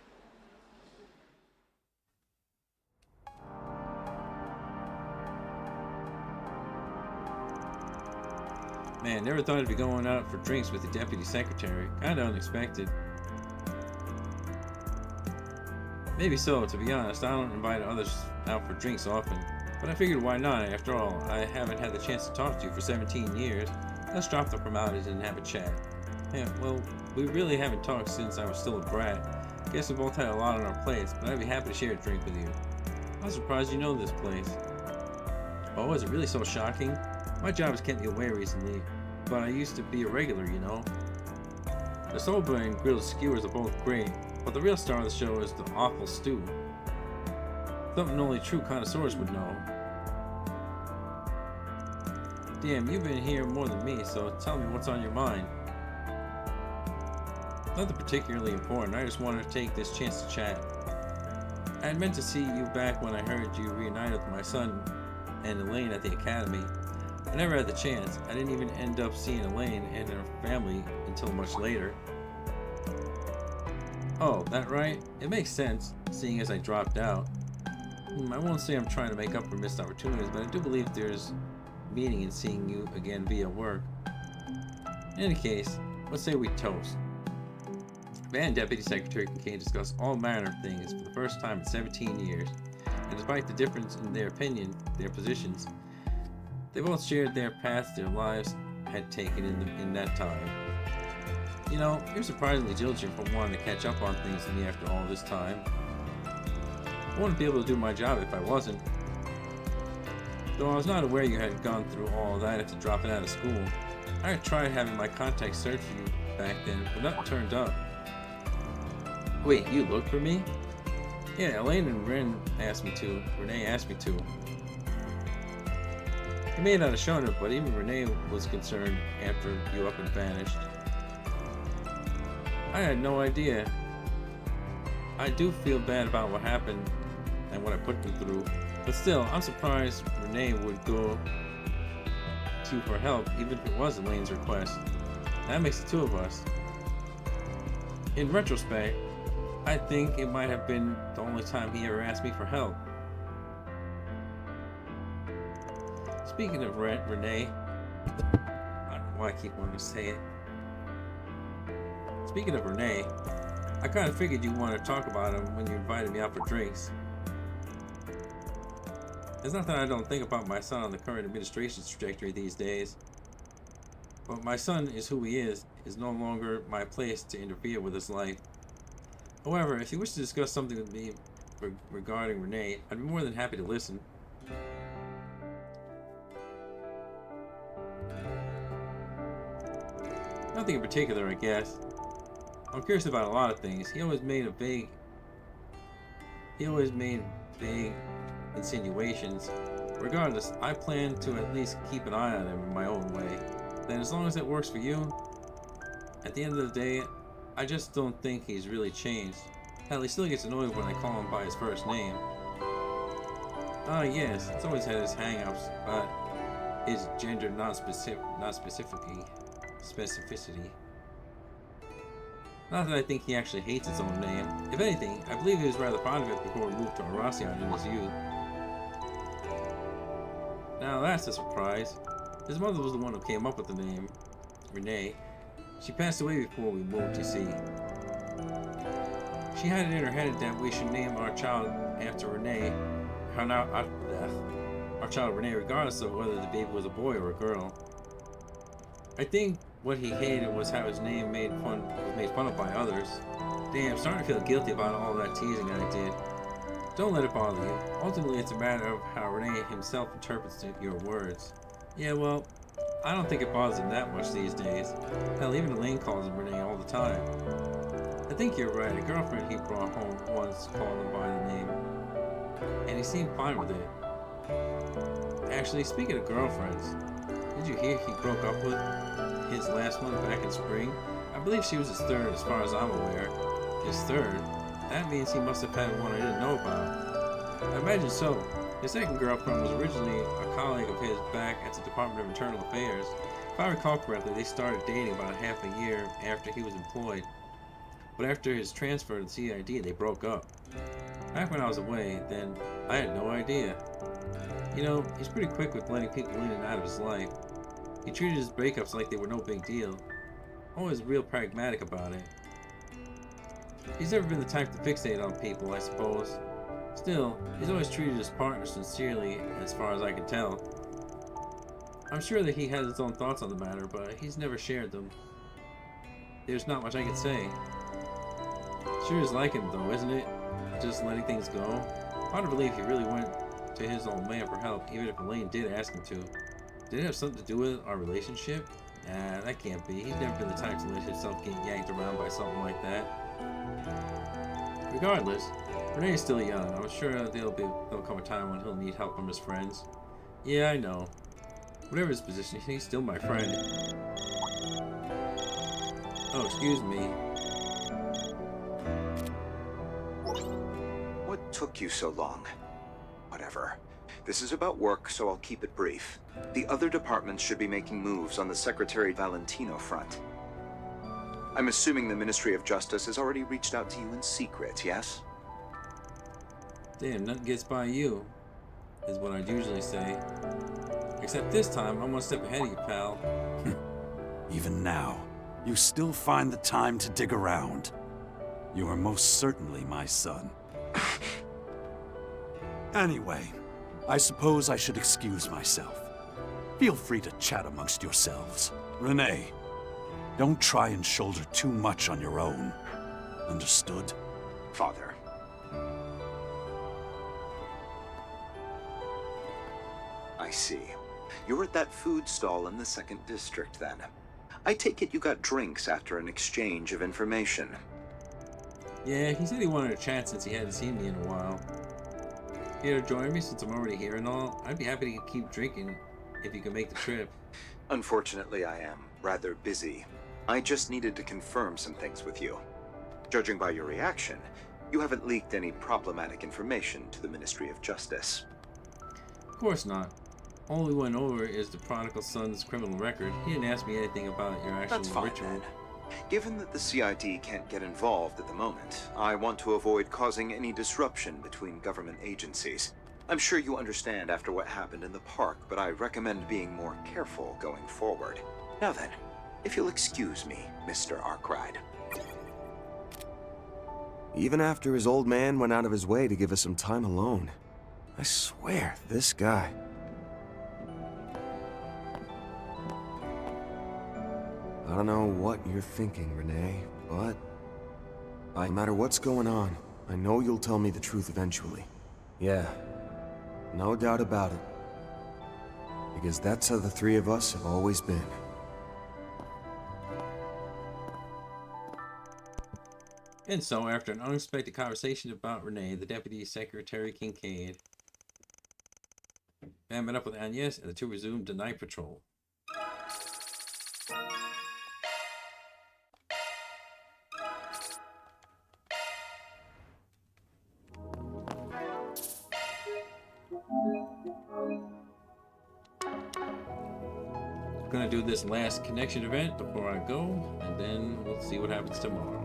Man, never thought I'd be going out for drinks with the Deputy Secretary. Kinda unexpected. Maybe so, to be honest. I don't invite others out for drinks often. But I figured why not? After all, I haven't had the chance to talk to you for 17 years. Let's drop the formalities and have a chat. Yeah, well, we really haven't talked since I was still a brat. Guess we both had a lot on our plates, but I'd be happy to share a drink with you. I'm surprised you know this place. Oh, is it really so shocking? My job has kept me away recently, but I used to be a regular, you know. The soba and grilled skewers are both great, but the real star of the show is the awful stew. Something only true connoisseurs would know. Damn, you've been here more than me, so tell me what's on your mind. Nothing particularly important, I just wanted to take this chance to chat. I had meant to see you back when I heard you reunited with my son and Elaine at the academy. I never had the chance. I didn't even end up seeing Elaine and her family until much later. Oh, that right? It makes sense, seeing as I dropped out. I won't say I'm trying to make up for missed opportunities, but I do believe there's meaning in seeing you again via work. In any case, let's say we toast. Van and Deputy Secretary Kincaid discussed all manner of things for the first time in 17 years, and despite the difference in their opinion, their positions, they both shared their paths their lives had taken in that time. You know, you're surprisingly diligent for wanting to catch up on things to me after all this time. I wouldn't be able to do my job if I wasn't. Though I was not aware you had gone through all that after dropping out of school. I had tried having my contacts search for you back then, but nothing turned up. Wait, you looked for me? Yeah, Elaine and Renee asked me to. You may not have shown it, but even Renee was concerned after you up and vanished. I had no idea. I do feel bad about what happened and what I put them through, but still, I'm surprised Renee would go to for help, even if it was Elaine's request. That makes the two of us. In retrospect, I think it might have been the only time he ever asked me for help. Speaking of Renee, I don't know why I keep wanting to say it. Speaking of Renee, I kind of figured you wanted to talk about him when you invited me out for drinks. It's not that I don't think about my son on the current administration's trajectory these days, but my son is who he is no longer my place to interfere with his life. However, if you wish to discuss something with me regarding Renee, I'd be more than happy to listen. Nothing in particular, I guess. I'm curious about a lot of things. He always made vague insinuations. Regardless, I plan to at least keep an eye on him in my own way. Then as long as that works for you, at the end of the day, I just don't think he's really changed. Hell, he still gets annoyed when I call him by his first name. Ah, yes, it's always had his hang-ups, but his gender specificity. Not that I think he actually hates his own name. If anything, I believe he was rather fond of it before he moved to Aracion in his youth. Now that's a surprise. His mother was the one who came up with the name, Renee. She passed away before we moved, you see. She had it in her head that we should name our child after Renee, our child Renee, regardless of whether the baby was a boy or a girl. I think what he hated was how his name was made fun of by others. Damn, I'm starting to feel guilty about all that teasing I did. Don't let it bother you. Ultimately, it's a matter of how Renee himself interprets your words. Yeah, well, I don't think it bothers him that much these days. Hell, even Elaine calls him Renee all the time. I think you're right. A girlfriend he brought home once called him by the name, and he seemed fine with it. Actually, speaking of girlfriends, did you hear he broke up with his last one back in spring? I believe she was his third as far as I'm aware. His third? That means he must have had one I didn't know about. I imagine so. His second girlfriend was originally a colleague of his back at the Department of Internal Affairs. If I recall correctly, they started dating about half a year after he was employed. But after his transfer to the CID, they broke up. Back when I was away, then, I had no idea. You know, he's pretty quick with letting people in and out of his life. He treated his breakups like they were no big deal. Always real pragmatic about it. He's never been the type to fixate on people, I suppose. Still, he's always treated his partner sincerely, as far as I can tell. I'm sure that he has his own thoughts on the matter, but he's never shared them. There's not much I can say. Sure is like him though, isn't it? Just letting things go. Hard to believe he really went to his old man for help, even if Elaine did ask him to. Did it have something to do with our relationship? Nah, that can't be. He's never been the type to let himself get yanked around by something like that. Regardless, Renee's still young. I'm sure there'll come a time when he'll need help from his friends. Yeah, I know. Whatever his position, he's still my friend. Oh, excuse me. What took you so long? Whatever. This is about work, so I'll keep it brief. The other departments should be making moves on the Secretary Valentino front. I'm assuming the Ministry of Justice has already reached out to you in secret, yes? Damn, nothing gets by you, is what I'd usually say. Except this time, I'm one step ahead of you, pal. Even now, you still find the time to dig around. You are most certainly my son. Anyway, I suppose I should excuse myself. Feel free to chat amongst yourselves. Renee, don't try and shoulder too much on your own. Understood? Father. I see. You're at that food stall in the 2nd District, then. I take it you got drinks after an exchange of information. Yeah, he said he wanted a chat since he hadn't seen me in a while. Here to join me since I'm already here and all? I'd be happy to keep drinking if you can make the trip. Unfortunately, I am rather busy. I just needed to confirm some things with you. Judging by your reaction, you haven't leaked any problematic information to the Ministry of Justice. Of course not. All we went over is the prodigal son's criminal record. He didn't ask me anything about your actual That's fine, ritual. then. Given that the CID can't get involved at the moment, I want to avoid causing any disruption between government agencies. I'm sure you understand after what happened in the park, but I recommend being more careful going forward. Now then, if you'll excuse me, Mr. Arkwright. Even after his old man went out of his way to give us some time alone. I swear, this guy. I don't know what you're thinking, Renee, but no matter what's going on, I know you'll tell me the truth eventually. Yeah, no doubt about it. Because that's how the three of us have always been. And so, after an unexpected conversation about Renee, the Deputy Secretary Kincaid met up with Agnes, and the two resumed the night patrol. Gonna do this last connection event before I go, and then we'll see what happens tomorrow.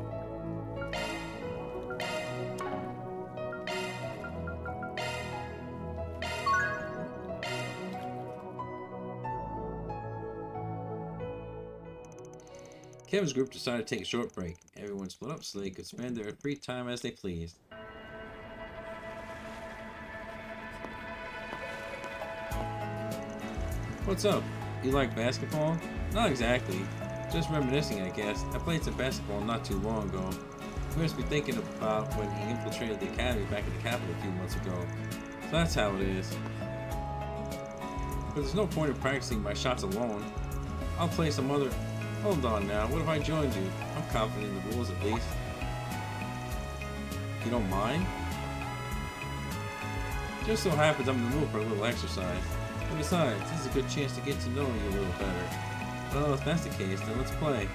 Kevin's group decided to take a short break. Everyone split up so they could spend their free time as they pleased. What's up? You like basketball? Not exactly. Just reminiscing, I guess. I played some basketball not too long ago. We must be thinking about when he infiltrated the academy back in the capital a few months ago. So that's how it is. But there's no point in practicing my shots alone. I'll play some other... Hold on now, what if I joined you? I'm confident in the rules at least. You don't mind? Just so happens I'm in the mood for a little exercise. And besides, this is a good chance to get to know you a little better. Well, if that's the case, then let's play.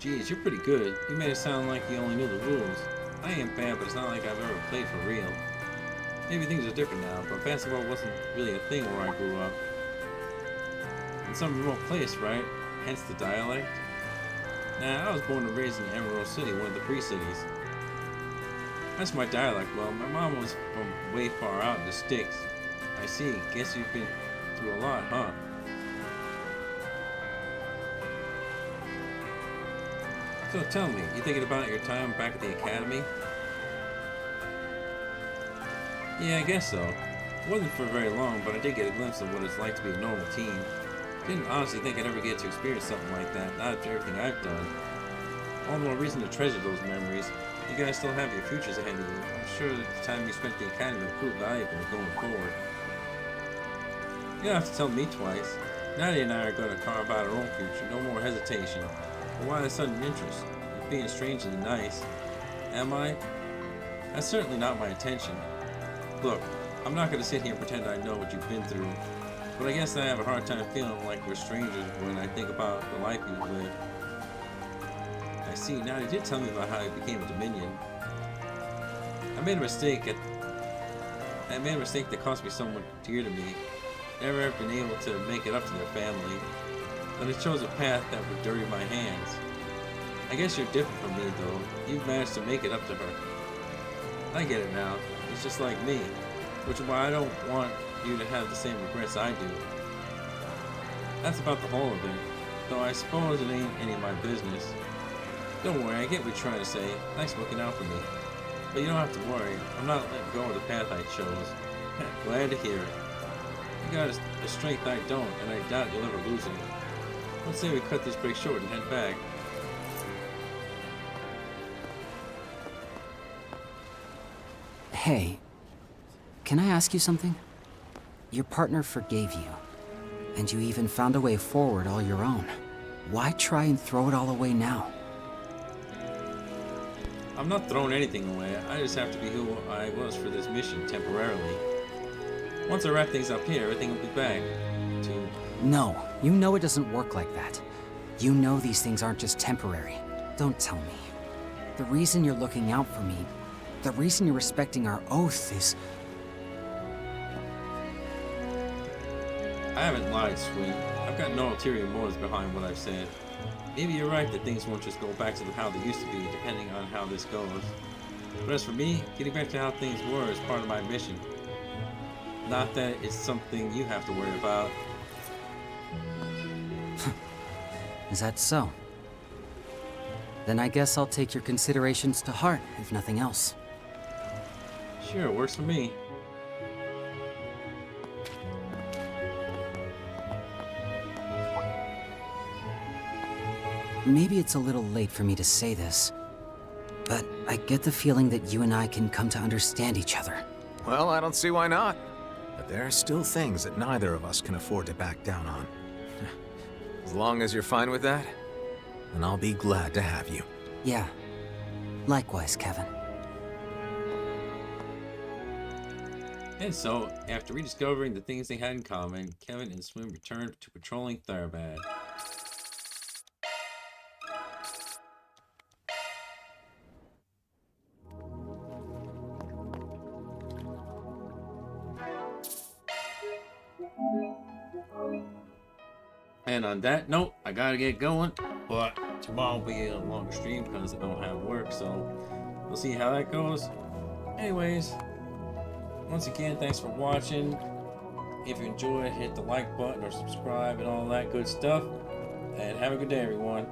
Geez, you're pretty good. You made it sound like you only knew the rules. I ain't bad, but it's not like I've ever played for real. Maybe things are different now, but basketball wasn't really a thing where I grew up. In some remote place, right? Hence the dialect. Nah, I was born and raised in Emerald City, one of the free cities. That's my dialect. Well, my mom was from way far out in the sticks. I see. Guess you've been through a lot, huh? So tell me, you thinking about your time back at the academy? Yeah, I guess so. It wasn't for very long, but I did get a glimpse of what it's like to be a normal teen. Didn't honestly think I'd ever get to experience something like that, not after everything I've done. All the more reason to treasure those memories. You guys still have your futures ahead of you. I'm sure that the time you spent at the academy will prove valuable going forward. You don't have to tell me twice. Nadia and I are going to carve out our own future. No more hesitation. But why the sudden interest? You're being strangely nice. Am I? That's certainly not my intention. Look, I'm not going to sit here and pretend I know what you've been through. But I guess I have a hard time feeling like we're strangers when I think about the life you've lived. I see, now you did tell me about how you became a Dominion. I made a mistake that cost me someone dear to me. Never have been able to make it up to their family. But I chose a path that would dirty my hands. I guess you're different from me though. You've managed to make it up to her. I get it now. It's just like me. Which is why I don't want you to have the same regrets I do. That's about the whole of it. Though I suppose it ain't any of my business. Don't worry, I get what you're trying to say. Thanks for looking out for me. But you don't have to worry. I'm not letting go of the path I chose. Glad to hear it. You got a strength I don't, and I doubt you'll ever lose it. Let's say we cut this break short and head back. Hey, can I ask you something? Your partner forgave you, and you even found a way forward all your own. Why try and throw it all away now? I'm not throwing anything away. I just have to be who I was for this mission temporarily. Once I wrap things up here, everything will be back to... No, you know it doesn't work like that. You know these things aren't just temporary. Don't tell me. The reason you're looking out for me, the reason you're respecting our oath is... I haven't lied, Sweet. I've got no ulterior motives behind what I've said. Maybe you're right that things won't just go back to how they used to be, depending on how this goes. But as for me, getting back to how things were is part of my mission. Not that it's something you have to worry about. Is that so? Then I guess I'll take your considerations to heart, if nothing else. Sure, works for me. Maybe it's a little late for me to say this, but I get the feeling that you and I can come to understand each other. Well, I don't see why not. But there are still things that neither of us can afford to back down on. As long as you're fine with that, then I'll be glad to have you. Yeah. Likewise, Kevin. And so, after rediscovering the things they had in common, Kevin and Swim returned to patrolling Tharabad. And on that note, I gotta get going, but tomorrow will be a longer stream because I don't have work, so we'll see how that goes. Anyways, once again, thanks for watching. If you enjoyed, hit the like button or subscribe and all that good stuff. And have a good day, everyone.